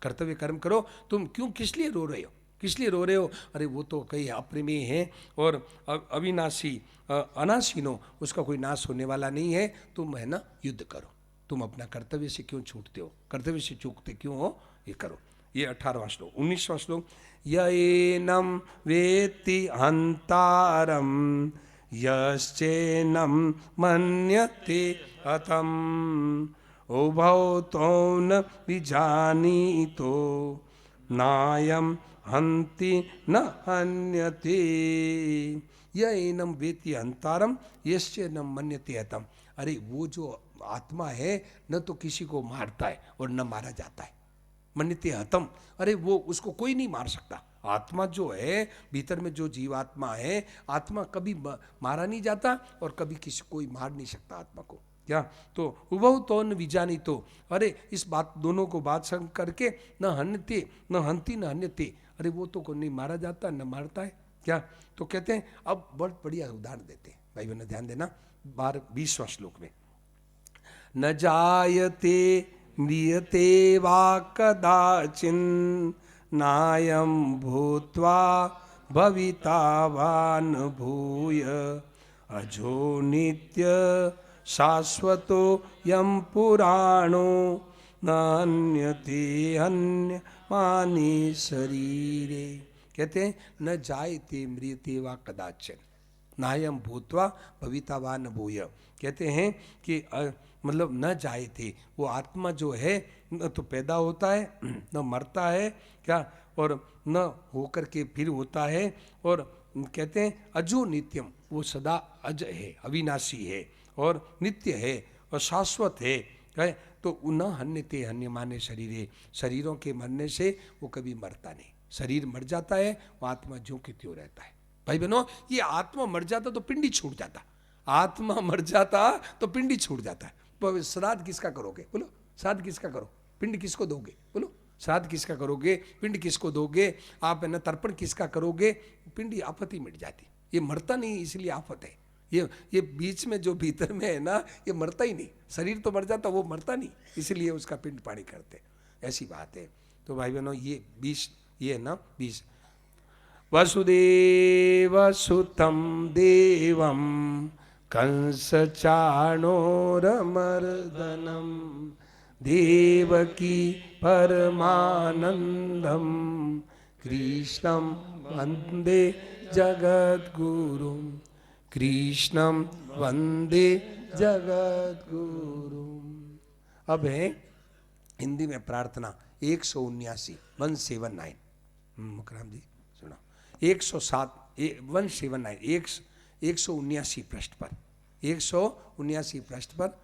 कर्तव्य कर्म करो। तुम क्यों, किस लिए रो रहे हो, किस लिए रो रहे हो? अरे वो तो कहीं अप्रमेय है और अविनाशी, अनासीनो, उसका कोई नाश होने वाला नहीं है। तुम है ना युद्ध करो, तुम अपना कर्तव्य से क्यों छूटते हो, कर्तव्य से चूकते क्यों हो, ये करो। ये 18वां श्लोक। 19वां श्लोक, येनम वेत्ति हंतारम यश्चेनम मन्यते हतम उभौ तौ न विजानीतो नायम हंति न हन्यते। येनम वेत्ति हंतारम यश्चेनम मन्यते हतम। अरे वो जो आत्मा है न तो किसी को मारता है और न मारा जाता है। मन्यते हतम, अरे वो उसको कोई नहीं मार सकता। आत्मा जो है भीतर में, जो जीवात्मा है, आत्मा कभी मारा नहीं जाता और कभी किसी कोई मार नहीं सकता आत्मा को। क्या तो उभौ तो न विजानी, तो अरे इस बात दोनों को बात संग करके न हन्यते न हंती न हन्यते। अरे वो तो को नहीं मारा जाता न मारता है। क्या तो कहते हैं, अब बहुत बढ़िया उदाहरण देते हैं भाई बहन, ध्यान देना। 20वां श्लोक में, न जायते म्रियते वा कदाचिन् नायं भूत्वा भविता वा न भूय अजो नित्य शाश्वतो यं पुराणो नान्यते हन्यमाने शरीरे। कहते हैं न जायते म्रियते वा कदाचिन् नायम भूत्वा भविता वा न भूय। कहते हैं कि मतलब न जाए थे, वो आत्मा जो है न तो पैदा होता है न मरता है, क्या, और न होकर के फिर होता है। और कहते हैं अजो नित्यम, वो सदा अज है, अविनाशी है और नित्य है और शाश्वत है। तो न हन्यते हन्यमाने शरीरे, शरीरों के मरने से वो कभी मरता नहीं। शरीर मर जाता है, वो आत्मा ज्यों की त्यों रहता है। भाई बहनों, ये आत्मा मर जाता तो पिंडी छूट जाता, आत्मा मर जाता तो पिंडी छूट जाता है। श्राद्ध किसका करोगे, बोलो, श्राद्ध किसका करो, पिंड किसको दोगे, बोलो, श्राद्ध किसका करोगे, पिंड किसको दोगे, आप है ना तर्पण किसका करोगे, पिंडी आफत ही मिट जाती। ये मरता नहीं इसलिए आफत है। ये बीच में जो भीतर में है ना, ये मरता ही नहीं। शरीर तो मर जाता, वो मरता नहीं, इसलिए उसका पिंड पानी करते, ऐसी बात है। तो भाई बहनों, ये 20 ये है ना 20। वसुदेव सुतं देवं कंस चाणूरमर्दनं देवकी परमानंदं कृष्णं वंदे जगद्गुरुं, कृष्णं वंदे जगद्गुरुं। अब है हिंदी में प्रार्थना 179 179। मुकराम जी सुना 179 पृष्ठ पर 179 पृष्ठ पर।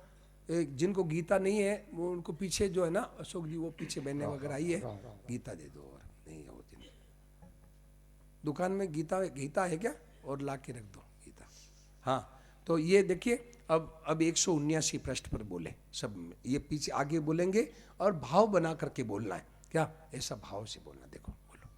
जिनको गीता नहीं है वो उनको पीछे जो है ना अशोक जी, वो पीछे बहने वगैरह आई है, गीता दे दो। और नहीं हो दुकान में गीता है क्या, और ला के रख दो गीता। हाँ, तो ये देखिए अब 179 पृष्ठ पर बोले सब, ये पीछे आगे बोलेंगे और भाव बना करके बोलना है। क्या, ऐसा भाव से बोलना। देखो बोलो,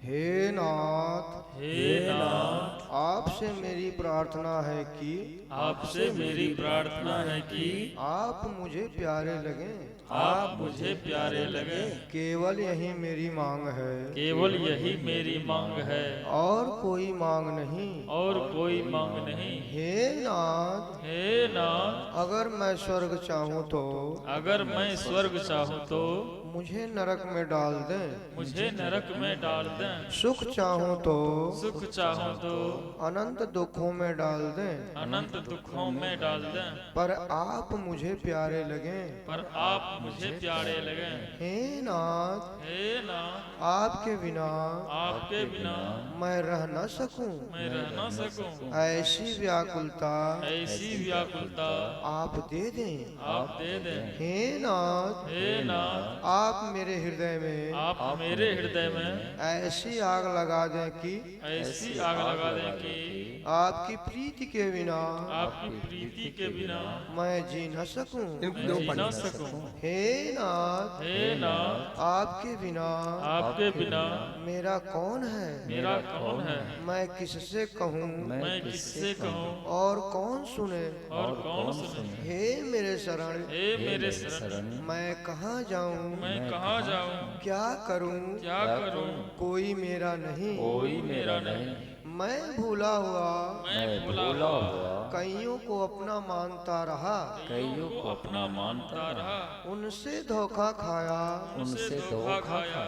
हे नाथ, हे नाथ, आपसे मेरी प्रार्थना है कि आपसे मेरी प्रार्थना है कि आप मुझे प्यारे लगें। आप मुझे प्यारे लगे। केवल यही मेरी मांग है, केवल यही मेरी मांग है, और कोई मांग नहीं। और कोई मांग नहीं। हे नाथ, हे नाथ, अगर मैं स्वर्ग चाहूँ तो अगर मैं स्वर्ग चाहूँ तो मुझे नरक में डाल दें। मुझे नरक में डाल दें। सुख चाहूँ तो सुख चाहूँ तो अनंत दुखों में डाल दें। अनंत दुखों में डाल दें। पर आप मुझे प्यारे लगें। पर आप मुझे प्यारे लगे। हे नाथ, हे नाथ, आपके बिना आपके बिना मैं रह न सकूं। मैं रह न सकूं। ऐसी व्याकुलता ऐसी व्याकुलता आप दे दें। आप दे दें। हे नाथ, हे नाथ, आप मेरे हृदय में आप मेरे हृदय में ऐसी आग लगा दें कि ऐसी आग लगा दें कि आपकी प्रीति के बिना आपकी प्रीति के बिना मैं जी न सकूं। इनको दो जी न पानी सकूं। हे नाथ, हे नाथ, आपके बिना आपके बिना मेरा कौन है। मेरा कौन है। मैं किससे कहूँ मैं किससे कहूँ और कौन सुने। और कौन सुने। हे मेरे शरण, हे मेरे शरण, मैं कहाँ जाऊँ, मैं कहाँ जाऊँ, क्या करूँ। क्या करूँ, कोई मेरा नहीं, कोई मेरा नहीं। मैं भूला हुआ मैं भूला हुआ कईयों को अपना मानता रहा। कईयों को अपना मानता रहा। उनसे धोखा खाया, उनसे धोखा खाया,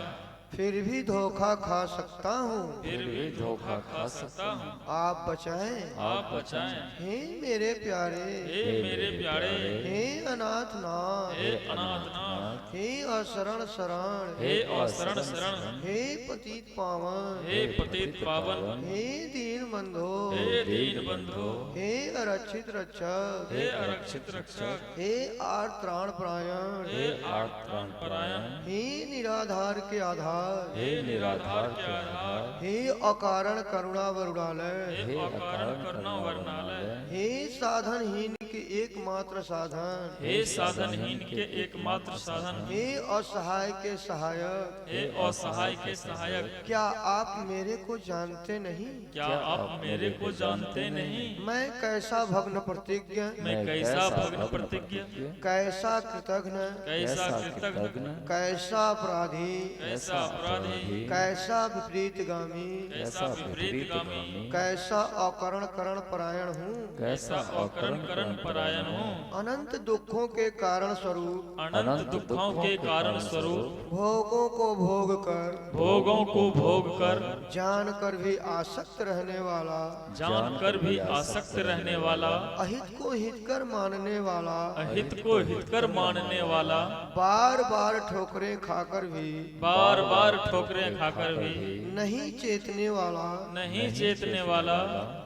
फिर भी धोखा खा सकता हूँ। फिर भी धोखा खा सकता हूँ। आप बचाएं। आप बचाएं। हे मेरे प्यारे, हे मेरे प्यारे, हे अनाथ नाथ, हे अनाथनाथ, हे अशरण शरण, हे अशरण शरण, हे पतित पावन, हे पतित पावन, हे दीन बंधो, हे दीन बंधु, हे आरक्षित रक्षक, हे आरक्षित रक्षक, हे आर्त त्राण परायण, हे आर्तत्राण परायण, हे निराधार के आधार, हे निराधार के आधार, हे अकारण करुणा वरुणालय, हे अकारण करुणा वर्णालय, हे साधनहीन के एकमात्र साधन, हे साधनहीन के एकमात्र साधन, हे असहाय के सहायक। हे असहाय के सहायक। क्या आप मेरे को जानते नहीं। क्या आप मेरे को जानते नहीं। मैं कैसा भग्न प्रतिज्ञ, मैं कैसा भग्न प्रतिज्ञ, कैसा कृतघ्न, कैसा कृतघ्न, कैसा अपराधी, कैसा अपराधी, कैसा विपरीतगामी, कैसा विपरीतगामी, कैसा अकरण करण परायण हूँ। कैसा अकरण करण परायण हूँ। अनंत दुखों के कारण स्वरूप, अनंत दुखों के कारण स्वरूप, भोगों को भोग कर, भोगों को भोग कर, जान कर भी आसक्त रहने वाला, जान कर भी आसक्त रहने वाला, अहित को हित कर मानने वाला, अहित को हित कर मानने वाला, बार बार ठोकरें खाकर भी बार बार ठोकरें खाकर भी नहीं चेतने वाला, नहीं चेतने वाला,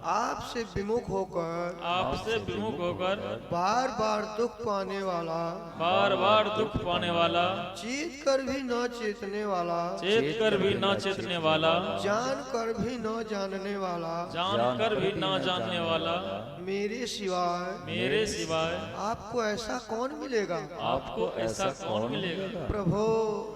आपसे विमुख होकर आपसे विमुख होकर बार बार दुख पाने वाला, बार बार दुख पाने वाला, चेत कर भी न चेतने वाला, चेत कर भी न चेतने वाला, जान कर भी न जानने वाला, जान कर भी न जानने वाला, मेरे सिवाय मेरे सिवाय आपको ऐसा कौन मिलेगा। आपको ऐसा कौन मिलेगा। प्रभो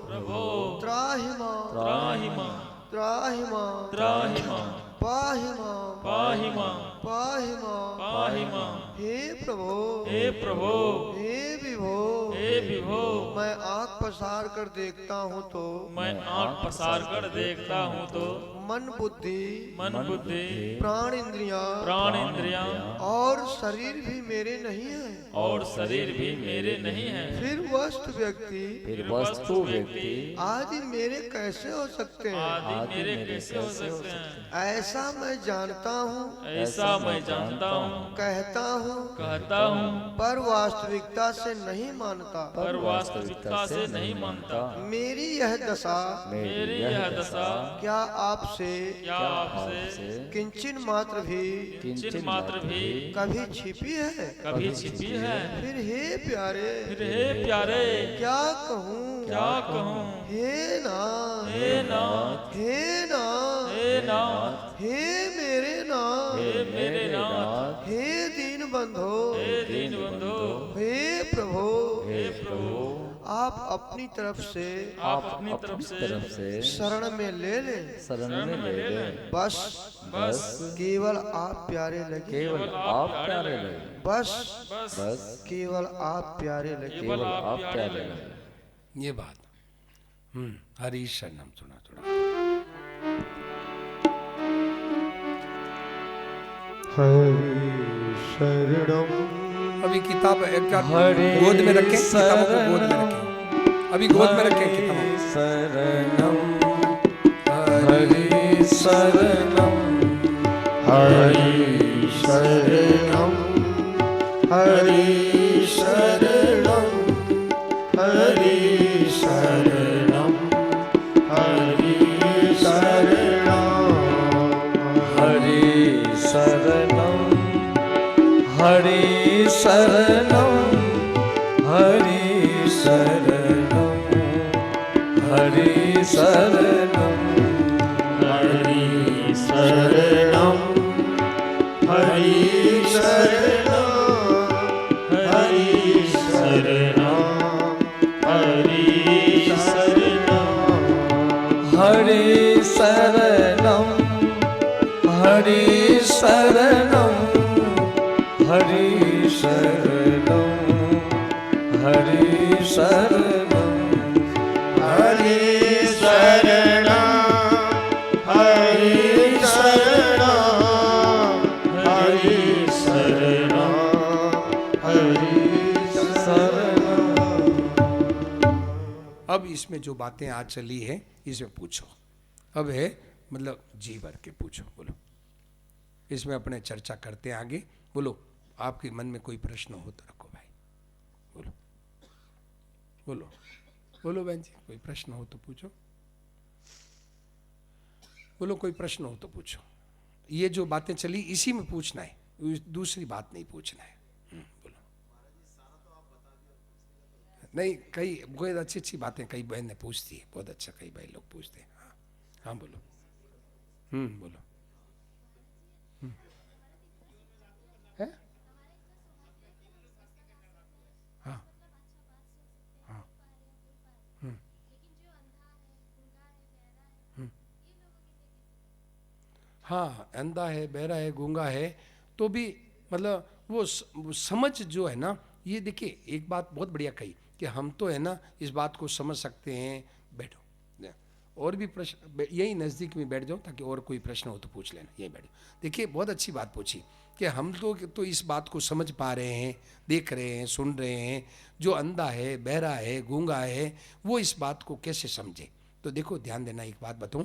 प्रभो त्राहि मां, त्राहि मां, त्राहि मां, त्राहि मां, पाहि मां, पाहि मां, पाहि मां। पाहि मां। हे प्रभो, हे प्रभो, हे विभो, हे विभो, मैं आंख पसार कर देखता हूँ तो मैं आंख पसार कर देखता हूँ तो मन बुद्धि मन बुद्धि प्राण इंद्रियां प्राण इंद्रियां और शरीर भी मेरे नहीं है। और शरीर भी मेरे नहीं है। फिर वस्तु व्यक्ति फिर वस्तु व्यक्ति आदि मेरे कैसे हो सकते हैं। आदि मेरे कैसे हो सकते हैं। ऐसा मैं जानता हूँ, ऐसा मैं जानता हूँ, कहता हूँ, कहता हूँ, पर वास्तविकता से नहीं मानता। पर वास्तविकता से नहीं मानता। मेरी यह दशा मेरी यह दशा क्या आपसे क्या आपसे किंचन मात्र भी किंचित मात्र भी कभी छिपी है। कभी छिपी है। फिर हे प्यारे फिर हे प्यारे क्या कहूँ, क्या कहूँ। हे नाथ, हे नाथ, हे नाथ, हे नाथ, हे मेरे नाथ, हे मेरे नाथ, हे दीन बंधो, हे दीन बंधु, हे प्रभु, हे प्रभु, आप अपनी तरफ से आप अपनी तरफ से शरण में ले ले, शरण में ले ले, बस बस केवल आप प्यारे लगे, केवल आप प्यारे लगे, बस बस केवल आप प्यारे लगे। केवल आप प्यारे लगे। ये बात। हरि शरणम सुना थोड़ा। हरि शरणम। अभी किताब एक हरि गोद में रखें, किताबों को गोद में रखें, अभी गोद में रखें किताबों को। शरणम हरि शरणम हरि शरणम, हरि शरणम, हरि शरणम, हरि शरणम, हरि शरणम हरि शरणम हरि शरणम हरि शरणम हरि शरणम, हरि शरणम, हरि शरणम, हरि शरणम, हरि शरणम हरि शरणम हरि शरणम हरि शरणम हरि शरणम, हरि शरणम, हरि शरणम, हरि शरणम। अब इसमें जो बातें आज चली है इसमें पूछो। अब है मतलब जी भर के पूछो, बोलो। इसमें अपने चर्चा करते हैं आगे। बोलो, आपके मन में कोई प्रश्न हो तो रखो भाई, बोलो बोलो बोलो बहन जी, कोई प्रश्न हो तो पूछो। बोलो, कोई प्रश्न हो तो पूछो। ये जो बातें चली इसी में पूछना है, दूसरी बात नहीं पूछना है। बोलो। नहीं, कई बहुत अच्छी अच्छी बातें कई बहन ने पूछती है, बहुत अच्छा, कई भाई लोग पूछते हैं। हाँ हाँ बोलो। बोलो। है? हाँ हाँ। हाँ, अंधा है, बहरा है, गूंगा है, तो भी मतलब वो समझ जो है ना, ये देखिए एक बात बहुत बढ़िया कही कि हम तो है ना इस बात को समझ सकते हैं। बैठो, और भी प्रश्न यही नज़दीक में बैठ जाओ, ताकि और कोई प्रश्न हो तो पूछ लेना। यही बैठो। देखिए बहुत अच्छी बात पूछी कि हम तो इस बात को समझ पा रहे हैं, देख रहे हैं, सुन रहे हैं। जो अंधा है, बहरा है, गूंगा है, वो इस बात को कैसे समझे। तो देखो ध्यान देना, एक बात बताऊं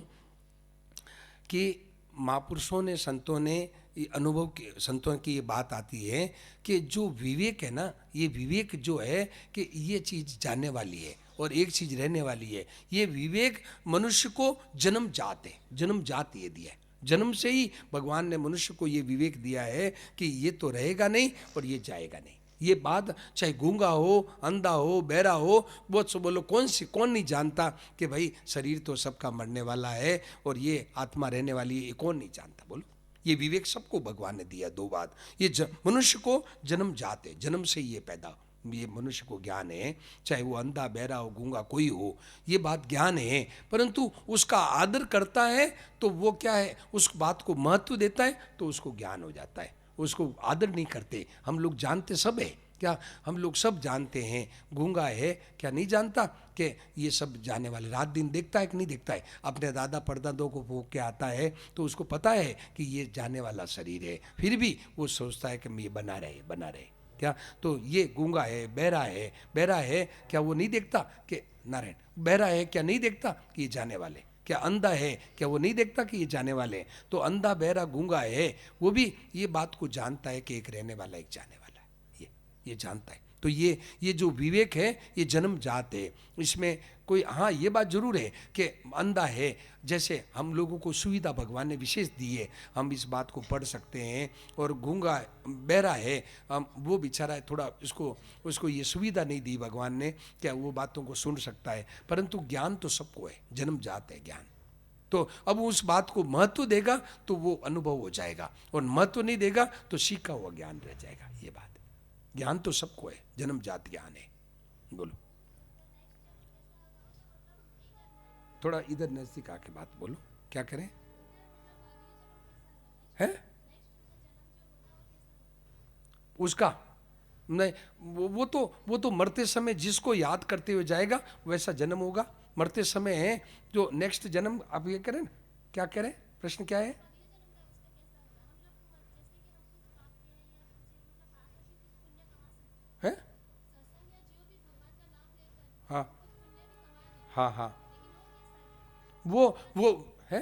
कि महापुरुषों ने, संतों ने, अनुभव के संतों की ये बात आती है कि जो विवेक है ना, ये विवेक जो है कि ये चीज़ जाने वाली है और एक चीज़ रहने वाली है। ये विवेक मनुष्य को जन्म जात ये दिया है। जन्म से ही भगवान ने मनुष्य को ये विवेक दिया है कि ये तो रहेगा नहीं और ये जाएगा नहीं। ये बात चाहे गूंगा हो, अंधा हो, बहरा हो, बहुत सो बोलो, कौन नहीं जानता कि भाई शरीर तो सबका मरने वाला है और ये आत्मा रहने वाली है, ये कौन नहीं जानता। बोलो, ये विवेक सबको भगवान ने दिया। दो बात, ये मनुष्य को जन्म जाते, जन्म से ही ये पैदा, ये मनुष्य को ज्ञान है, चाहे वो अंधा, बहरा हो, गूंगा कोई हो, ये बात ज्ञान है। परंतु उसका आदर करता है तो वो क्या है, उस बात को महत्व देता है तो उसको ज्ञान हो जाता है। उसको आदर नहीं करते। हम लोग जानते सब है क्या, हम लोग सब जानते हैं। गूंगा है क्या नहीं जानता कि ये सब जाने वाले, रात दिन देखता है कि नहीं देखता है। अपने दादा परदादों को भोग के आता है तो उसको पता है कि ये जाने वाला शरीर है, फिर भी वो सोचता है कि ये बना रहे क्या। तो ये गूंगा है, बहरा है क्या, वो नहीं देखता कि नारायण, बहरा है क्या नहीं देखता कि ये जाने वाले, क्या अंधा है क्या वो नहीं देखता कि ये जाने वाले हैं। तो अंधा, बहरा, गूंगा है, वो भी ये बात को जानता है कि एक रहने वाला, एक जाने वाला है, ये जानता है। तो ये जो विवेक है ये जन्म जात है। इसमें कोई, हाँ ये बात जरूर है कि अंधा है, जैसे हम लोगों को सुविधा भगवान ने विशेष दी है, हम इस बात को पढ़ सकते हैं। और गूंगा, बहरा है, वो बेचारा है, थोड़ा उसको ये सुविधा नहीं दी भगवान ने, क्या वो बातों को सुन सकता है। परंतु ज्ञान तो सबको है, जन्म जात है ज्ञान। तो अब उस बात को महत्व देगा तो वो अनुभव हो जाएगा, और महत्व नहीं देगा तो सीखा हुआ ज्ञान रह जाएगा। ये बात, ज्ञान तो सबको है, जन्म जात ज्ञान है। बोलो। थोड़ा इधर नजदीक आके बात बोलो, क्या करें? है उसका नहीं, वो तो मरते समय जिसको याद करते हुए जाएगा वैसा जन्म होगा। मरते समय है जो नेक्स्ट जन्म, आप ये करें ना, क्या करें, प्रश्न क्या है? हैं? हाँ हाँ हाँ, वो है